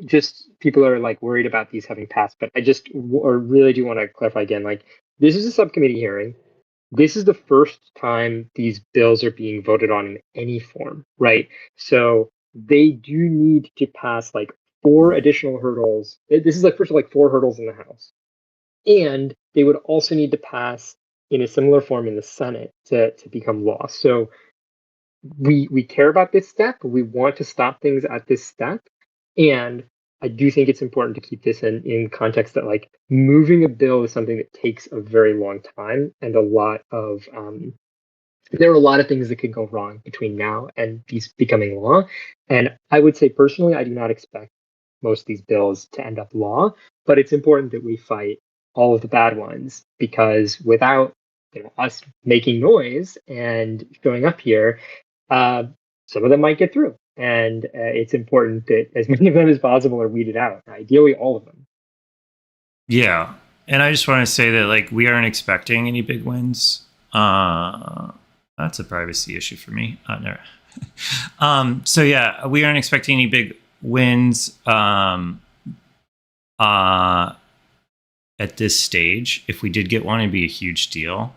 just people are like worried about these having passed, but I just or really do want to clarify again. Like this is a subcommittee hearing. This is the first time these bills are being voted on in any form, right? So they do need to pass like 4 additional hurdles. This is like first of like 4 hurdles in the House. And they would also need to pass in a similar form in the Senate to become law. So we care about this step. We want to stop things at this step. And I do think it's important to keep this in context that like moving a bill is something that takes a very long time and a lot of there are a lot of things that could go wrong between now and these becoming law. And I would say personally, I do not expect most of these bills to end up law, but it's important that we fight all of the bad ones because without us making noise and showing up here, some of them might get through. And it's important that as many of them as possible are weeded out, ideally all of them. Yeah. And I just want to say that like we aren't expecting any big wins. That's a privacy issue for me. Never. So yeah, we aren't expecting any big wins at this stage. If we did get one, it'd be a huge deal.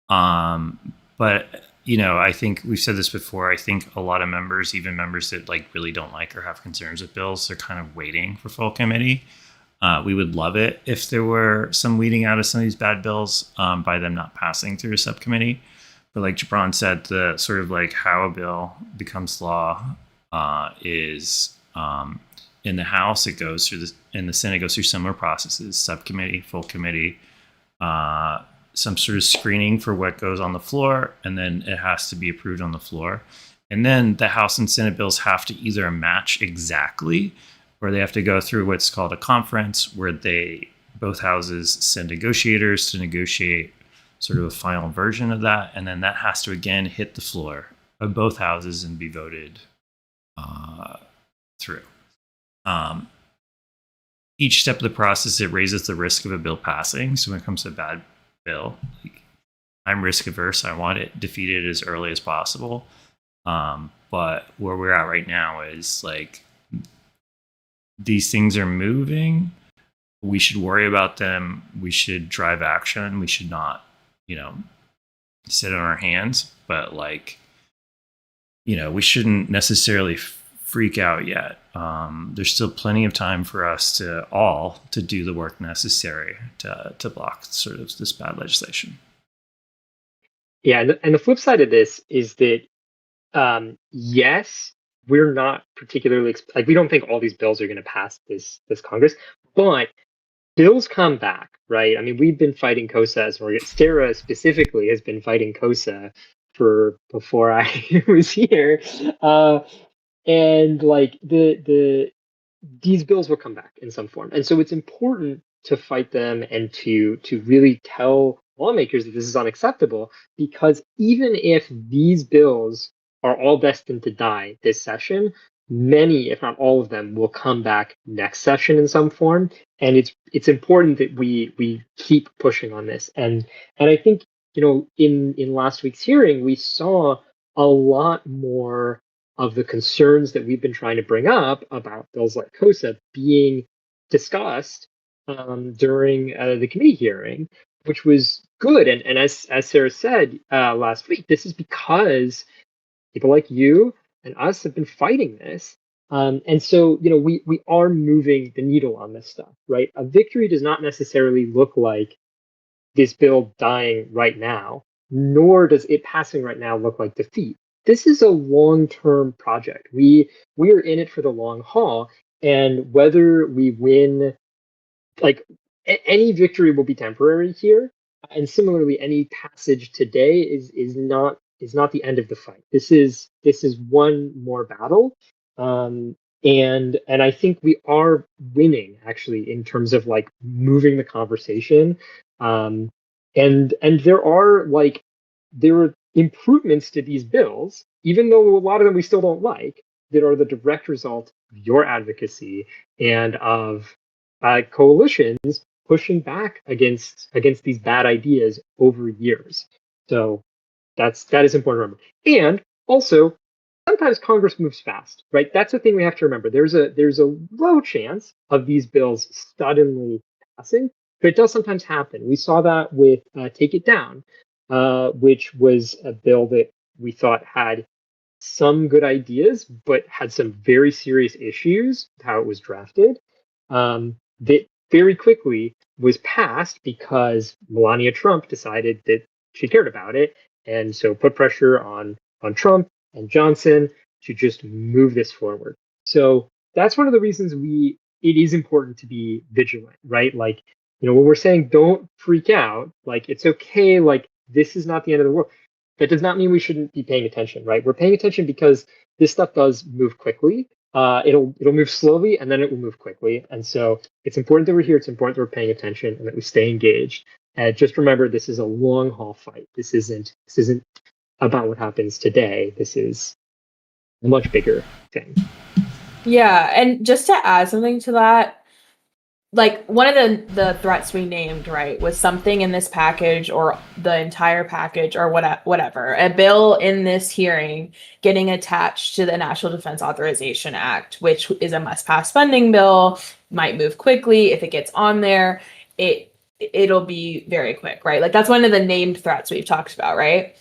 But you know, I think we've said this before. I think a lot of members, even members that like really don't like or have concerns with bills, they're kind of waiting for full committee. We would love it if there were some weeding out of some of these bad bills by them not passing through a subcommittee. But like Jibran said, the sort of like how a bill becomes law is in the House, it goes through in the Senate, it goes through similar processes: subcommittee, full committee, some sort of screening for what goes on the floor, and then it has to be approved on the floor. And then the House and Senate bills have to either match exactly, or they have to go through what's called a conference, where both houses send negotiators to negotiate sort of a final version of that, and then that has to again hit the floor of both houses and be voted through. Each step of the process, it raises the risk of a bill passing. So when it comes to a bad bill, like, I'm risk averse. I want it defeated as early as possible. But where we're at right now is like these things are moving. We should worry about them. We should drive action. We should not, sit on our hands. But like, we shouldn't necessarily freak out yet. There's still plenty of time for us to do the work necessary to block sort of this bad legislation. Yeah, and the flip side of this is that yes, we're not particularly like we don't think all these bills are going to pass this Congress, but bills come back, right? I mean, we've been fighting COSA, Sarah specifically has been fighting COSA for before I was here. And like these bills will come back in some form. And so it's important to fight them and to really tell lawmakers that this is unacceptable, because even if these bills are all destined to die this session, many, if not all of them, will come back next session in some form. And it's important that we keep pushing on this. And I think, you know, in last week's hearing, we saw a lot more of the concerns that we've been trying to bring up about bills like COSA being discussed during the committee hearing, which was good. And as Sarah said last week, this is because people like you and us have been fighting this. And so, you know, we are moving the needle on this stuff, right? A victory does not necessarily look like this bill dying right now, nor does it passing right now look like defeat. This is a long-term project. We are in it for the long haul, and whether we win, like any victory will be temporary here, and similarly, any passage today is not the end of the fight. This is one more battle, and I think we are winning actually in terms of like moving the conversation, and there are improvements to these bills, even though a lot of them we still don't like, that are the direct result of your advocacy and of coalitions pushing back against these bad ideas over years. So that is important to remember. And also, sometimes Congress moves fast, right? That's the thing we have to remember. There's a low chance of these bills suddenly passing, but it does sometimes happen. We saw that with Take It Down, which was a bill that we thought had some good ideas, but had some very serious issues with how it was drafted. That very quickly was passed because Melania Trump decided that she cared about it, and so put pressure on Trump and Johnson to just move this forward. So that's one of the reasons it is important to be vigilant, right? Like, you know, when we're saying don't freak out, like it's okay, like this is not the end of the world. That does not mean we shouldn't be paying attention, right? We're paying attention because this stuff does move quickly. It'll move slowly and then it will move quickly. And so it's important that we're here. It's important that we're paying attention and that we stay engaged. And just remember, this is a long haul fight. This isn't about what happens today. This is a much bigger thing. Yeah, and just to add something to that, like one of the threats we named, right, was something in this package or the entire package or whatever, a bill in this hearing getting attached to the National Defense Authorization Act, which is a must-pass funding bill, might move quickly. If it gets on there, it'll be very quick, right? Like that's one of the named threats we've talked about, right?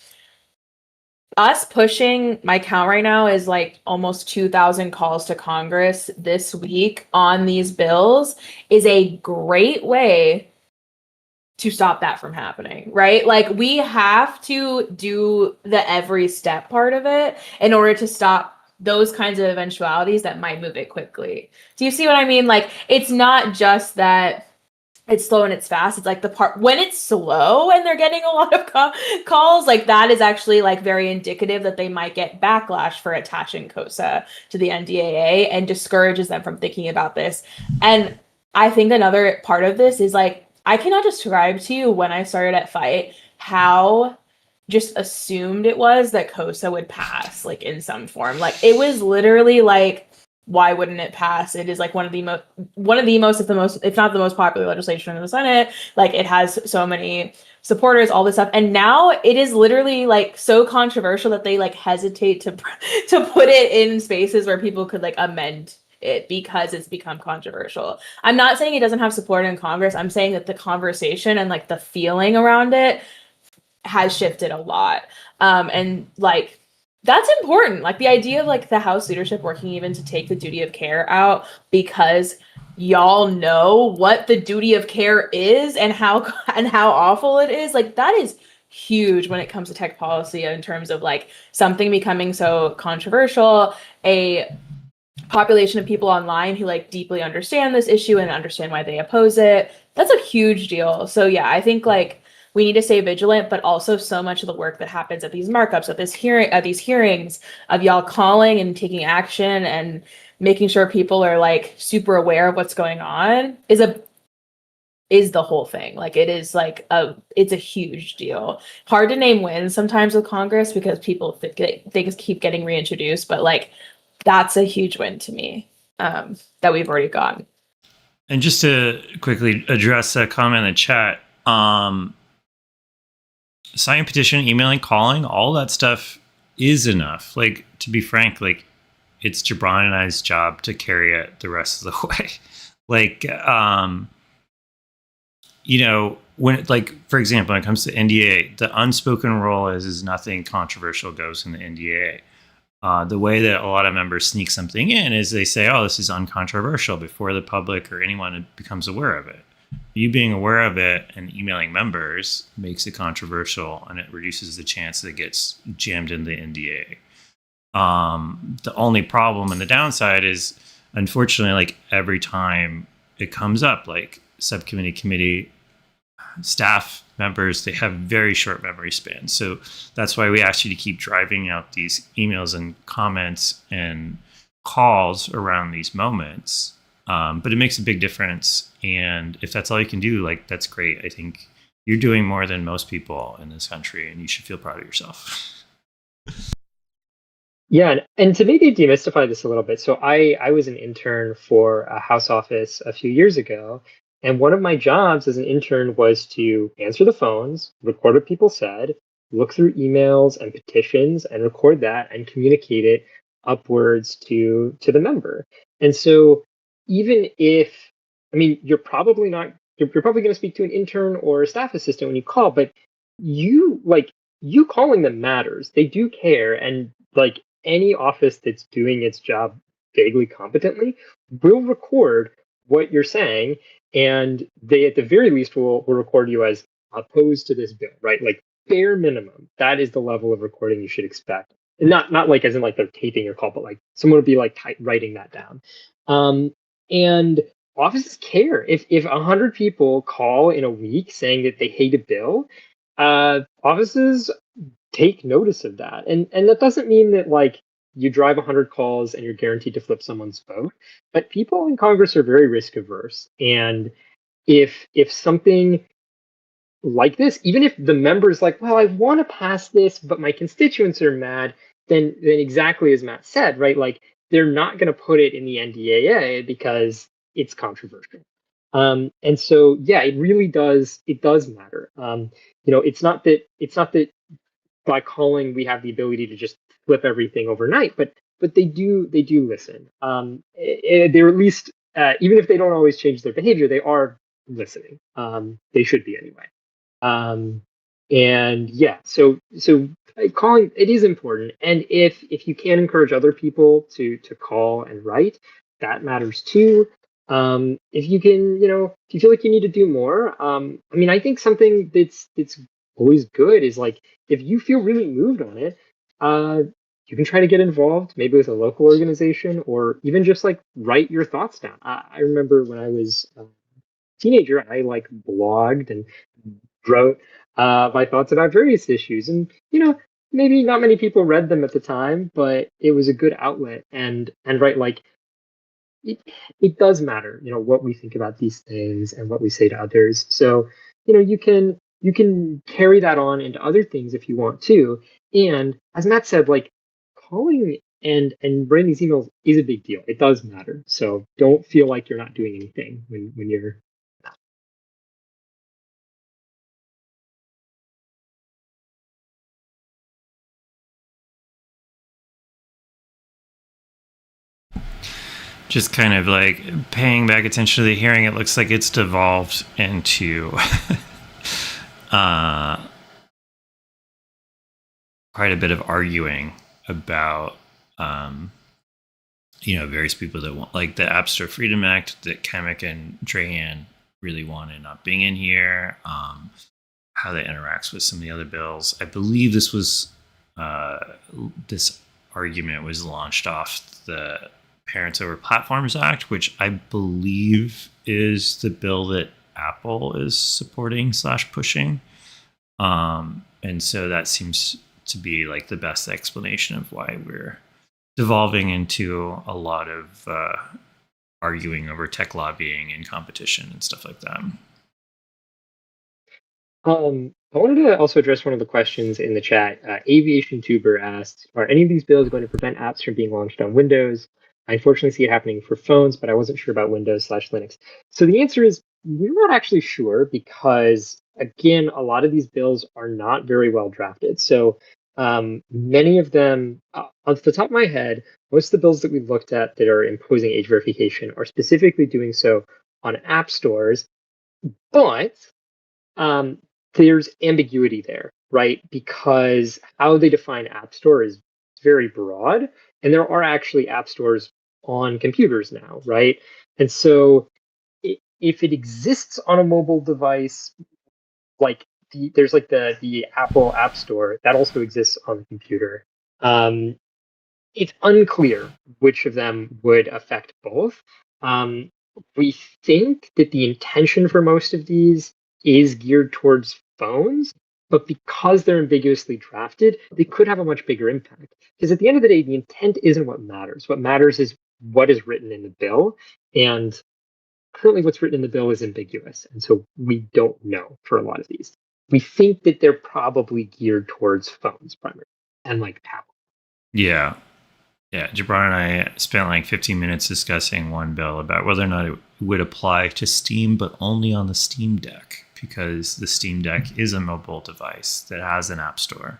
Us pushing, my count right now is like almost 2,000 calls to Congress this week on these bills is a great way to stop that from happening, right? Like we have to do the every step part of it in order to stop those kinds of eventualities that might move it quickly. Do you see what I mean? Like it's not just that it's slow and it's fast. It's like the part when it's slow and they're getting a lot of calls, like that is actually like very indicative that they might get backlash for attaching COSA to the NDAA and discourages them from thinking about this. And I think another part of this is like, I cannot describe to you when I started at FIGHT how just assumed it was that COSA would pass like in some form. Like it was literally like, why wouldn't it pass? It is like one of the most, if not the most popular legislation in the Senate. Like it has so many supporters, all this stuff. And now it is literally like so controversial that they like hesitate to put it in spaces where people could like amend it because it's become controversial. I'm not saying it doesn't have support in Congress. I'm saying that the conversation and like the feeling around it has shifted a lot. And like, that's important. Like the idea of like the House leadership working even to take the duty of care out because y'all know what the duty of care is and how awful it is. Like that is huge when it comes to tech policy in terms of like something becoming so controversial, a population of people online who like deeply understand this issue and understand why they oppose it. That's a huge deal. So yeah, I think like we need to stay vigilant, but also so much of the work that happens at these markups, at these hearings, of y'all calling and taking action and making sure people are like super aware of what's going on is the whole thing. Like it is like it's a huge deal. Hard to name wins sometimes with Congress because people things keep getting reintroduced, but like that's a huge win to me that we've already gotten. And just to quickly address a comment in the chat, signing a petition, emailing, calling, all that stuff is enough. Like, to be frank, like it's Jibran and I's job to carry it the rest of the way. Like, you know, when, like, for example, when it comes to NDA, the unspoken rule is nothing controversial goes in the NDA. The way that a lot of members sneak something in is they say, oh, this is uncontroversial before the public or anyone becomes aware of it. You being aware of it and emailing members makes it controversial, and it reduces the chance that it gets jammed in the NDA. The only problem and the downside is, unfortunately, like every time it comes up, like subcommittee, committee, staff members, they have very short memory spans. So that's why we ask you to keep driving out these emails and comments and calls around these moments. But it makes a big difference. And if that's all you can do, like, that's great. I think you're doing more than most people in this country, and you should feel proud of yourself. Yeah, and to maybe demystify this a little bit, so I was an intern for a House office a few years ago, and one of my jobs as an intern was to answer the phones, record what people said, look through emails and petitions, and record that and communicate it upwards to the member. And so even if, I mean, you're probably going to speak to an intern or a staff assistant when you call, but you calling them matters. They do care, and like any office that's doing its job vaguely competently will record what you're saying, and they at the very least will record you as opposed to this bill, right? Like bare minimum, that is the level of recording you should expect. And not like as in like they're taping your call, but like someone would be like writing that down. And offices care. If 100 people call in a week saying that they hate a bill, offices take notice of that. And that doesn't mean that like you drive 100 calls and you're guaranteed to flip someone's vote, but people in Congress are very risk averse. And if something like this, even if the member's like, well, I want to pass this, but my constituents are mad, then exactly as Matt said, right? Like they're not going to put it in the NDAA because it's controversial. And so, yeah, it really does. It does matter. It's not that by calling we have the ability to just flip everything overnight, but they do listen. They're at least, even if they don't always change their behavior, they are listening. They should be anyway. And yeah, so calling, it is important. And if you can encourage other people to call and write, that matters too. If you can, if you feel like you need to do more, I mean, I think something that's always good is like, if you feel really moved on it, you can try to get involved, maybe with a local organization, or even just like write your thoughts down. I remember when I was a teenager, I like blogged and wrote my thoughts about various issues, and maybe not many people read them at the time, but it was a good outlet. And right, like it does matter, what we think about these things and what we say to others. So you can carry that on into other things if you want to. And as Matt said, like calling and writing these emails is a big deal. It does matter. So don't feel like you're not doing anything when you're not. Just kind of like paying back attention to the hearing, it looks like it's devolved into quite a bit of arguing about, various people that want, like the App Store Freedom Act that Kamek and Trojan really wanted not being in here, how that interacts with some of the other bills. I believe this was, this argument was launched off the Parents Over Platforms Act, which I believe is the bill that Apple is supporting / pushing. And so that seems to be like the best explanation of why we're devolving into a lot of arguing over tech lobbying and competition and stuff like that. I wanted to also address one of the questions in the chat. Aviation Tuber asked, are any of these bills going to prevent apps from being launched on Windows? I unfortunately see it happening for phones, but I wasn't sure about Windows/Linux. So the answer is we're not actually sure because, again, a lot of these bills are not very well drafted. So many of them, off the top of my head, most of the bills that we've looked at that are imposing age verification are specifically doing so on app stores, but there's ambiguity there, right? Because how they define app store is very broad, and there are actually app stores on computers now, right? And so if it exists on a mobile device, like there's like the Apple App Store that also exists on the computer. It's unclear which of them would affect both. We think that the intention for most of these is geared towards phones, but because they're ambiguously drafted, they could have a much bigger impact. Because at the end of the day, the intent isn't what matters. What matters is what is written in the bill. And currently what's written in the bill is ambiguous. And so we don't know for a lot of these. We think that they're probably geared towards phones primarily and like Apple. Yeah. Yeah, Jibran and I spent like 15 minutes discussing one bill about whether or not it would apply to Steam, but only on the Steam Deck, because the Steam Deck is a mobile device that has an app store.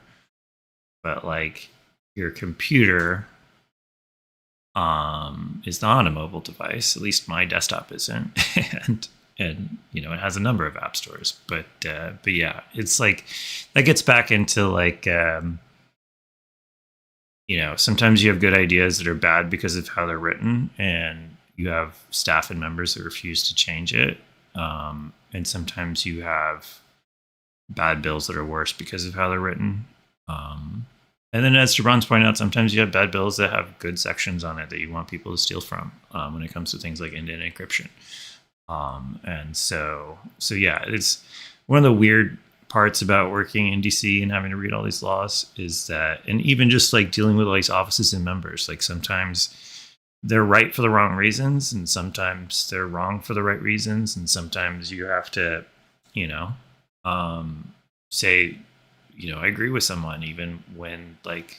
But like your computer is not a mobile device. At least my desktop isn't, and you know it has a number of app stores. But yeah, it's like that gets back into like. You know, sometimes you have good ideas that are bad because of how they're written, and you have staff and members that refuse to change it. And sometimes you have bad bills that are worse because of how they're written. And then, as Jibran's pointed out, sometimes you have bad bills that have good sections on it that you want people to steal from when it comes to things like end-to-end encryption. And so yeah, it's one of the weird parts about working in DC and having to read all these laws is that, and even just like dealing with all these offices and members, like sometimes they're right for the wrong reasons and sometimes they're wrong for the right reasons. And sometimes you have to, you know, say, you know, I agree with someone even when like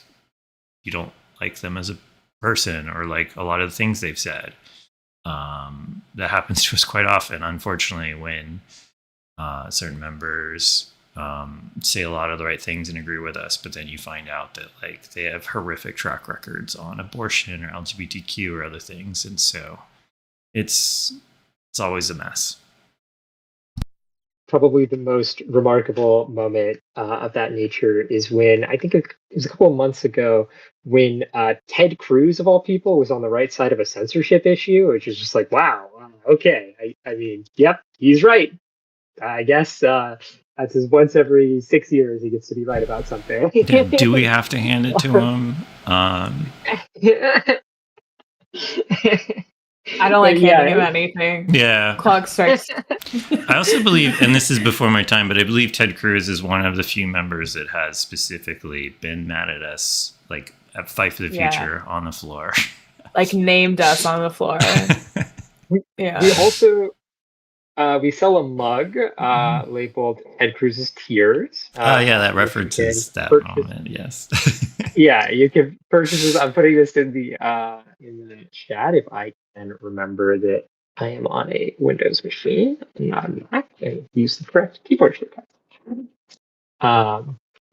you don't like them as a person or like a lot of the things they've said. That happens to us quite often, unfortunately, when certain members say a lot of the right things and agree with us, but then you find out that like they have horrific track records on abortion or LGBTQ or other things, and so it's always a mess. Probably the most remarkable moment of that nature is when I think it was a couple of months ago when Ted Cruz, of all people, was on the right side of a censorship issue, which is just like, wow, okay. I mean, yep, he's right. I guess that's his once every 6 years he gets to be right about something. Do we have to hand it to him? I don't like handing him anything. Yeah. Clock strikes. I also believe, and this is before my time, but I believe Ted Cruz is one of the few members that has specifically been mad at us, like at Fight for the Future on the floor. Like named us on the floor. Yeah. We also we sell a mug labeled Ted Cruz's Tears. Yeah, that references that moment. Yes. Yeah, you can purchase this. I'm putting this in the chat if I can remember that I am on a Windows machine, not a Mac, and use the correct keyboard shortcut.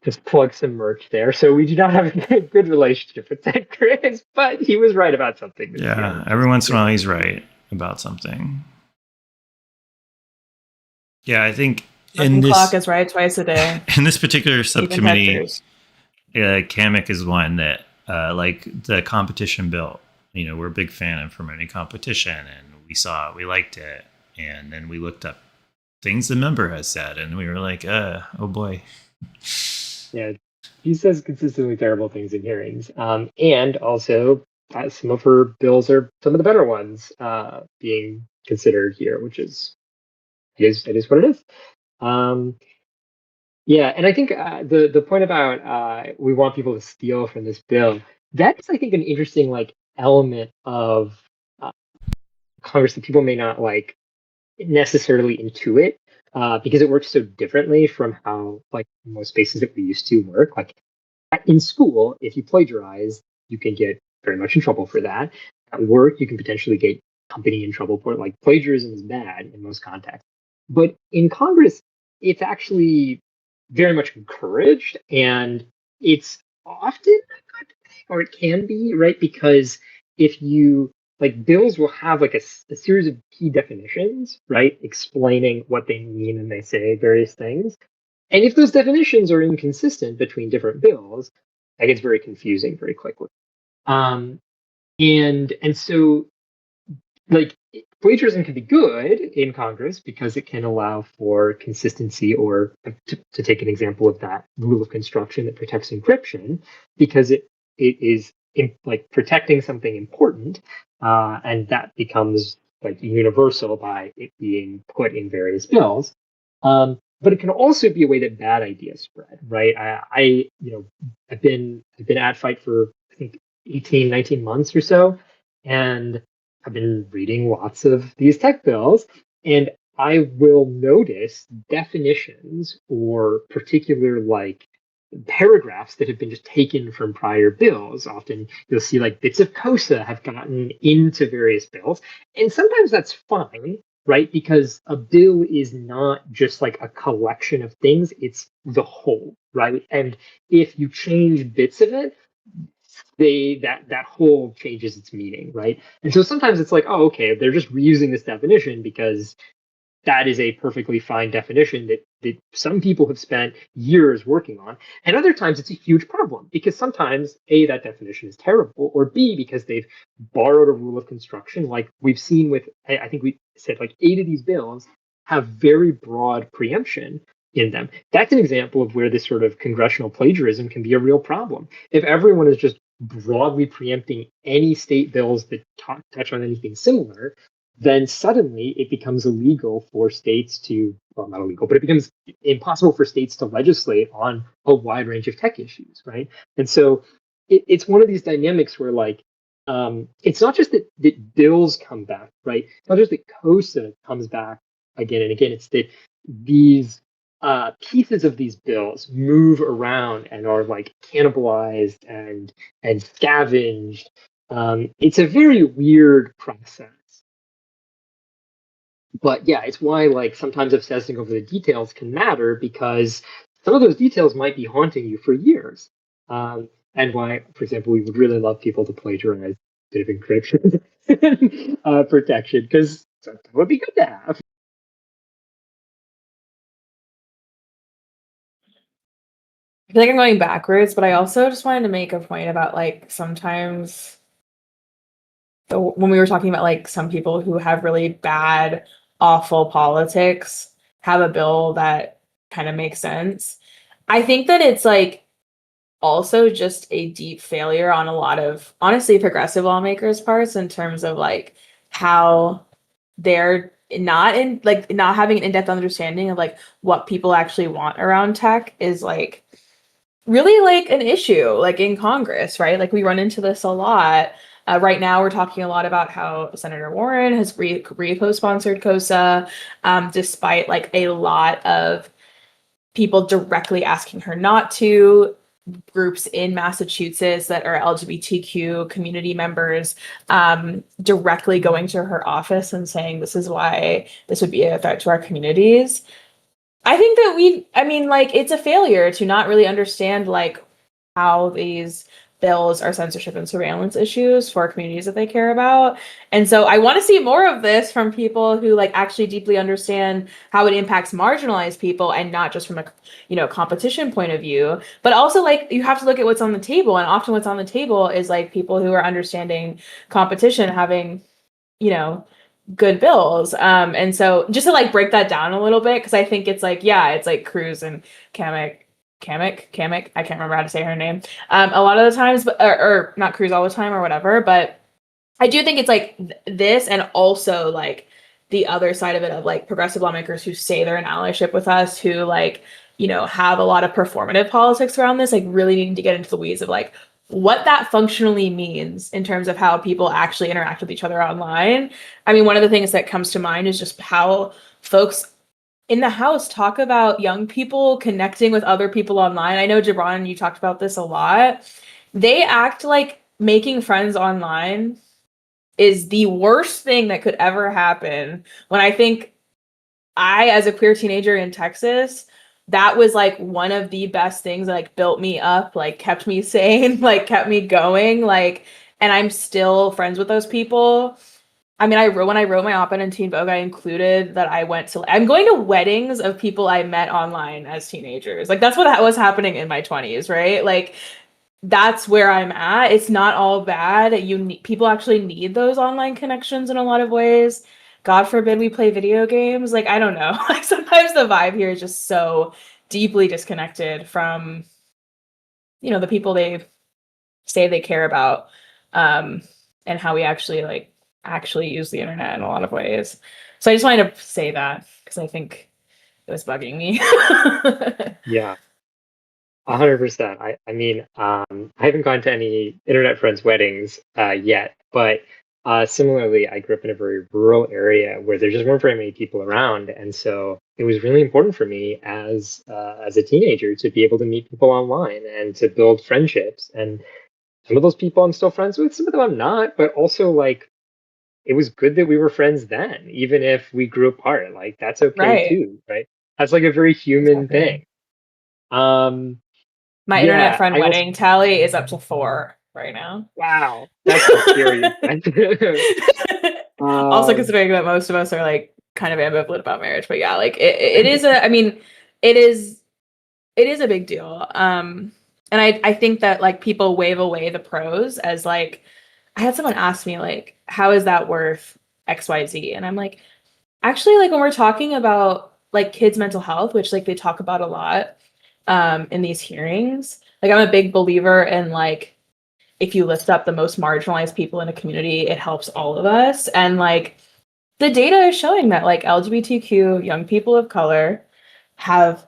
Just plug some merch there. So we do not have a good relationship with Ted Cruz, but he was right about something. Yeah, every once in a while he's right about something. Yeah, I think in this clock is right twice a day. In this particular subcommittee, Kamek is one that, like the competition bill, you know, we're a big fan of promoting competition, and we liked it, and then we looked up things the member has said, and we were like, oh boy. Yeah, he says consistently terrible things in hearings, and also some of her bills are some of the better ones being considered here, which is it is what it is. Yeah, and I think the point about we want people to steal from this bill, that's I think an interesting like element of uh, Congress that people may not like necessarily intuit because it works so differently from how like most spaces that we used to work. Like in school, if you plagiarize, you can get very much in trouble for that. At work, you can potentially get company in trouble for it. Like plagiarism is bad in most contexts. But in Congress, it's actually very much encouraged, and it's often a good thing, or it can be, right? Because if you like bills will have like a series of key definitions, right? Explaining what they mean and they say various things. And if those definitions are inconsistent between different bills, that gets very confusing very quickly. Um, and so like plagiarism can be good in Congress because it can allow for consistency, or to take an example of that rule of construction that protects encryption, because it is like protecting something important, and that becomes like universal by it being put in various bills. But it can also be a way that bad ideas spread, right? I've been at Fight for I think 18, 19 months or so, and I've been reading lots of these tech bills, and I will notice definitions or particular like paragraphs that have been just taken from prior bills. Often you'll see like bits of COSA have gotten into various bills, and sometimes that's fine, right? Because a bill is not just like a collection of things, it's the whole, right? And if you change bits of it, that whole changes its meaning, right? And so sometimes it's like, oh, okay, they're just reusing this definition because that is a perfectly fine definition that some people have spent years working on. And other times it's a huge problem because sometimes A, that definition is terrible, or B, because they've borrowed a rule of construction. Like we've seen with, I think we said like 8 of these bills have very broad preemption in them. That's an example of where this sort of congressional plagiarism can be a real problem. If everyone is just broadly preempting any state bills that touch on anything similar, then suddenly it becomes illegal for states to, well, not illegal, but it becomes impossible for states to legislate on a wide range of tech issues, right? And so it's one of these dynamics where like, it's not just that bills come back, right? It's not just that COSA comes back again and again. It's that these pieces of these bills move around and are like cannibalized and scavenged. It's a very weird process. But yeah, it's why like sometimes obsessing over the details can matter, because some of those details might be haunting you for years. And why, for example, we would really love people to plagiarize a bit of encryption protection, because that would be good to have. I feel like I'm going backwards, but I also just wanted to make a point about like sometimes when we were talking about like some people who have really bad, awful politics have a bill that kind of makes sense. I think that it's like also just a deep failure on a lot of honestly progressive lawmakers' parts in terms of like how they're not having an in-depth understanding of like what people actually want around tech is like really like an issue like in Congress, right? Like we run into this a lot. Right now, we're talking a lot about how Senator Warren has co-sponsored COSA, despite like a lot of people directly asking her not to. Groups in Massachusetts that are LGBTQ community members directly going to her office and saying this is why this would be a threat to our communities. I think that like it's a failure to not really understand like how these bills are censorship and surveillance issues for communities that they care about. And so I want to see more of this from people who like actually deeply understand how it impacts marginalized people, and not just from a competition point of view, but also like you have to look at what's on the table, and often what's on the table is like people who are understanding competition having good bills. And so just to like break that down a little bit, because I think it's like, yeah, it's like Cruz and Kamek, I can't remember how to say her name. A lot of the times, but or not Cruz all the time or whatever, but I do think it's like this, and also like the other side of it of like progressive lawmakers who say they're in allyship with us, who like have a lot of performative politics around this, like really needing to get into the weeds of like what that functionally means in terms of how people actually interact with each other online. I mean, one of the things that comes to mind is just how folks in the house talk about young people connecting with other people online. I know, Jibran, you talked about this a lot. They act like making friends online is the worst thing that could ever happen. When I think as a queer teenager in Texas, that was like one of the best things that like built me up, like kept me sane, like kept me going, like, and I'm still friends with those people. I mean, when I wrote my op-ed in Teen Vogue, I included that I'm going to weddings of people I met online as teenagers. Like that's what was happening in my 20s, right? Like that's where I'm at. It's not all bad. People actually need those online connections in a lot of ways. God forbid we play video games. Like, I don't know. Like sometimes the vibe here is just so deeply disconnected from, the people they say they care about, and how we actually use the internet in a lot of ways. So I just wanted to say that because I think it was bugging me. Yeah, 100%. I mean, I haven't gone to any internet friends' weddings yet, but similarly, I grew up in a very rural area where there just weren't very many people around, and so it was really important for me as a teenager to be able to meet people online and to build friendships. And some of those people I'm still friends with, some of them I'm not, but also like it was good that we were friends then, even if we grew apart. Like that's okay Right. too, right? That's like a very human thing. My internet friend wedding tally is up to 4 right now. Wow, that's so scary. Also considering that most of us are like kind of ambivalent about marriage, but yeah, like it is it is a big deal. And I think that like people wave away the pros as like, I had someone ask me like, how is that worth XYZ? And I'm like, actually, like when we're talking about like kids' mental health, which like they talk about a lot in these hearings, like I'm a big believer in like, if you lift up the most marginalized people in a community, it helps all of us. And like the data is showing that like LGBTQ young people of color have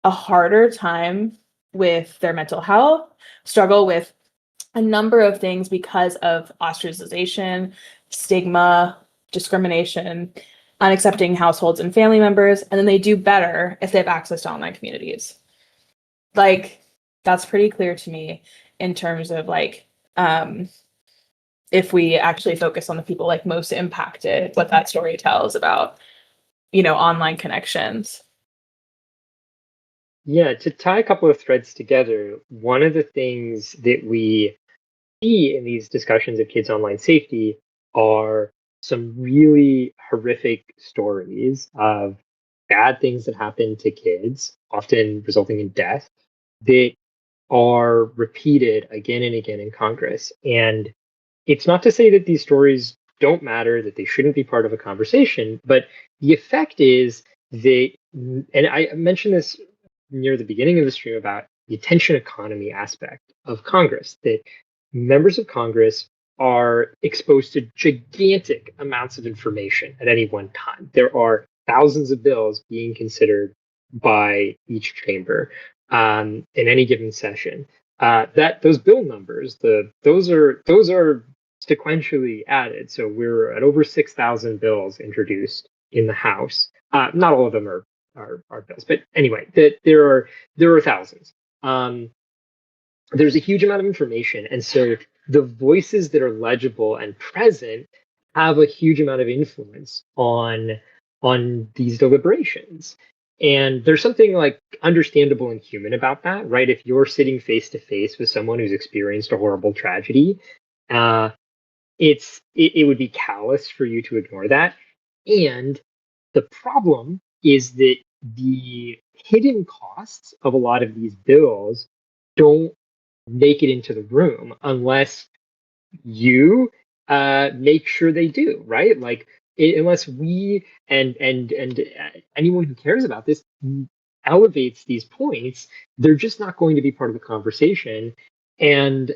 a harder time with their mental health, struggle with a number of things because of ostracization, stigma, discrimination, unaccepting households and family members, and then they do better if they have access to online communities. Like that's pretty clear to me in terms of like if we actually focus on the people like most impacted, what that story tells about, online connections. Yeah, to tie a couple of threads together, one of the things that we see in these discussions of kids' online safety are some really horrific stories of bad things that happen to kids, often resulting in death, that are repeated again and again in Congress. And it's not to say that these stories don't matter, that they shouldn't be part of a conversation, but the effect is that, and I mentioned this near the beginning of the stream about the attention economy aspect of Congress, that members of Congress are exposed to gigantic amounts of information at any one time. There are thousands of bills being considered by each chamber in any given session. That those bill numbers, those are sequentially added. So we're at over 6,000 bills introduced in the House. Not all of them are bills, but anyway, there are thousands. There's a huge amount of information, and so the voices that are legible and present have a huge amount of influence on these deliberations. And there's something like understandable and human about that, right? If you're sitting face to face with someone who's experienced a horrible tragedy, it would be callous for you to ignore that. And the problem is that the hidden costs of a lot of these bills don't make it into the room unless you make sure they do, right? Like unless we and anyone who cares about this elevates these points, they're just not going to be part of the conversation. And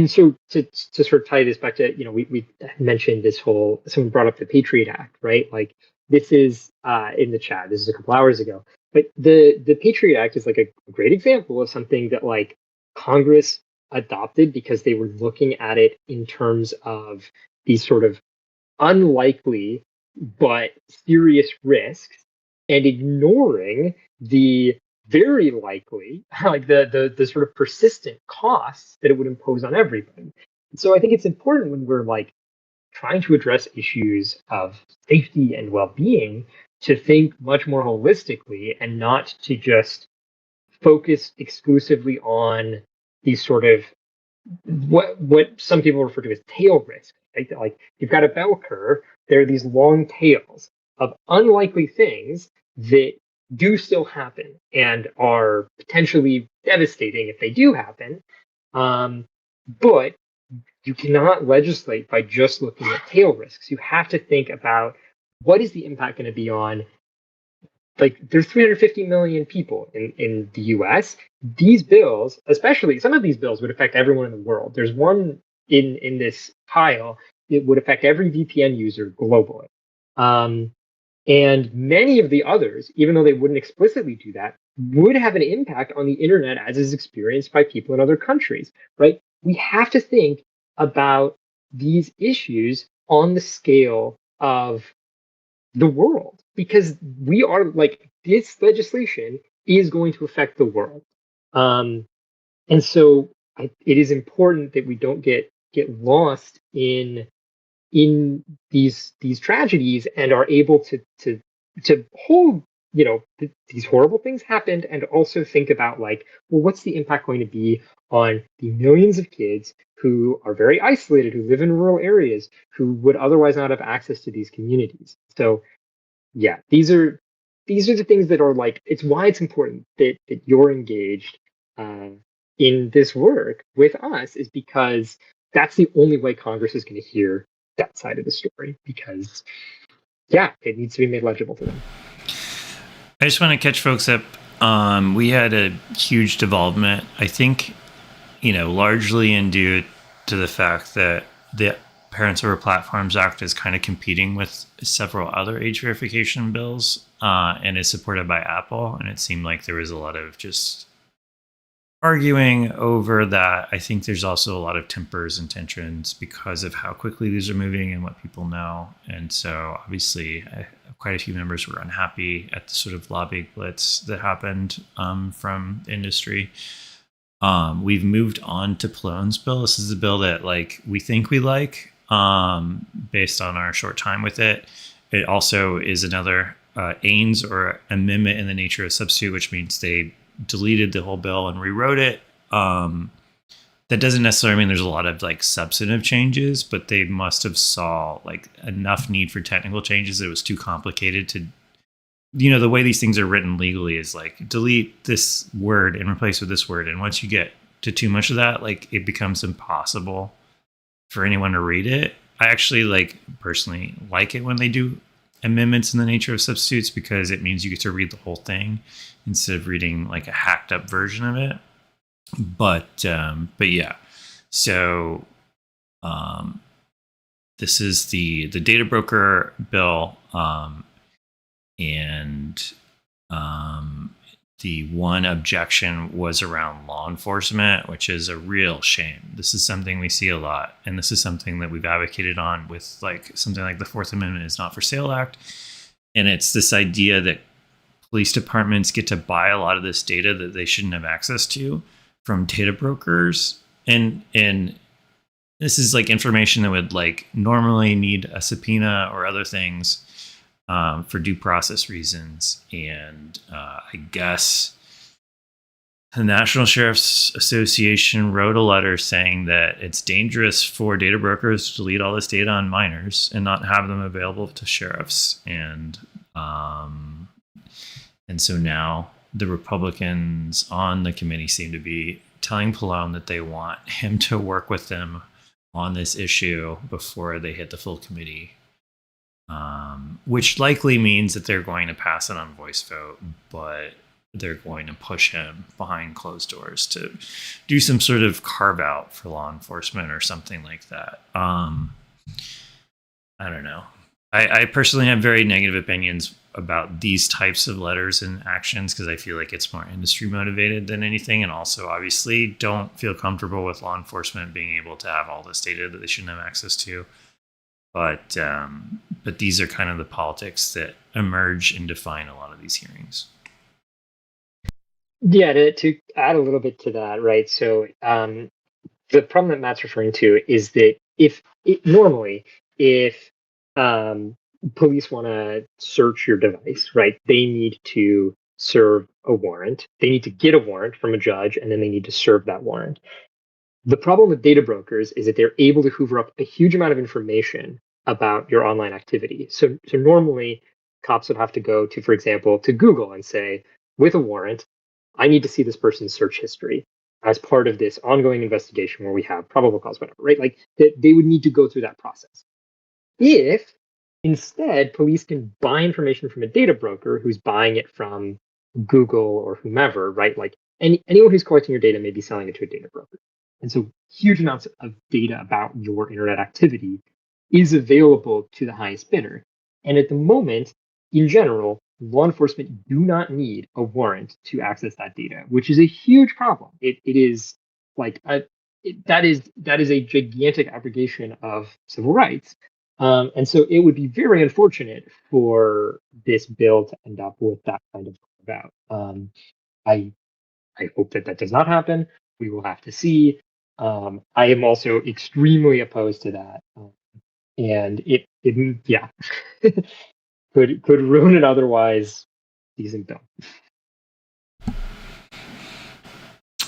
so to sort of tie this back to, we mentioned this someone brought up the Patriot Act, right? Like this is in the chat, this is a couple hours ago. But the Patriot Act is like a great example of something that like Congress adopted because they were looking at it in terms of these sort of unlikely but serious risks and ignoring the very likely, like the sort of persistent costs that it would impose on everybody. So I think it's important when we're like trying to address issues of safety and well-being to think much more holistically and not to just focus exclusively on these sort of what some people refer to as tail risk. Right? Like you've got a bell curve, there are these long tails of unlikely things that do still happen and are potentially devastating if they do happen. But you cannot legislate by just looking at tail risks. You have to think about what is the impact going to be on, like there's 350 million people in the US. These bills, especially some of these bills would affect everyone in the world. There's one in this pile that would affect every VPN user globally. And many of the others, even though they wouldn't explicitly do that, would have an impact on the internet as is experienced by people in other countries, right? We have to think about these issues on the scale of the world because we are like this legislation is going to affect the world. And so it is important that we don't get lost in these tragedies and are able to hold, you know, these horrible things happened and also think about like, well, what's the impact going to be on the millions of kids who are very isolated, who live in rural areas, who would otherwise not have access to these communities. So yeah, these are the things that are like, it's why it's important that you're engaged in this work with us, is because that's the only way Congress is going to hear that side of the story, because yeah, it needs to be made legible to them. I just want to catch folks up. We had a huge development, I think, largely in due to the fact that the Parents Over Platforms Act is kind of competing with several other age verification bills and is supported by Apple. And it seemed like there was a lot of just arguing over that. I think there's also a lot of tempers and tensions because of how quickly these are moving and what people know. And so obviously quite a few members were unhappy at the sort of lobbying blitz that happened from industry. We've moved on to Palone's bill. This is a bill that we think we like based on our short time with it. It also is another AINS or amendment in the nature of substitute, which means they deleted the whole bill and rewrote it. That doesn't necessarily mean there's a lot of substantive changes, but they must have saw enough need for technical changes that it was too complicated to, the way these things are written legally is delete this word and replace with this word. And once you get to too much of that, it becomes impossible for anyone to read it. I actually personally like it when they do amendments in the nature of substitutes, because it means you get to read the whole thing instead of reading a hacked up version of it. But yeah, so this is the data broker bill, and the one objection was around law enforcement, which is a real shame. This is something we see a lot, and this is something that we've advocated on with something like the Fourth Amendment is Not for Sale Act. And it's this idea that police departments get to buy a lot of this data that they shouldn't have access to from data brokers. And this is information that would normally need a subpoena or other things for due process reasons. And I guess the National Sheriff's Association wrote a letter saying that it's dangerous for data brokers to delete all this data on minors and not have them available to sheriffs. And so now the Republicans on the committee seem to be telling Palone that they want him to work with them on this issue before they hit the full committee. Which likely means that they're going to pass it on voice vote, but they're going to push him behind closed doors to do some sort of carve out for law enforcement or something like that. I don't know. I personally have very negative opinions about these types of letters and actions because I feel like it's more industry motivated than anything. And also, obviously, don't feel comfortable with law enforcement being able to have all this data that they shouldn't have access to. But these are kind of the politics that emerge and define a lot of these hearings. Yeah, to add a little bit to that, right? So the problem that Matt's referring to is that normally, if police want to search your device, right, they need to serve a warrant. They need to get a warrant from a judge, and then they need to serve that warrant. The problem with data brokers is that they're able to hoover up a huge amount of information about your online activity. So normally, cops would have to go to, for example, to Google and say, with a warrant, I need to see this person's search history as part of this ongoing investigation where we have probable cause, whatever, right? Like they would need to go through that process. If instead police can buy information from a data broker who's buying it from Google or whomever, right? Like anyone who's collecting your data may be selling it to a data broker. And so huge amounts of data about your internet activity is available to the highest bidder. And at the moment, in general, law enforcement do not need a warrant to access that data, which is a huge problem. It is like that is a gigantic abrogation of civil rights. And so it would be very unfortunate for this bill to end up with that kind of carve out. I hope that does not happen. We will have to see. I am also extremely opposed to that. And it yeah, could ruin an otherwise decent bill.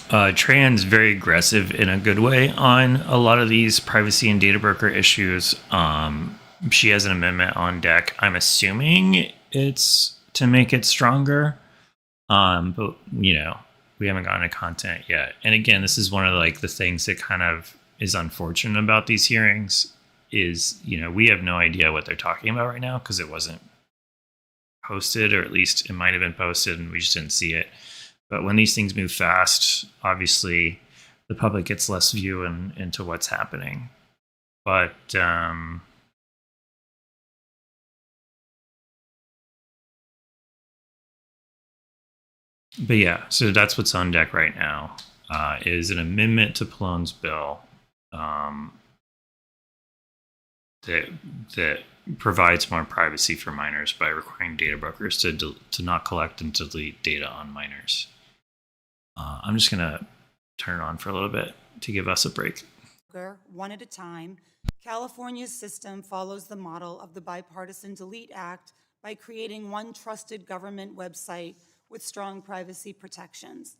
Trojan's very aggressive in a good way on a lot of these privacy and data broker issues. She has an amendment on deck. I'm assuming it's to make it stronger. But you know, we haven't gotten to content yet. And again, this is one of like the things that kind of is unfortunate about these hearings is, you know, we have no idea what they're talking about right now because it wasn't posted, or at least it might have been posted and we just didn't see it. But when these things move fast, obviously the public gets less view into what's happening. But yeah, so that's what's on deck right now, is an amendment to Palone's bill that provides more privacy for minors by requiring data brokers to not collect and delete data on minors. I'm just going to turn it on for a little bit to give us a break. One at a time, California's system follows the model of the Bipartisan Delete Act by creating one trusted government website with strong privacy protections.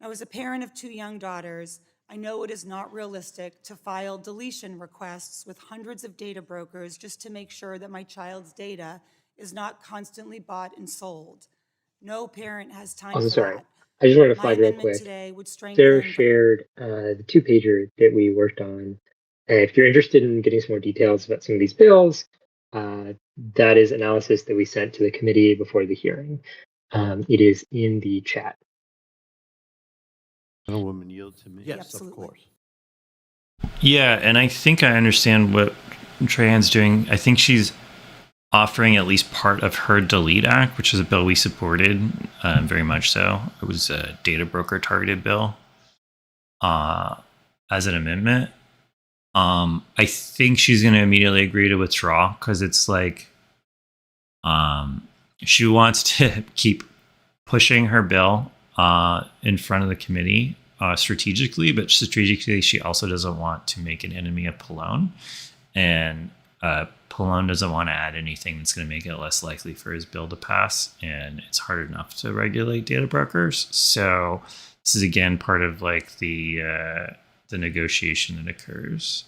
Now, as a parent of 2 young daughters, I know it is not realistic to file deletion requests with hundreds of data brokers just to make sure that my child's data is not constantly bought and sold. No parent has time for that. I just wanted to flag real My amendment quick. today would strengthen. Sarah shared the 2-pager that we worked on. If you're interested in getting some more details about some of these bills, that is analysis that we sent to the committee before the hearing. It is in the chat. Gentlewoman yield to me? Yes, of course. Yeah, and I think I understand what Trojan's doing. I think she's offering at least part of her Delete Act, which is a bill we supported very much so. It was a data broker targeted bill as an amendment. I think she's going to immediately agree to withdraw because it's like she wants to keep pushing her bill in front of the committee strategically, but strategically she also doesn't want to make an enemy of Palone, and Palone doesn't want to add anything that's going to make it less likely for his bill to pass, and it's hard enough to regulate data brokers. So this is again part of like the negotiation that occurs,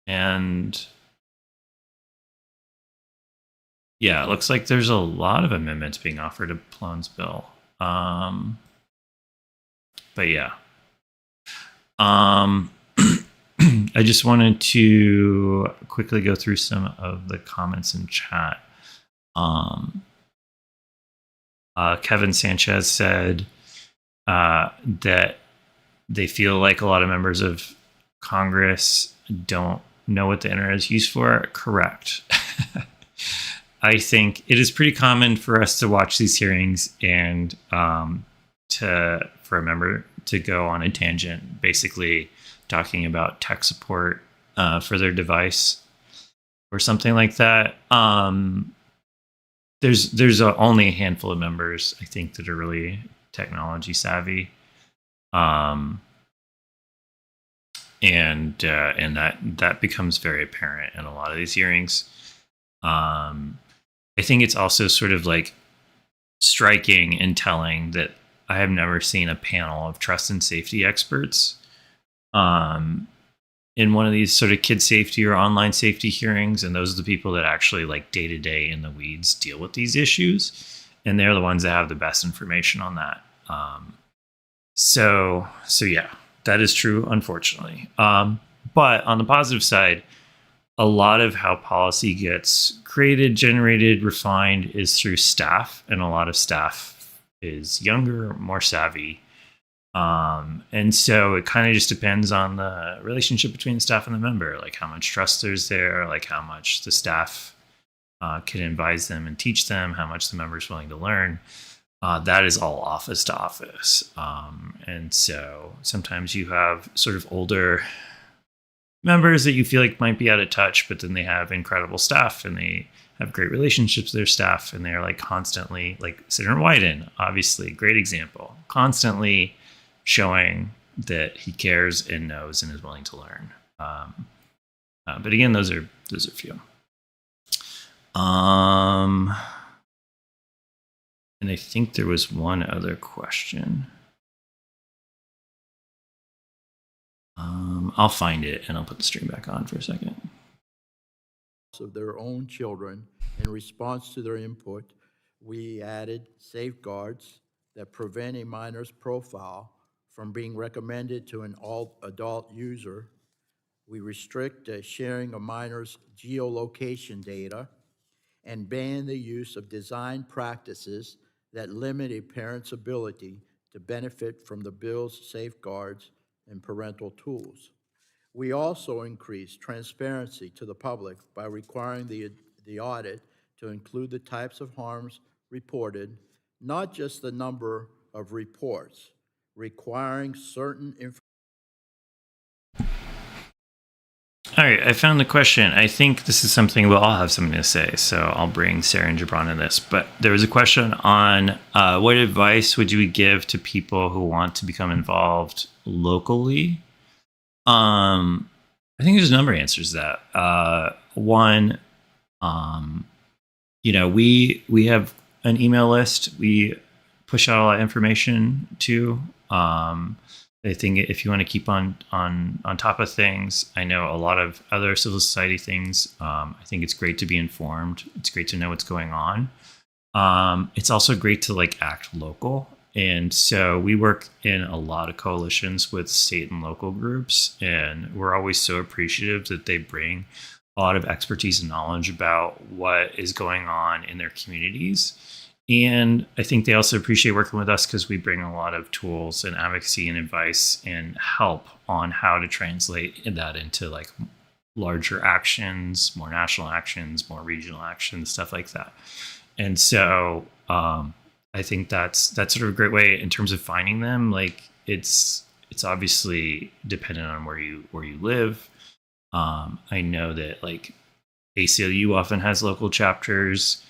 and yeah, it looks like there's a lot of amendments being offered to Palone's bill. But yeah. I just wanted to quickly go through some of the comments in chat. Kevin Sanchez said that they feel like a lot of members of Congress don't know what the internet is used for. Correct. I think it is pretty common for us to watch these hearings and for a member to go on a tangent, basically talking about tech support for their device or something like that. There's only a handful of members, I think, that are really technology savvy, and that becomes very apparent in a lot of these hearings. I think it's also sort of like striking and telling that I have never seen a panel of trust and safety experts in one of these sort of kid safety or online safety hearings. And those are the people that actually, like, day to day in the weeds deal with these issues. And they're the ones that have the best information on that. So yeah, that is true, unfortunately. But on the positive side, a lot of how policy gets created, generated, refined is through staff, and a lot of staff is younger, more savvy. And so it kind of just depends on the relationship between the staff and the member, like how much trust there's there, like how much the staff can advise them and teach them, how much the member is willing to learn. That is all office to office. And so sometimes you have sort of older members that you feel like might be out of touch, but then they have incredible staff and they have great relationships with their staff, and they're like constantly, like Senator Wyden, obviously, great example, constantly showing that he cares and knows and is willing to learn. But again, those are few. And I think there was one other question. I'll find it and I'll put the stream back on for a second. Of their own children, in response to their input, we added safeguards that prevent a minor's profile from being recommended to an adult user. We restrict the sharing of minors' geolocation data and ban the use of design practices that limit a parent's ability to benefit from the bill's safeguards and parental tools. We also increase transparency to the public by requiring the audit to include the types of harms reported, not just the number of reports, requiring certain information. All right, I found the question. I think this is something we'll all have something to say, so I'll bring Sarah and Jibran in this. But there was a question on what advice would you give to people who want to become involved locally? I think there's a number of answers to that. One, we have an email list. We push out all that information to. I think if you want to keep on top of things, I know a lot of other civil society things. I think it's great to be informed. It's great to know what's going on. It's also great to act local. And so we work in a lot of coalitions with state and local groups, and we're always so appreciative that they bring a lot of expertise and knowledge about what is going on in their communities. And I think they also appreciate working with us because we bring a lot of tools and advocacy and advice and help on how to translate that into larger actions, more national actions, more regional actions, stuff like that. And so I think that's sort of a great way in terms of finding them. It's obviously dependent on where you live. I know that ACLU often has local chapters.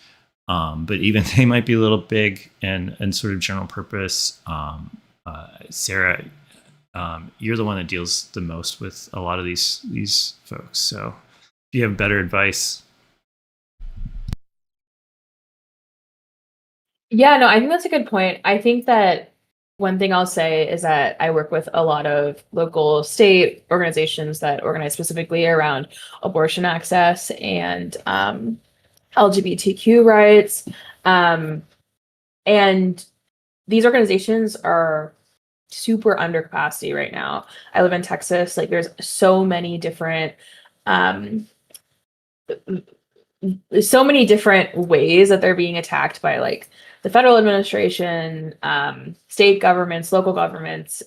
But even they might be a little big and sort of general purpose. Sarah, you're the one that deals the most with a lot of these folks. So if you have better advice. Yeah, no, I think that's a good point. I think that one thing I'll say is that I work with a lot of local state organizations that organize specifically around abortion access and LGBTQ rights. And these organizations are super under capacity right now. I live in Texas. There's so many different ways that they're being attacked by the federal administration, state governments, local governments.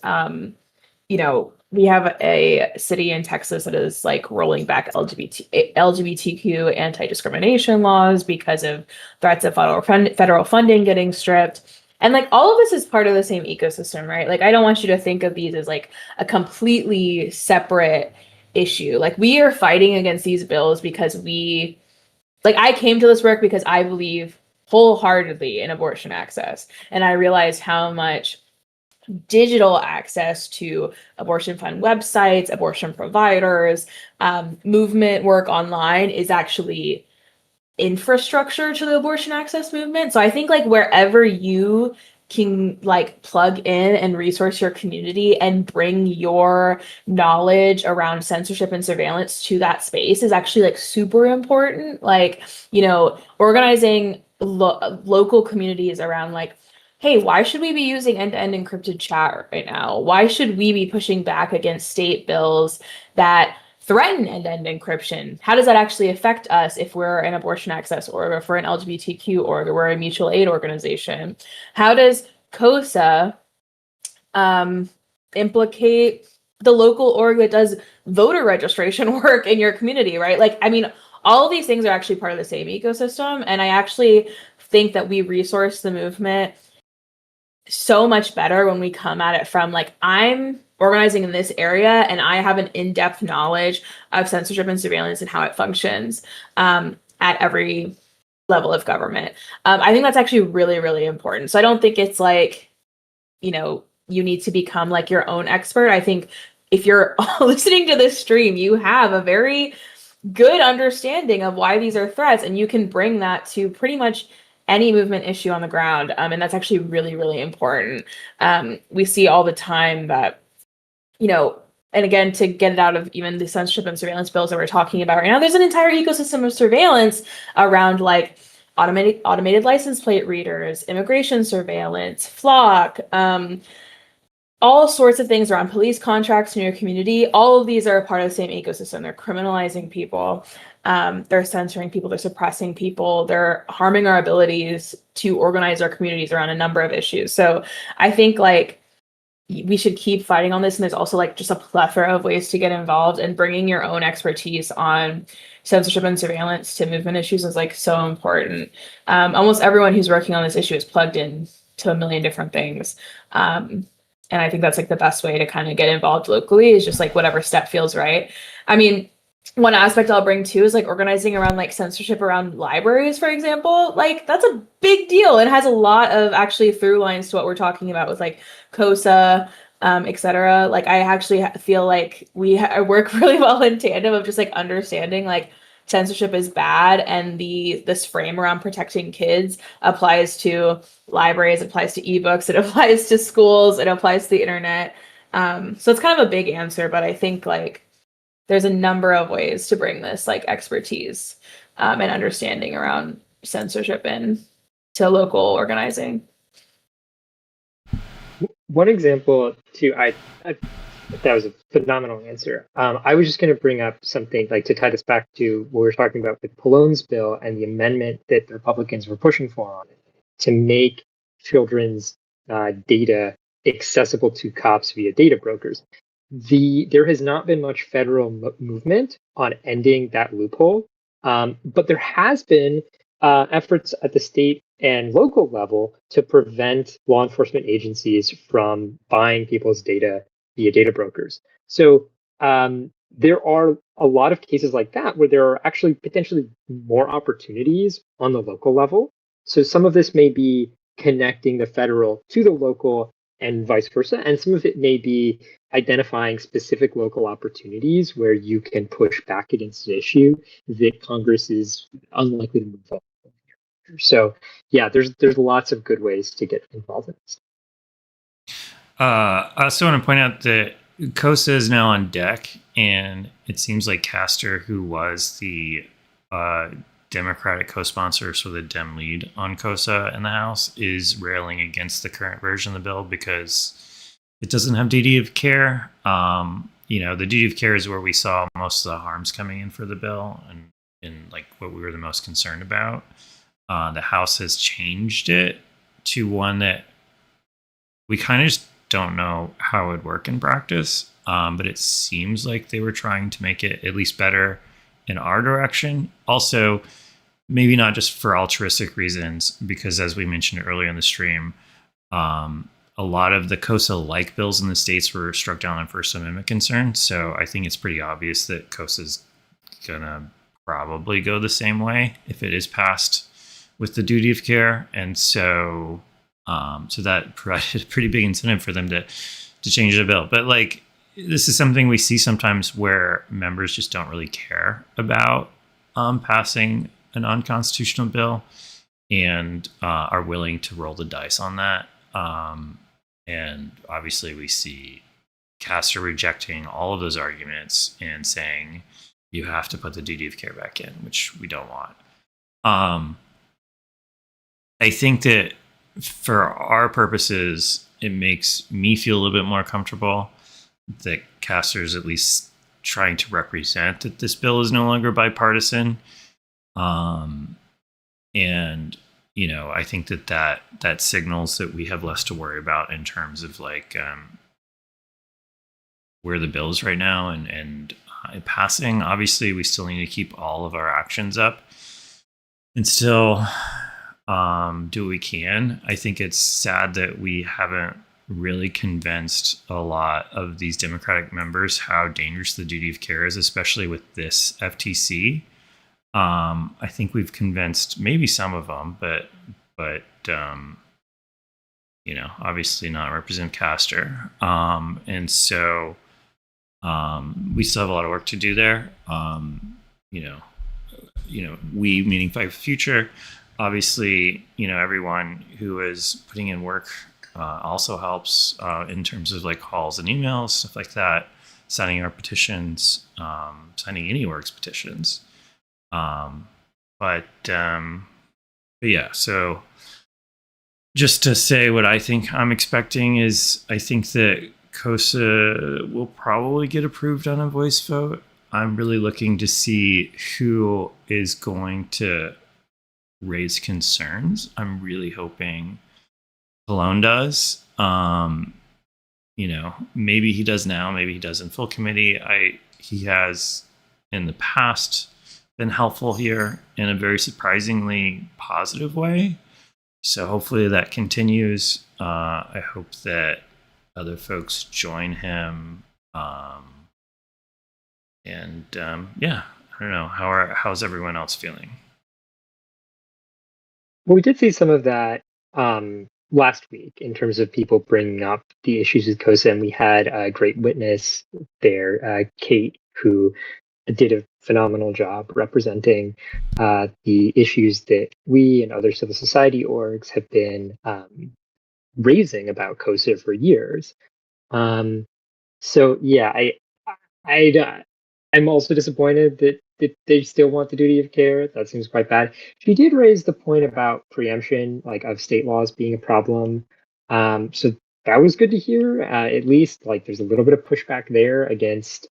we have a city in Texas that is like rolling back LGBTQ anti-discrimination laws because of threats of federal funding getting stripped. And like all of this is part of the same ecosystem, right? Like I don't want you to think of these as like a completely separate issue. Like we are fighting against these bills because I came to this work because I believe wholeheartedly in abortion access. And I realized how much digital access to abortion fund websites, abortion providers, movement work online is actually infrastructure to the abortion access movement. So I think like wherever you can like plug in and resource your community and bring your knowledge around censorship and surveillance to that space is actually like super important. Like, organizing local communities around like, hey, why should we be using end-to-end encrypted chat right now? Why should we be pushing back against state bills that threaten end-to-end encryption? How does that actually affect us if we're an abortion access org, or if we're an LGBTQ org, or we're a mutual aid organization? How does COSA implicate the local org that does voter registration work in your community, right? Like, I mean, all of these things are actually part of the same ecosystem. And I actually think that we resource the movement so much better when we come at it from like, I'm organizing in this area and I have an in-depth knowledge of censorship and surveillance and how it functions at every level of government. I think that's actually really, really important. So I don't think it's like, you need to become like your own expert. I think if you're listening to this stream, you have a very good understanding of why these are threats, and you can bring that to pretty much any movement issue on the ground. And that's actually really, really important. We see all the time that, and again, to get it out of even the censorship and surveillance bills that we're talking about right now, there's an entire ecosystem of surveillance around like automated license plate readers, immigration surveillance, flock, all sorts of things around police contracts in your community. All of these are a part of the same ecosystem. They're criminalizing people. They're censoring people. They're suppressing people. They're harming our abilities to organize our communities around a number of issues. So I think like we should keep fighting on this. And there's also like just a plethora of ways to get involved, and bringing your own expertise on censorship and surveillance to movement issues is like so important. Almost everyone who's working on this issue is plugged in to a million different things. And I think that's like the best way to kind of get involved locally is just like whatever step feels right. I mean, one aspect I'll bring too is like organizing around like censorship around libraries, for example. Like that's a big deal and has a lot of actually through lines to what we're talking about with like COSA, et cetera. Like I actually feel like we work really well in tandem of just like understanding like censorship is bad, and this frame around protecting kids applies to libraries, it applies to ebooks, it applies to schools, it applies to the internet. So it's kind of a big answer, but I think like there's a number of ways to bring this like expertise and understanding around censorship in to local organizing. One example too, that was a phenomenal answer. I was just going to bring up something like to tie this back to what we were talking about with Pallone's bill and the amendment that the Republicans were pushing for on it to make children's data accessible to cops via data brokers. There has not been much federal movement on ending that loophole, but there has been efforts at the state and local level to prevent law enforcement agencies from buying people's data via data brokers. So there are a lot of cases like that where there are actually potentially more opportunities on the local level. So some of this may be connecting the federal to the local and vice versa. And some of it may be identifying specific local opportunities where you can push back against an issue that Congress is unlikely to move on. So yeah, there's lots of good ways to get involved in this. I also want to point out that COSA is now on deck, and it seems like Castor, who was the Democratic co-sponsor, so the Dem lead on COSA in the House, is railing against the current version of the bill because it doesn't have duty of care. The duty of care is where we saw most of the harms coming in for the bill, and like what we were the most concerned about. The House has changed it to one that we kind of just don't know how it would work in practice, but it seems like they were trying to make it at least better in our direction. Also, maybe not just for altruistic reasons, because as we mentioned earlier in the stream, a lot of the COSA-like bills in the states were struck down on First Amendment concerns. So I think it's pretty obvious that COSA's gonna probably go the same way if it is passed with the duty of care. And so so that provided a pretty big incentive for them to change the bill. But like, this is something we see sometimes where members just don't really care about passing a non-constitutional bill and are willing to roll the dice on that. And obviously we see Castor rejecting all of those arguments and saying you have to put the duty of care back in, which we don't want. I think that for our purposes, it makes me feel a little bit more comfortable that Castor is at least trying to represent that this bill is no longer bipartisan. And, you know, I think that signals that we have less to worry about in terms of like where the bill is right now and passing. Obviously, we still need to keep all of our actions up and still do what we can. I think it's sad that we haven't really convinced a lot of these Democratic members how dangerous the duty of care is, especially with this FTC. I think we've convinced maybe some of them, but you know, obviously not Representative Castor. And so we still have a lot of work to do there. You know, we meaning Fight for the Future. Obviously, you know, everyone who is putting in work also helps in terms of like calls and emails, stuff like that, signing our petitions, signing any works petitions. But yeah, so just to say what I think I'm expecting is I think that COSA will probably get approved on a voice vote. I'm really looking to see who is going to raise concerns. I'm really hoping Cologne does. You know, maybe he does now, maybe he does in full committee. He has in the past been helpful here in a very surprisingly positive way. So hopefully that continues. I hope that other folks join him. Yeah, I don't know. How's everyone else feeling? Well, we did see some of that last week in terms of people bringing up the issues with COSA, and we had a great witness there, Kate, who did a phenomenal job representing the issues that we and other civil society orgs have been raising about COSA for years. So yeah, I'm also disappointed that they still want the duty of care. That seems quite bad. She did raise the point about preemption, like of state laws being a problem. So that was good to hear. At least like there's a little bit of pushback there against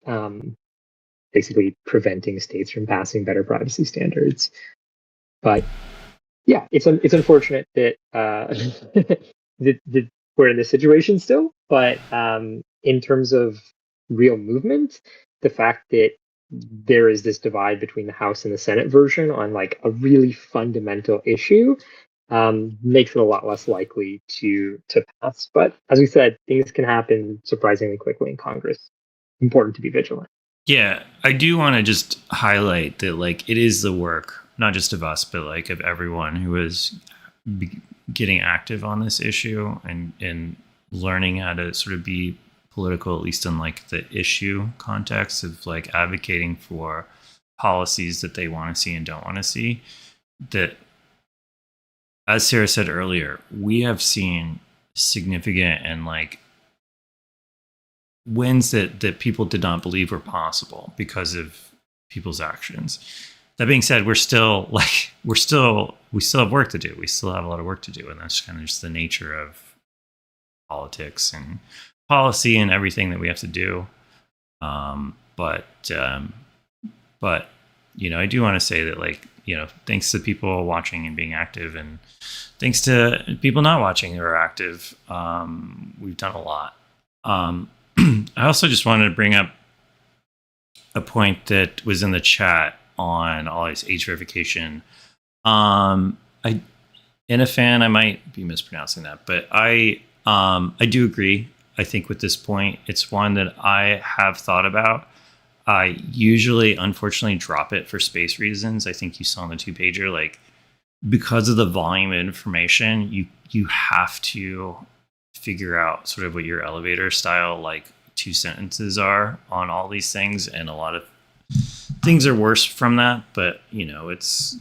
basically preventing states from passing better privacy standards. But yeah, it's unfortunate that that we're in this situation still. But in terms of real movement, the fact that there is this divide between the House and the Senate version on like a really fundamental issue makes it a lot less likely to pass. But as we said, things can happen surprisingly quickly in Congress. Important to be vigilant. Yeah, I do want to just highlight that like it is the work, not just of us, but like of everyone who is getting active on this issue and learning how to sort of be political, at least in like the issue context of like advocating for policies that they want to see and don't want to see. That, as Sarah said earlier, we have seen significant and like wins that people did not believe were possible because of people's actions. That being said, we still have work to do. We still have a lot of work to do, and that's kind of just the nature of politics and policy and everything that we have to do. But you know, I do want to say that like, thanks to people watching and being active, and thanks to people not watching who are active, we've done a lot. I also just wanted to bring up a point that was in the chat on all this age verification. I might be mispronouncing that, but I do agree. I think with this point, it's one that I have thought about. I usually, unfortunately, drop it for space reasons. I think you saw on the 2-pager, like, because of the volume of information, you have to figure out sort of what your elevator style, like, 2 sentences are on all these things, and a lot of things are worse from that. But it's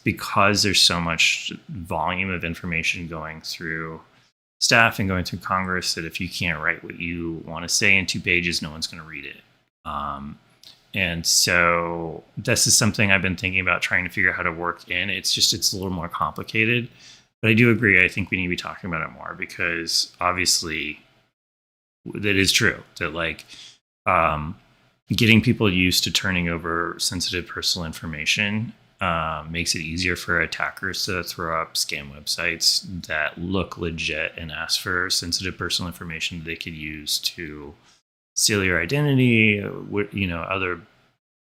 because there's so much volume of information going through staff and going through Congress that if you can't write what you want to say in 2 pages, no one's going to read it. And so this is something I've been thinking about trying to figure out how to work in. It's a little more complicated, but I do agree. I think we need to be talking about it more, because obviously that is true that, like, getting people used to turning over sensitive personal information makes it easier for attackers to throw up scam websites that look legit and ask for sensitive personal information that they could use to steal your identity, other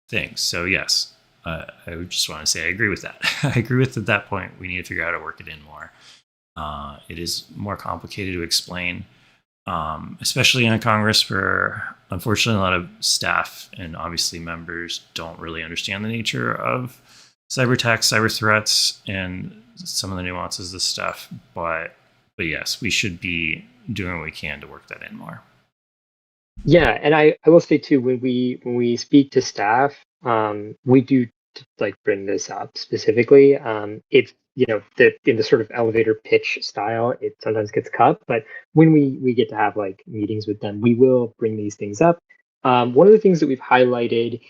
things. So yes, I would just want to say I agree with that. I agree with at that point we need to figure out how to work it in more. It is more complicated to explain, especially in a Congress where unfortunately a lot of staff and obviously members don't really understand the nature of cyber attacks, cyber threats, and some of the nuances of the stuff. But yes, we should be doing what we can to work that in more. Yeah, and I will say too, when we speak to staff, we do like bring this up specifically. It's that in the sort of elevator pitch style, it sometimes gets cut, but when we get to have like meetings with them, we will bring these things up. One of the things that we've highlighted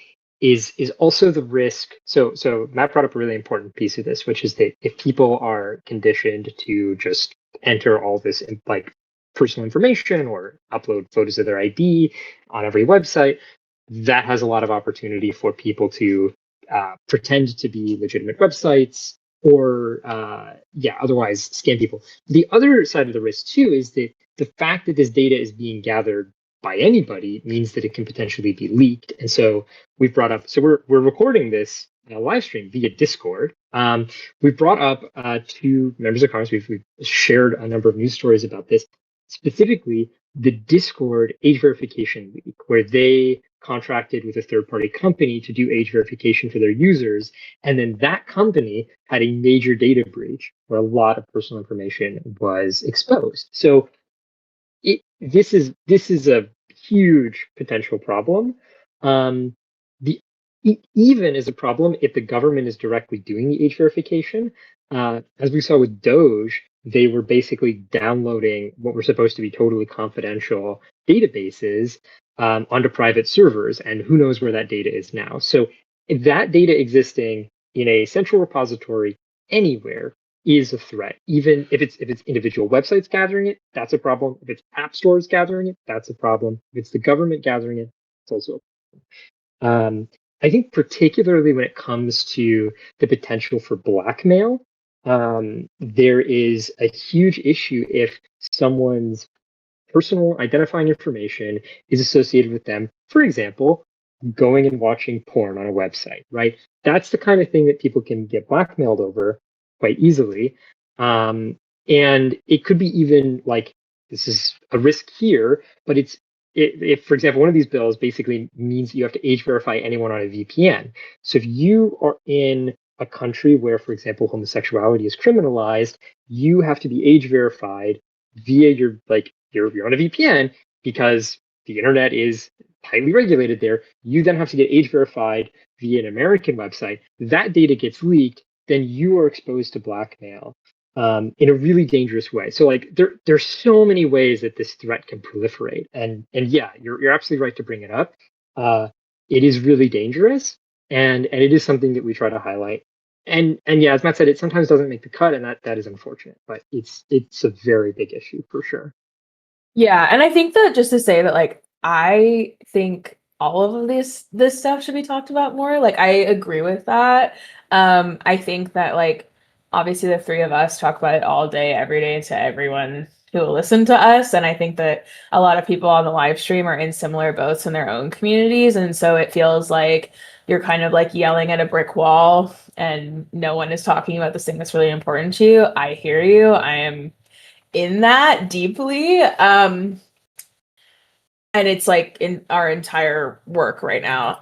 is also the risk. So Matt brought up a really important piece of this, which is that if people are conditioned to just enter all this like personal information or upload photos of their ID on every website, that has a lot of opportunity for people to pretend to be legitimate websites or otherwise scam people. The other side of the risk too is that the fact that this data is being gathered by anybody means that it can potentially be leaked. And so we've brought up, so we're recording this live stream via Discord. We've brought up to members of Congress, we've shared a number of news stories about this, specifically the Discord age verification leak, where they contracted with a third-party company to do age verification for their users. And then that company had a major data breach where a lot of personal information was exposed. So this is a huge potential problem. Even is a problem if the government is directly doing the age verification. As we saw with Doge, they were basically downloading what were supposed to be totally confidential databases onto private servers, and who knows where that data is now. So if that data existing in a central repository anywhere is a threat. Even if it's individual websites gathering it, that's a problem. If it's app stores gathering it, that's a problem. If it's the government gathering it, it's also a problem. I think particularly when it comes to the potential for blackmail, there is a huge issue if someone's personal identifying information is associated with them, for example, going and watching porn on a website, right? That's the kind of thing that people can get blackmailed over quite easily. And it could be even like, this is a risk here, but if, for example, one of these bills basically means you have to age verify anyone on a VPN. So if you are in a country where, for example, homosexuality is criminalized, you have to be age verified via you're on a VPN because the internet is highly regulated there. You then have to get age verified via an American website. That data gets leaked, then you are exposed to blackmail in a really dangerous way. So like there's so many ways that this threat can proliferate. And yeah, you're absolutely right to bring it up. It is really dangerous, and it is something that we try to highlight. And yeah, as Matt said, it sometimes doesn't make the cut, and that is unfortunate, but it's a very big issue for sure. Yeah, and I think that just to say that, like, I think all of this stuff should be talked about more. Like, I agree with that. I think that, like, obviously the three of us talk about it all day, every day to everyone who will listen to us. And I think that a lot of people on the live stream are in similar boats in their own communities. And so it feels like you're kind of like yelling at a brick wall and no one is talking about this thing that's really important to you. I hear you. I am in that deeply. And it's like in our entire work right now.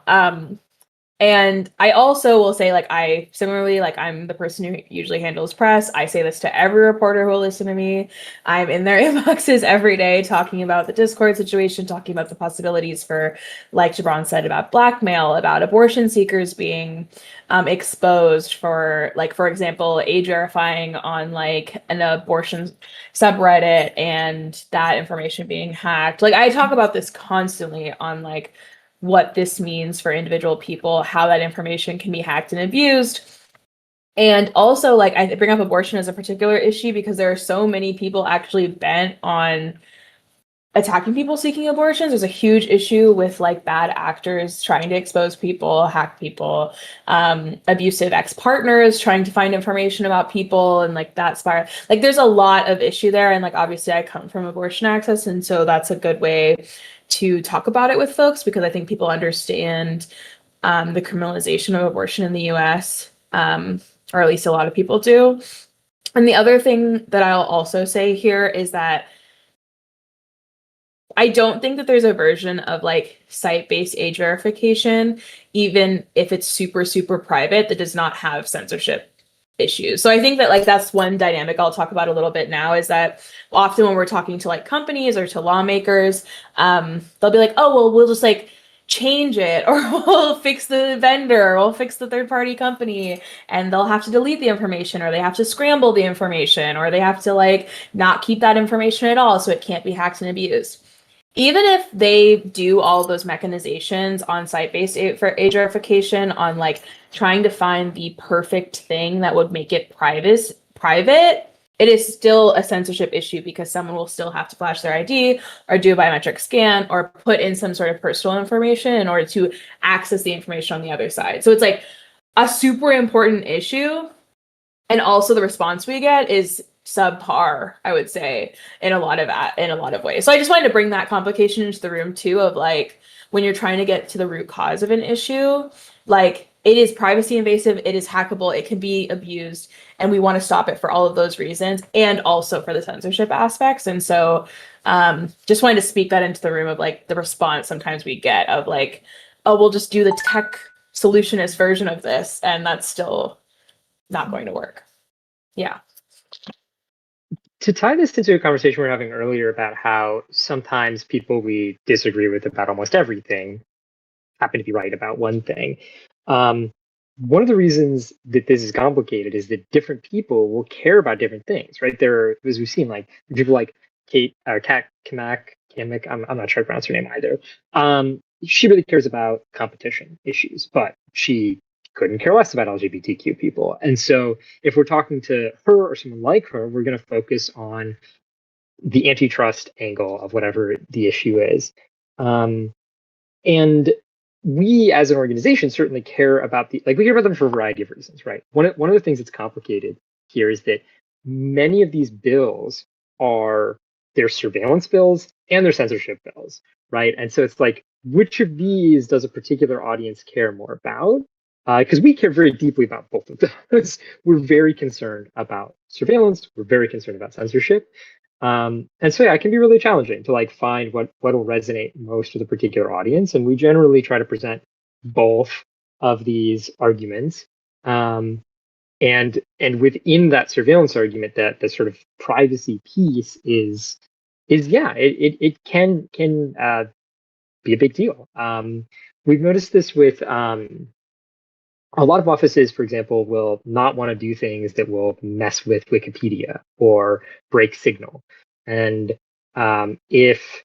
And I also will say, like, I similarly, like, I'm the person who usually handles press. I say this to every reporter who will listen to me. I'm in their inboxes every day talking about the Discord situation, talking about the possibilities for, like Jibran said, about blackmail, about abortion seekers being exposed for, like, for example, age verifying on like an abortion subreddit and that information being hacked. Like, I talk about this constantly on like what this means for individual people, how that information can be hacked and abused. And also, like, I bring up abortion as a particular issue because there are so many people actually bent on attacking people seeking abortions. There's a huge issue with like bad actors trying to expose people, hack people, abusive ex-partners trying to find information about people, and like that spiral. Like, there's a lot of issue there. And like, obviously I come from abortion access, and so that's a good way to talk about it with folks, because I think people understand the criminalization of abortion in the US, or at least a lot of people do. And the other thing that I'll also say here is that I don't think that there's a version of like site-based age verification, even if it's super, super private, that does not have censorship issues. So I think that like that's one dynamic I'll talk about a little bit now, is that often when we're talking to like companies or to lawmakers, they'll be like, oh, well, we'll just like change it, or we'll fix the vendor, or we'll fix the third-party company, and they'll have to delete the information, or they have to scramble the information, or they have to like not keep that information at all so it can't be hacked and abused. Even if they do all those mechanizations on site-based age verification, on like trying to find the perfect thing that would make it private, it is still a censorship issue, because someone will still have to flash their ID or do a biometric scan or put in some sort of personal information in order to access the information on the other side. So it's like a super important issue. And also the response we get is subpar, I would say, in a lot of ways. So I just wanted to bring that complication into the room too, of like, when you're trying to get to the root cause of an issue, like, it is privacy invasive, it is hackable, it can be abused, and we want to stop it for all of those reasons, and also for the censorship aspects. And so just wanted to speak that into the room of like the response sometimes we get of like, oh, we'll just do the tech solutionist version of this, and that's still not going to work. Yeah. To tie this into a conversation we were having earlier about how sometimes people we disagree with about almost everything happen to be right about one thing. One of the reasons that this is complicated is that different people will care about different things, right? There are, as we've seen, like people like Kat Kamak, I'm not sure I pronounce her name either. She really cares about competition issues, but she couldn't care less about LGBTQ people. And so if we're talking to her or someone like her, we're going to focus on the antitrust angle of whatever the issue is. And we as an organization certainly care about we care about them for a variety of reasons, right? One of the things that's complicated here is that many of these bills they're surveillance bills and they're censorship bills, right? And so it's like, which of these does a particular audience care more about? Because we care very deeply about both of those. We're very concerned about surveillance. We're very concerned about censorship. And so yeah, it can be really challenging to like find what will resonate most with a particular audience. And we generally try to present both of these arguments. And within that surveillance argument, that the sort of privacy piece is yeah, it can be a big deal. We've noticed this with a lot of offices, for example, will not want to do things that will mess with Wikipedia or break signal. And if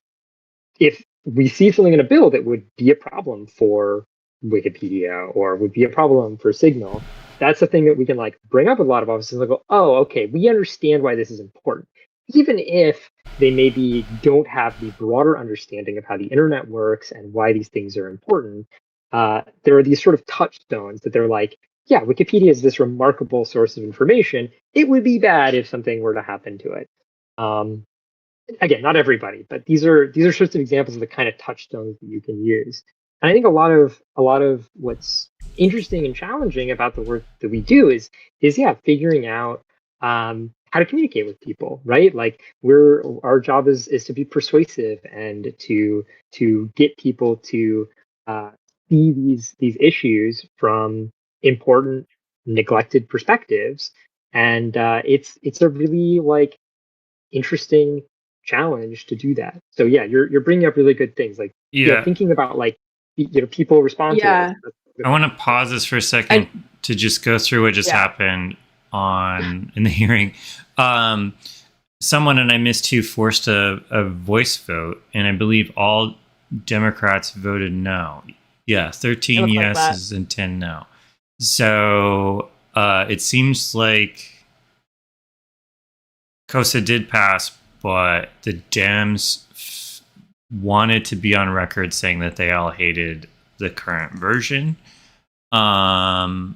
we see something in a bill that would be a problem for Wikipedia or would be a problem for Signal, that's the thing that we can like bring up with a lot of offices and go, oh, okay, we understand why this is important. even if they maybe don't have the broader understanding of how the internet works and why these things are important, there are these sort of touchstones that they're like, yeah, Wikipedia is this remarkable source of information. It would be bad if something were to happen to it. Again, not everybody, but these are sorts of examples of the kind of touchstones that you can use. And I think a lot of what's interesting and challenging about the work that we do is figuring out how to communicate with people, right? Like our job is to be persuasive and to get people to see these issues from important neglected perspectives. And it's a really like interesting challenge to do that. So yeah, you're bringing up really good things, like thinking about like people respond to this. I want to pause this for a second to just go through what just happened in the hearing. Someone, and I missed who, forced a voice vote, and I believe all Democrats voted no. Yeah, 13 yeses and 10 no. So it seems like COSA did pass, but the Dems wanted to be on record saying that they all hated the current version. John's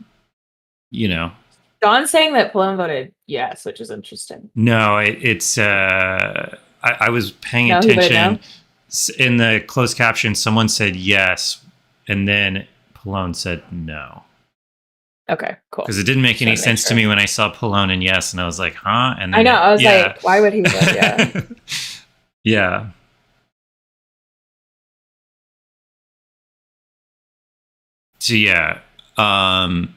saying that Pallone voted yes, which is interesting. No, it's I was paying attention. In the closed caption, someone said yes, and then Pallone said no. Okay, cool. Because it didn't make any sense to me when I saw Pallone and yes, and I was like, huh? And then, I know, I was like, why would he vote yeah? Yeah. So yeah, now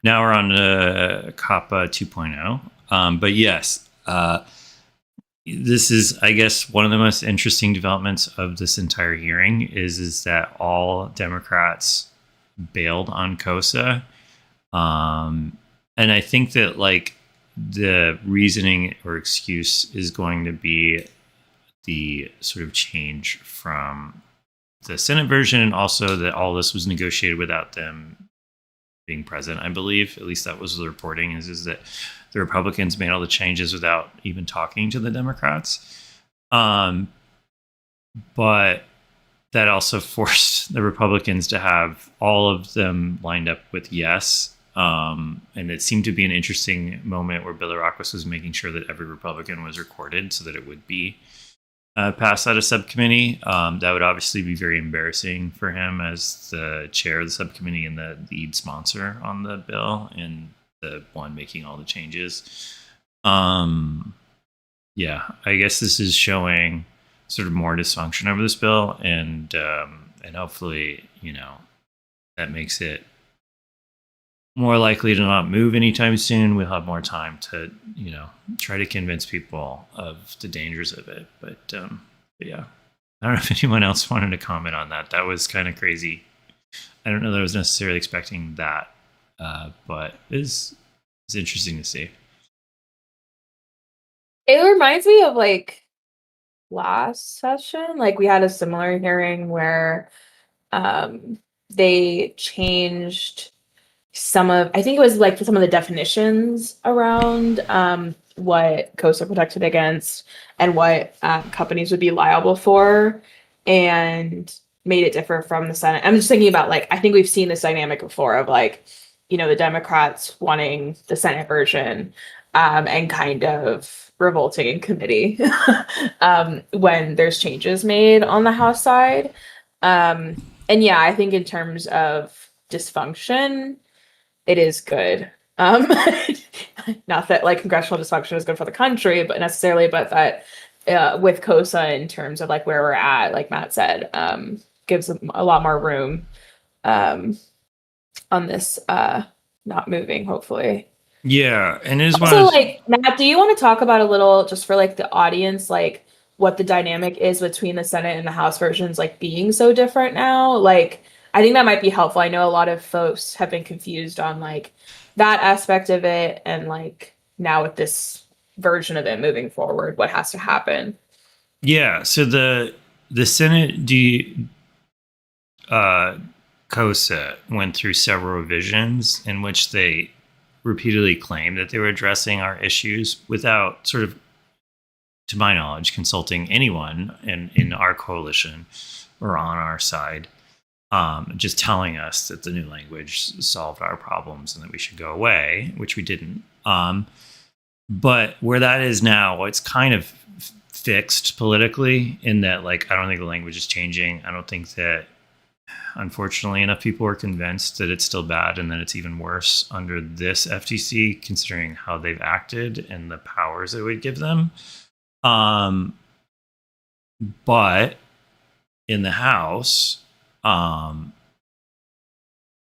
we're on to COPPA 2.0. But yes, this is, I guess, one of the most interesting developments of this entire hearing is that all Democrats bailed on COSA. And I think that like the reasoning or excuse is going to be the sort of change from the Senate version, and also that all this was negotiated without them being present. I believe, at least that was the reporting, is that the Republicans made all the changes without even talking to the Democrats. But that also forced the Republicans to have all of them lined up with yes. And it seemed to be an interesting moment where Bilirakis was making sure that every Republican was recorded so that it would be passed out of subcommittee. That would obviously be very embarrassing for him as the chair of the subcommittee and the lead sponsor on the bill and the one making all the changes. Yeah, I guess this is showing sort of more dysfunction over this bill, and hopefully, that makes it more likely to not move anytime soon. We'll have more time to, try to convince people of the dangers of it. But yeah, I don't know if anyone else wanted to comment on that. That was kind of crazy. I don't know that I was necessarily expecting that, but it's interesting to see. It reminds me of like last session. Like we had a similar hearing where they changed I think it was like some of the definitions around what COSA protected against and what companies would be liable for, and made it differ from the Senate. I'm just thinking about like, I think we've seen this dynamic before of like, the Democrats wanting the Senate version and kind of revolting in committee when there's changes made on the House side. And yeah, I think in terms of dysfunction, it is good. Not that like congressional dysfunction is good for the country, but that with COSA in terms of like where we're at, like Matt said, gives a lot more room on this not moving, hopefully. Yeah, and it is also like Matt, do you want to talk about a little just for like the audience, like what the dynamic is between the Senate and the House versions, like being so different now? Like, I think that might be helpful. I know a lot of folks have been confused on like that aspect of it, and like now with this version of it moving forward, what has to happen? Yeah, so the Senate COSA went through several revisions in which they repeatedly claimed that they were addressing our issues without sort of to my knowledge, consulting anyone in our coalition or on our side, just telling us that the new language solved our problems and that we should go away, which we didn't. But where that is now, it's kind of fixed politically in that, like, I don't think the language is changing. I don't think that, unfortunately, enough people are convinced that it's still bad and that it's even worse under this FTC, considering how they've acted and the powers it would give them. But in the House,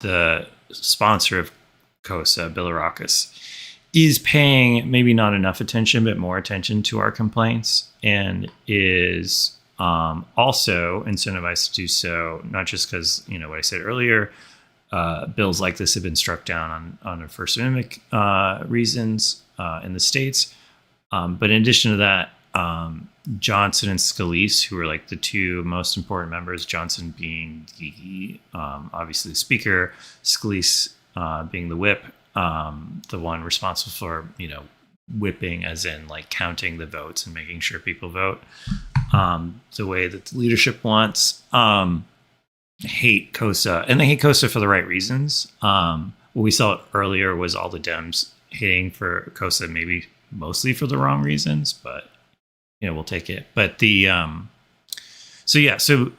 the sponsor of COSA, Bilirakis, is paying maybe not enough attention, but more attention to our complaints, and is also incentivized to do so, not just because, what I said earlier, bills like this have been struck down on First Amendment reasons in the states. But in addition to that, Johnson and Scalise, who are like the two most important members, Johnson being the obviously the speaker, Scalise being the whip, the one responsible for, whipping as in like counting the votes and making sure people vote the way that the leadership wants, hate COSA. And they hate COSA for the right reasons. What we saw earlier was all the Dems hating for COSA, maybe mostly for the wrong reasons, but we'll take it. But so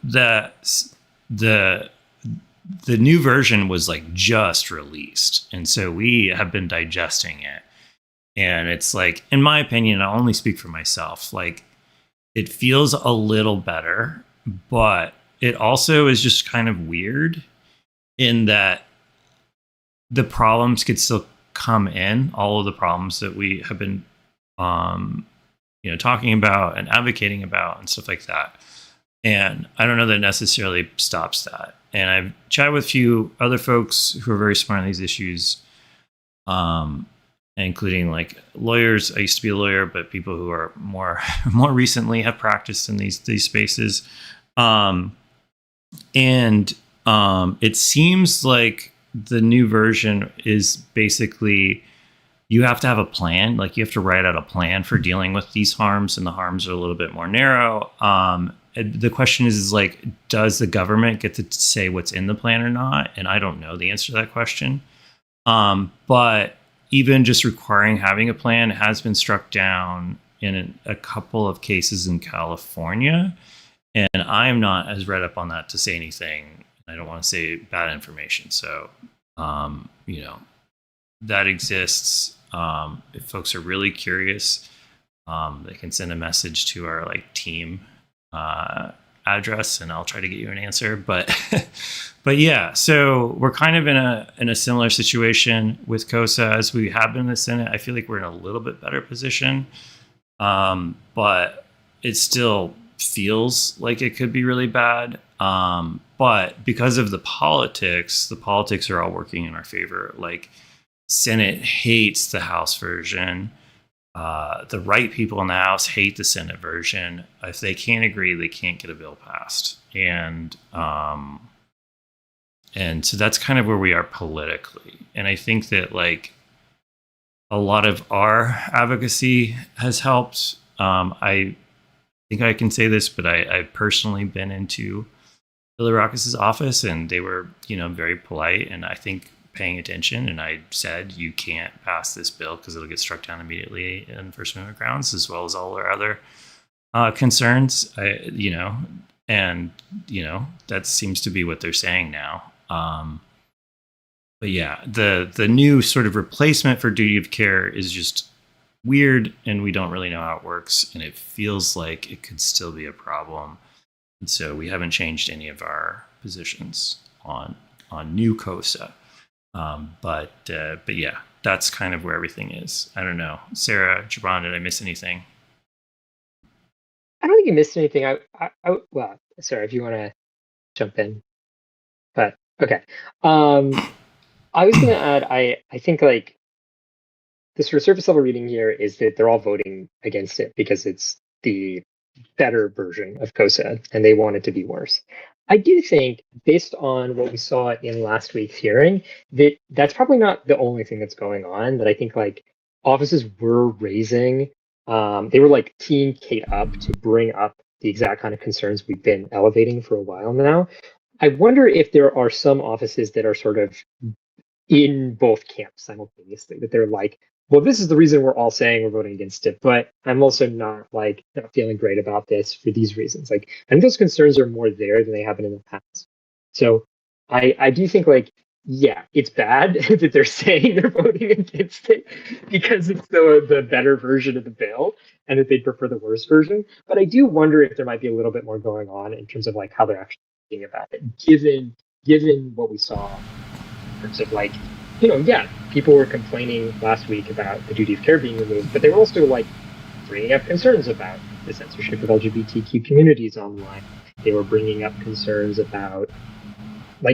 the new version was like just released, and so we have been digesting it. And it's like, in my opinion, I only speak for myself, like, it feels a little better, but it also is just kind of weird in that the problems could still come in, all of the problems that we have been talking about and advocating about and stuff like that. And I don't know that it necessarily stops that. And I've chatted with a few other folks who are very smart on these issues, including like lawyers. I used to be a lawyer, but people who are more recently have practiced in these spaces. It seems like the new version is basically, you have to have a plan. Like, you have to write out a plan for dealing with these harms, and the harms are a little bit more narrow. The question is like, does the government get to say what's in the plan or not? And I don't know the answer to that question. But even just requiring having a plan has been struck down in a couple of cases in California. And I'm not as read up on that to say anything. I don't want to say bad information. So, that exists. If folks are really curious, they can send a message to our team address, and I'll try to get you an answer. But yeah, so we're kind of in a similar situation with COSA as we have been in the Senate. I feel like we're in a little bit better position, but it still feels like it could be really bad. But because of the politics are all working in our favor. Like, Senate hates the House version. The right people in the House hate the Senate version. If they can't agree, they can't get a bill passed. And so that's kind of where we are politically. And I think that a lot of our advocacy has helped. I think I can say this, but I've personally been into Bilirakis' office, and they were, very polite, and I think paying attention. And I said, you can't pass this bill because it'll get struck down immediately in First Amendment grounds, as well as all our other concerns. That seems to be what they're saying now. But yeah, the new sort of replacement for duty of care is just weird, and we don't really know how it works, and it feels like it could still be a problem. And so we haven't changed any of our positions on new COSA. But yeah, that's kind of where everything is. I don't know. Sarah, Jibran, did I miss anything? I don't think you missed anything. Well, sorry, if you want to jump in, but okay. I was going to add, I think the sort of surface level reading here is that they're all voting against it because it's the better version of COSA and they want it to be worse. I do think, based on what we saw in last week's hearing, that that's probably not the only thing that's going on. That I think offices were raising They were like teeing Kate up to bring up the exact kind of concerns we've been elevating for a while now. I wonder if there are some offices that are sort of in both camps simultaneously, that they're like, well, this is the reason we're all saying we're voting against it, but I'm also not feeling great about this for these reasons. Like, I think those concerns are more there than they have been in the past. So I do think yeah, it's bad that they're saying they're voting against it because it's the better version of the bill and that they'd prefer the worst version. But I do wonder if there might be a little bit more going on in terms of how they're actually thinking about it, given what we saw in terms of yeah, people were complaining last week about the duty of care being removed, but they were also bringing up concerns about the censorship of LGBTQ communities online. They were bringing up concerns about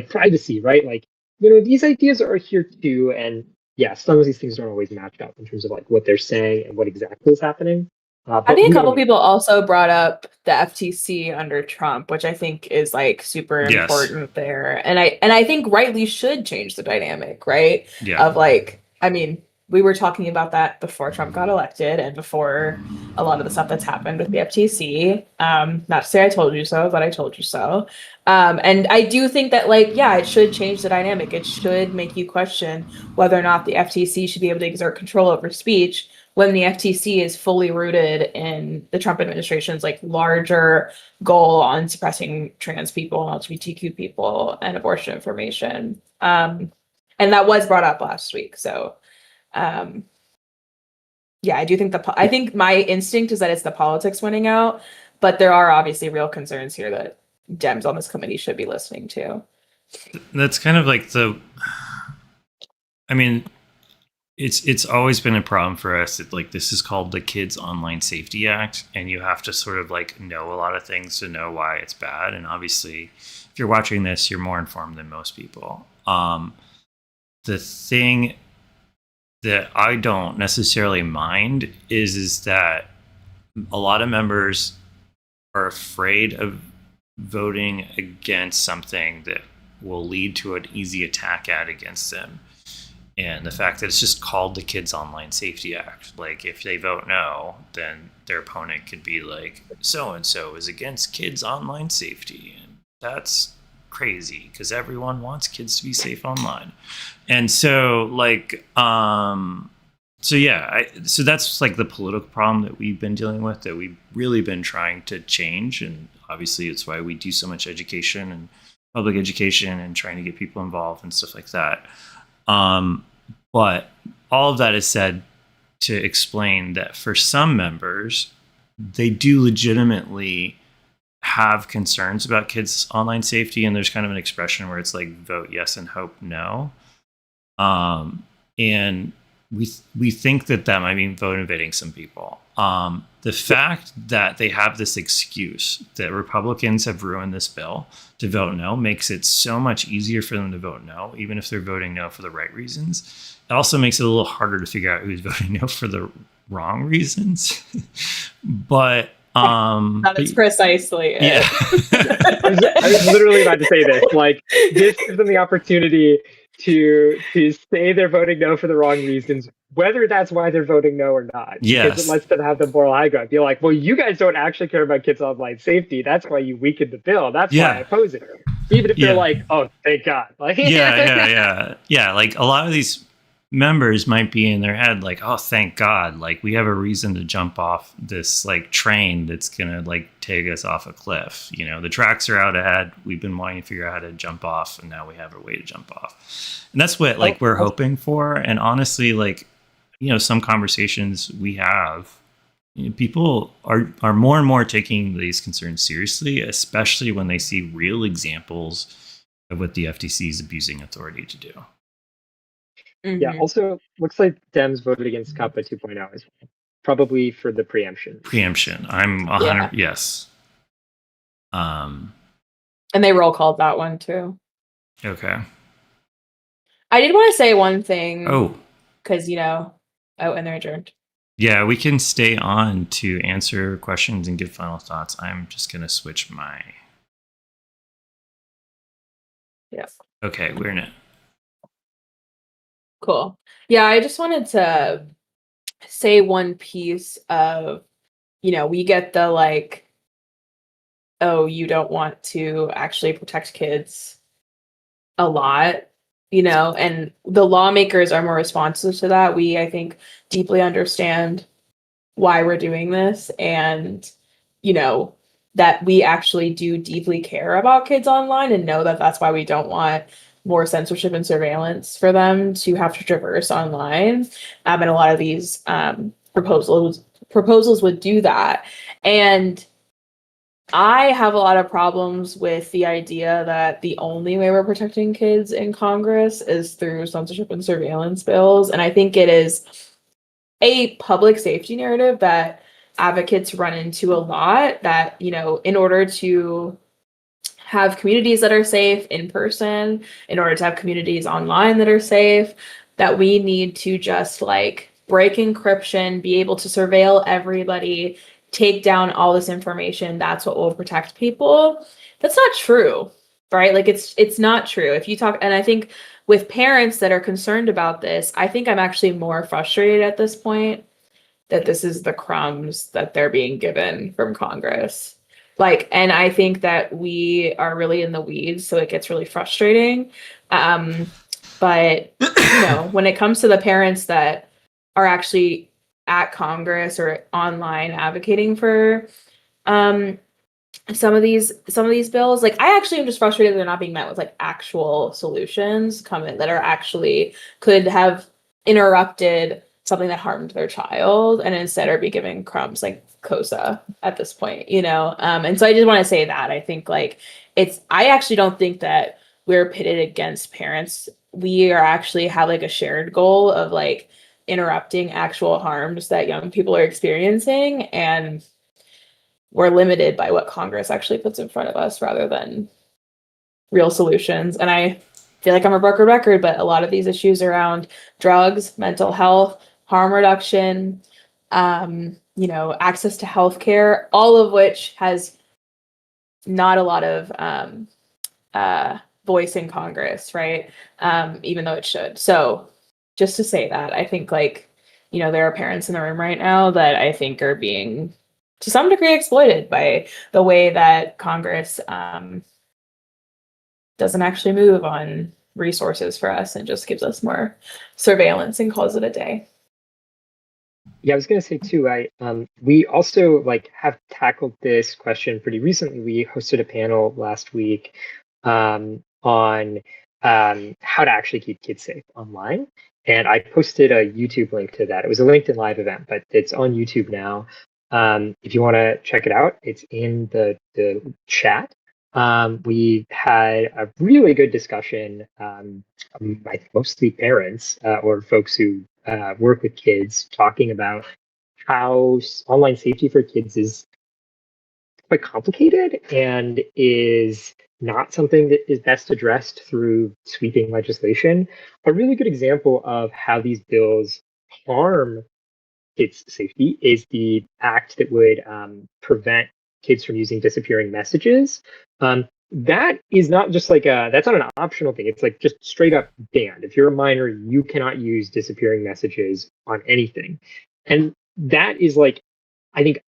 privacy, right? These ideas are here too, and yeah, some of these things don't always match up in terms of what they're saying and what exactly is happening. I But think a we couple don't know. people also brought up the FTC under Trump, which I think is super Yes. important there. And I think rightly should change the dynamic, right? Yeah. Of I mean, we were talking about that before Trump got elected and before a lot of the stuff that's happened with the FTC. Not to say I told you so, but I told you so. And I do think that yeah, it should change the dynamic. It should make you question whether or not the FTC should be able to exert control over speech when the FTC is fully rooted in the Trump administration's larger goal on suppressing trans people, LGBTQ people, and abortion information. And that was brought up last week. So yeah, I do think I think my instinct is that it's the politics winning out, but there are obviously real concerns here that Dems on this committee should be listening to. That's kind of I mean, it's always been a problem for us that this is called the Kids Online Safety Act, and you have to sort of know a lot of things to know why it's bad. And obviously, if you're watching this, you're more informed than most people. The thing that I don't necessarily mind is that a lot of members are afraid of voting against something that will lead to an easy attack against them. And the fact that it's just called the Kids Online Safety Act. If they vote no, then their opponent could be so-and-so is against kids' online safety. And that's crazy because everyone wants kids to be safe online. And so, so yeah, so that's the political problem that we've been dealing with, that we've really been trying to change. And obviously it's why we do so much education and public education and trying to get people involved and stuff like that. But all of that is said to explain that for some members, they do legitimately have concerns about kids' online safety. And there's kind of an expression where it's vote yes and hope no. And we think that might mean vote invading some people. The fact that they have this excuse that Republicans have ruined this bill to vote no makes it so much easier for them to vote no, even if they're voting no for the right reasons. It also makes it a little harder to figure out who's voting no for the wrong reasons. But that is precisely it. Yeah. I was literally about to say this. This gives them the opportunity to say they're voting no for the wrong reasons, whether that's why they're voting no or not. Yes. Because it lets them have the moral high ground. Be well, you guys don't actually care about kids' online safety. That's why you weakened the bill. That's why I oppose it. Even if they're oh, thank God. Yeah. A lot of these members might be in their head oh, thank God, we have a reason to jump off this train that's gonna take us off a cliff. The tracks are out ahead, we've been wanting to figure out how to jump off, and now we have a way to jump off. And that's what we're hoping for. And honestly, some conversations we have, people are more and more taking these concerns seriously, especially when they see real examples of what the FTC is abusing authority to do. Yeah, also looks like Dems voted against COPPA 2.0 as well. Probably for the preemption. I'm 100, yes. And they roll called that one too. Okay. I did want to say one thing. Oh. Because, and they're adjourned. Yeah, we can stay on to answer questions and give final thoughts. I'm just going to switch my... Yeah. Okay, we're in it. Cool. Yeah, I just wanted to say one piece of, we get the like, oh, you don't want to actually protect kids a lot, and the lawmakers are more responsive to that. We, I think, deeply understand why we're doing this, and that we actually do deeply care about kids online, and know that that's why we don't want more censorship and surveillance for them to have to traverse online. And a lot of these proposals would do that. And I have a lot of problems with the idea that the only way we're protecting kids in Congress is through censorship and surveillance bills. And I think it is a public safety narrative that advocates run into a lot, that, in order to have communities that are safe in person, in order to have communities online that are safe, that we need to just like break encryption, be able to surveil everybody, take down all this information. That's what will protect people. That's not true, right? Like it's not true. If you talk, and I think with parents that are concerned about this, I think I'm actually more frustrated at this point that this is the crumbs that they're being given from Congress. Like, and I think that we are really in the weeds, so it gets really frustrating. But when it comes to the parents that are actually at Congress or online advocating for some of these bills, like I actually am just frustrated that they're not being met with like actual solutions coming that are actually could have interrupted something that harmed their child, and instead are be giving crumbs like COSA at this point, and so I just want to say that I think like I actually don't think that we're pitted against parents. We are actually have like a shared goal of like interrupting actual harms that young people are experiencing, and we're limited by what Congress actually puts in front of us rather than real solutions. And I feel like I'm a broken record, but a lot of these issues around drugs, mental health, harm reduction, access to healthcare, all of which has not a lot of voice in Congress, right? Even though it should. So just to say that, I think like, there are parents in the room right now that I think are being to some degree exploited by the way that Congress doesn't actually move on resources for us and just gives us more surveillance and calls it a day. Yeah, I was going to say too, we also like have tackled this question pretty recently. We hosted a panel last week on how to actually keep kids safe online. And I posted a YouTube link to that. It was a LinkedIn Live event, but it's on YouTube now. If you want to check it out, it's in the chat. We had a really good discussion, I think mostly parents or folks who work with kids, talking about how online safety for kids is quite complicated and is not something that is best addressed through sweeping legislation. A really good example of how these bills harm kids' safety is the act that would prevent kids from using disappearing messages. That is not just like that's not an optional thing. It's like just straight up banned. If you're a minor, you cannot use disappearing messages on anything. And that is like, I think,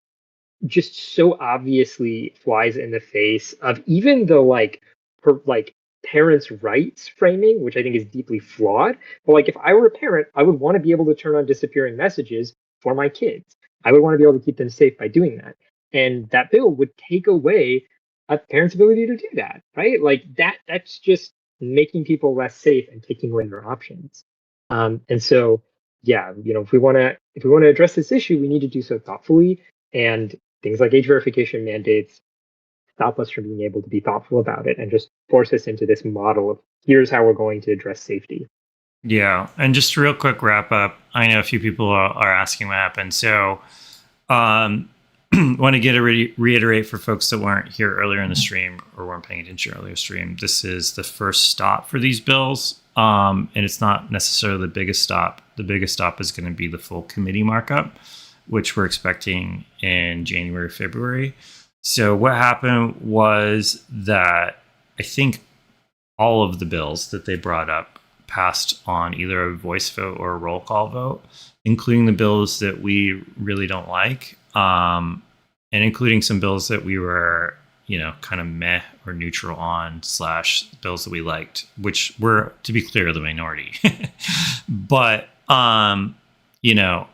just so obviously flies in the face of even the like parents' rights framing, which I think is deeply flawed. But like, if I were a parent, I would want to be able to turn on disappearing messages for my kids. I would want to be able to keep them safe by doing that. And that bill would take away a parent's ability to do that, right? Like that's just making people less safe and taking away their options. And so, yeah, if we want to address this issue, we need to do so thoughtfully. And things like age verification mandates stop us from being able to be thoughtful about it and just force us into this model of here's how we're going to address safety. Yeah. And just a real quick wrap up. I know a few people are asking what happened. So want to reiterate for folks that weren't here earlier in the stream or weren't paying attention earlier stream. This is the first stop for these bills. And it's not necessarily the biggest stop. The biggest stop is going to be the full committee markup, which we're expecting in January, February. So what happened was that I think all of the bills that they brought up passed on either a voice vote or a roll call vote, including the bills that we really don't like, and including some bills that we were, kind of meh or neutral on / bills that we liked, which were, to be clear, the minority. But,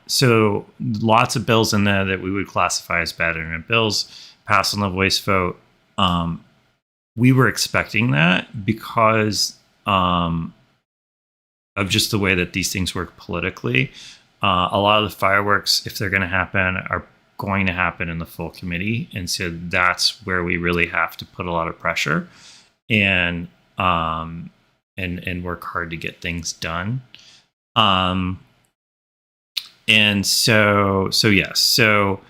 so lots of bills in there that we would classify as bad internet bills passed on the voice vote. We were expecting that because of just the way that these things work politically. A lot of the fireworks, if they're going to happen, are going to happen in the full committee. And so that's where we really have to put a lot of pressure and work hard to get things done. And so yes. So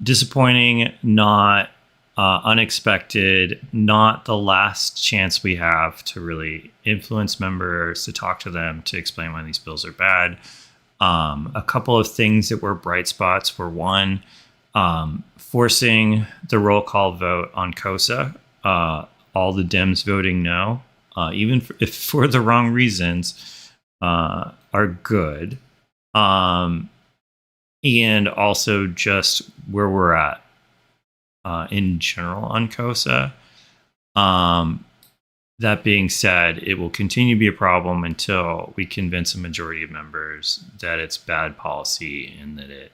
disappointing, not unexpected, not the last chance we have to really influence members, to talk to them, to explain why these bills are bad. A couple of things that were bright spots were, one, forcing the roll call vote on COSA, all the Dems voting no, even if for the wrong reasons, are good. And also just where we're at in general on COSA. That being said, it will continue to be a problem until we convince a majority of members that it's bad policy and that it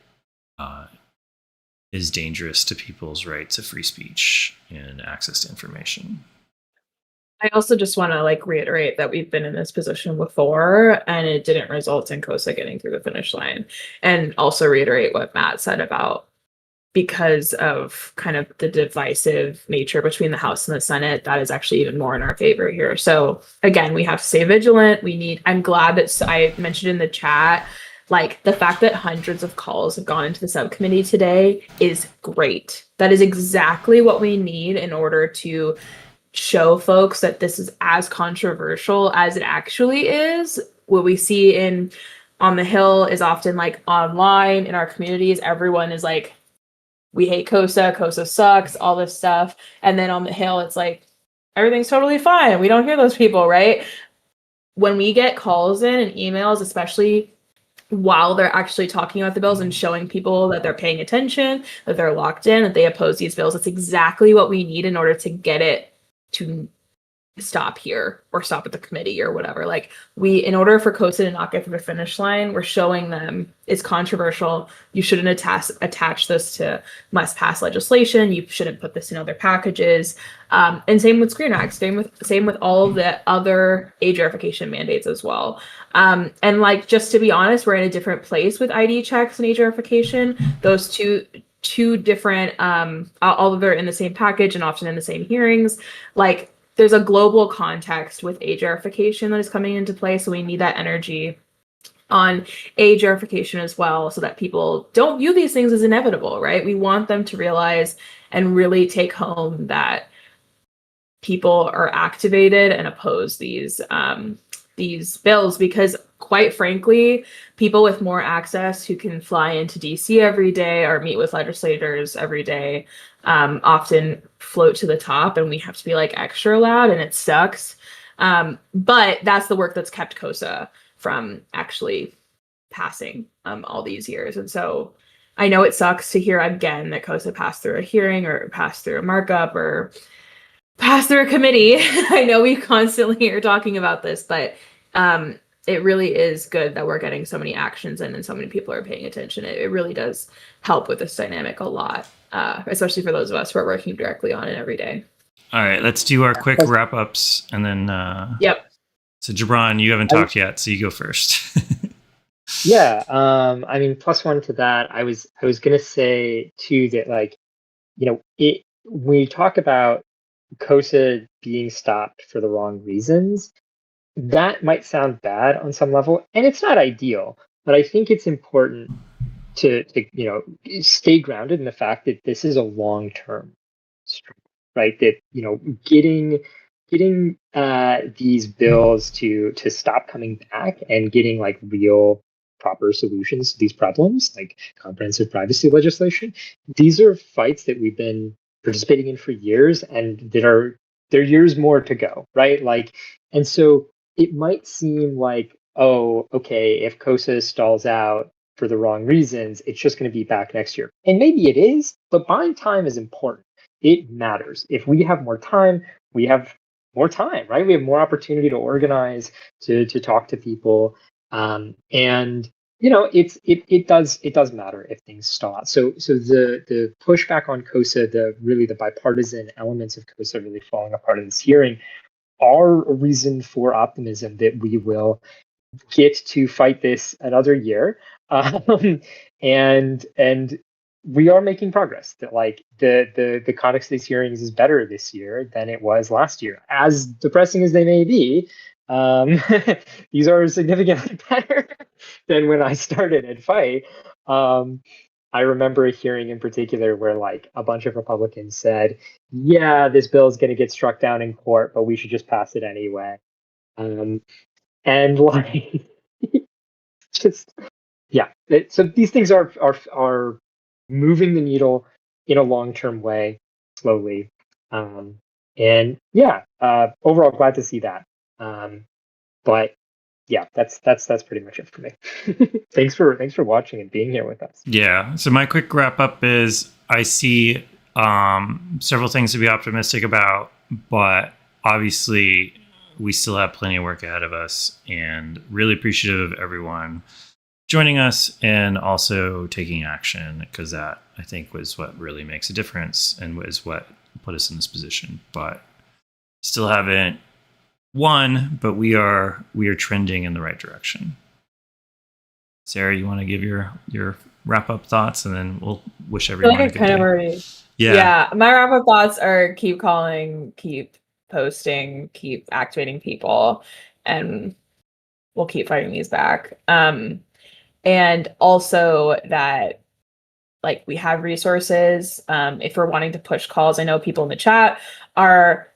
is dangerous to people's rights of free speech and access to information. I also just want to reiterate that we've been in this position before and it didn't result in COSA getting through the finish line. And also reiterate what Matt said about, because of kind of the divisive nature between the House and the Senate, that is actually even more in our favor here. So again, we have to stay vigilant. I'm glad that I mentioned in the chat, the fact that hundreds of calls have gone into the subcommittee today is great. That is exactly what we need in order to show folks that this is as controversial as it actually is. What we see on the Hill is often online in our communities, everyone is we hate COSA, COSA sucks, all this stuff. And then on the Hill, it's everything's totally fine. We don't hear those people, right? When we get calls in and emails, especially while they're actually talking about the bills and showing people that they're paying attention, that they're locked in, that they oppose these bills, it's exactly what we need in order to get it to stop here or stop at the committee or whatever. In order for COSA to not get to the finish line, we're showing them it's controversial. You shouldn't attach this to must pass legislation. You shouldn't put this in other packages. And same with Screen Act, same with all of the other age verification mandates as well. And just to be honest, we're in a different place with ID checks and age verification. Those two different, although they're in the same package and often in the same hearings, there's a global context with age verification that is coming into play. So we need that energy on age verification as well, so that people don't view these things as inevitable, right? We want them to realize and really take home that people are activated and oppose these bills, because quite frankly, people with more access who can fly into DC every day or meet with legislators every day often float to the top, and we have to be extra loud, and it sucks. But that's the work that's kept COSA from actually passing all these years. And so I know it sucks to hear again that COSA passed through a hearing or passed through a markup or passed through a committee. I know we constantly are talking about this, but it really is good that we're getting so many actions in and so many people are paying attention. It really does help with this dynamic a lot, especially for those of us who are working directly on it every day. All right, let's do our quick wrap-ups and then... Yep. So Jibran, you haven't talked yet, so you go first. Yeah, plus one to that, I was gonna say too that we talk about COSA being stopped for the wrong reasons. That might sound bad on some level, and it's not ideal, but I think it's important to stay grounded in the fact that this is a long-term struggle, right? That getting these bills to stop coming back and getting real proper solutions to these problems, like comprehensive privacy legislation, these are fights that we've been participating in for years, and there are years more to go, right? And so it might seem like, oh, okay, if COSA stalls out for the wrong reasons, it's just going to be back next year. And maybe it is, but buying time is important. It matters. If we have more time, we have more time, right? We have more opportunity to organize, to talk to people. And it does matter if things stall out. So the pushback on COSA, the bipartisan elements of COSA really falling apart in this hearing are a reason for optimism that we will get to fight this another year. And we are making progress. That like the conduct of these hearings is better this year than it was last year. As depressing as they may be, these are significantly better than when I started at Fight. I remember a hearing in particular where like a bunch of Republicans said, yeah, this bill is going to get struck down in court, but we should just pass it anyway. And like, just, yeah. So these things are moving the needle in a long-term way, slowly. And yeah, overall glad to see that. But yeah, that's pretty much it for me. Thanks for watching and being here with us. Yeah. So my quick wrap up is I see several things to be optimistic about, but obviously we still have plenty of work ahead of us, and really appreciative of everyone joining us and also taking action, because that I think was what really makes a difference and was what put us in this position. But still haven't won, but we are trending in the right direction. Sarah, you want to give your wrap up thoughts, and then we'll wish everyone a good day. Already. Yeah. My wrap up thoughts are keep calling, keep posting, keep activating people, and we'll keep fighting these back. And also that like we have resources. If we're wanting to push calls, I know people in the chat are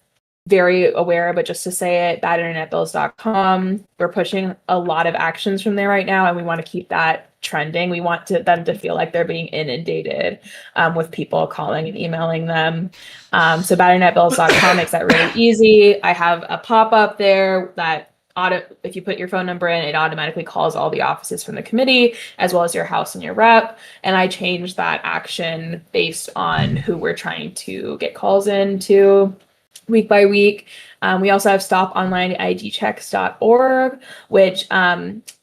very aware, but just to say it, badinternetbills.com, we're pushing a lot of actions from there right now, and we want to keep that trending. We want them to feel like they're being inundated with people calling and emailing them. So badinternetbills.com makes that really easy. I have a pop-up there that if you put your phone number in, it automatically calls all the offices from the committee, as well as your house and your rep. And I changed that action based on who we're trying to get calls into week by week. We also have stoponlineidchecks.org, which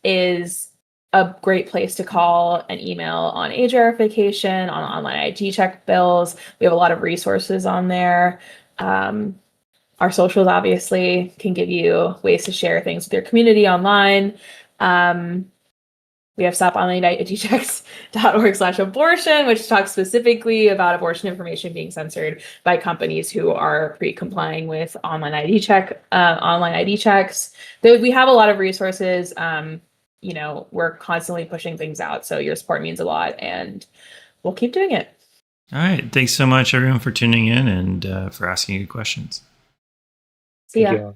is a great place to call and email on age verification, on online ID check bills. We have a lot of resources on there. Our socials obviously can give you ways to share things with your community online. We have stoponlineidchecks.org/abortion, which talks specifically about abortion information being censored by companies who are pre-complying with online ID checks. We have a lot of resources. We're constantly pushing things out, so your support means a lot, and we'll keep doing it. All right. Thanks so much, everyone, for tuning in and for asking good questions. See ya.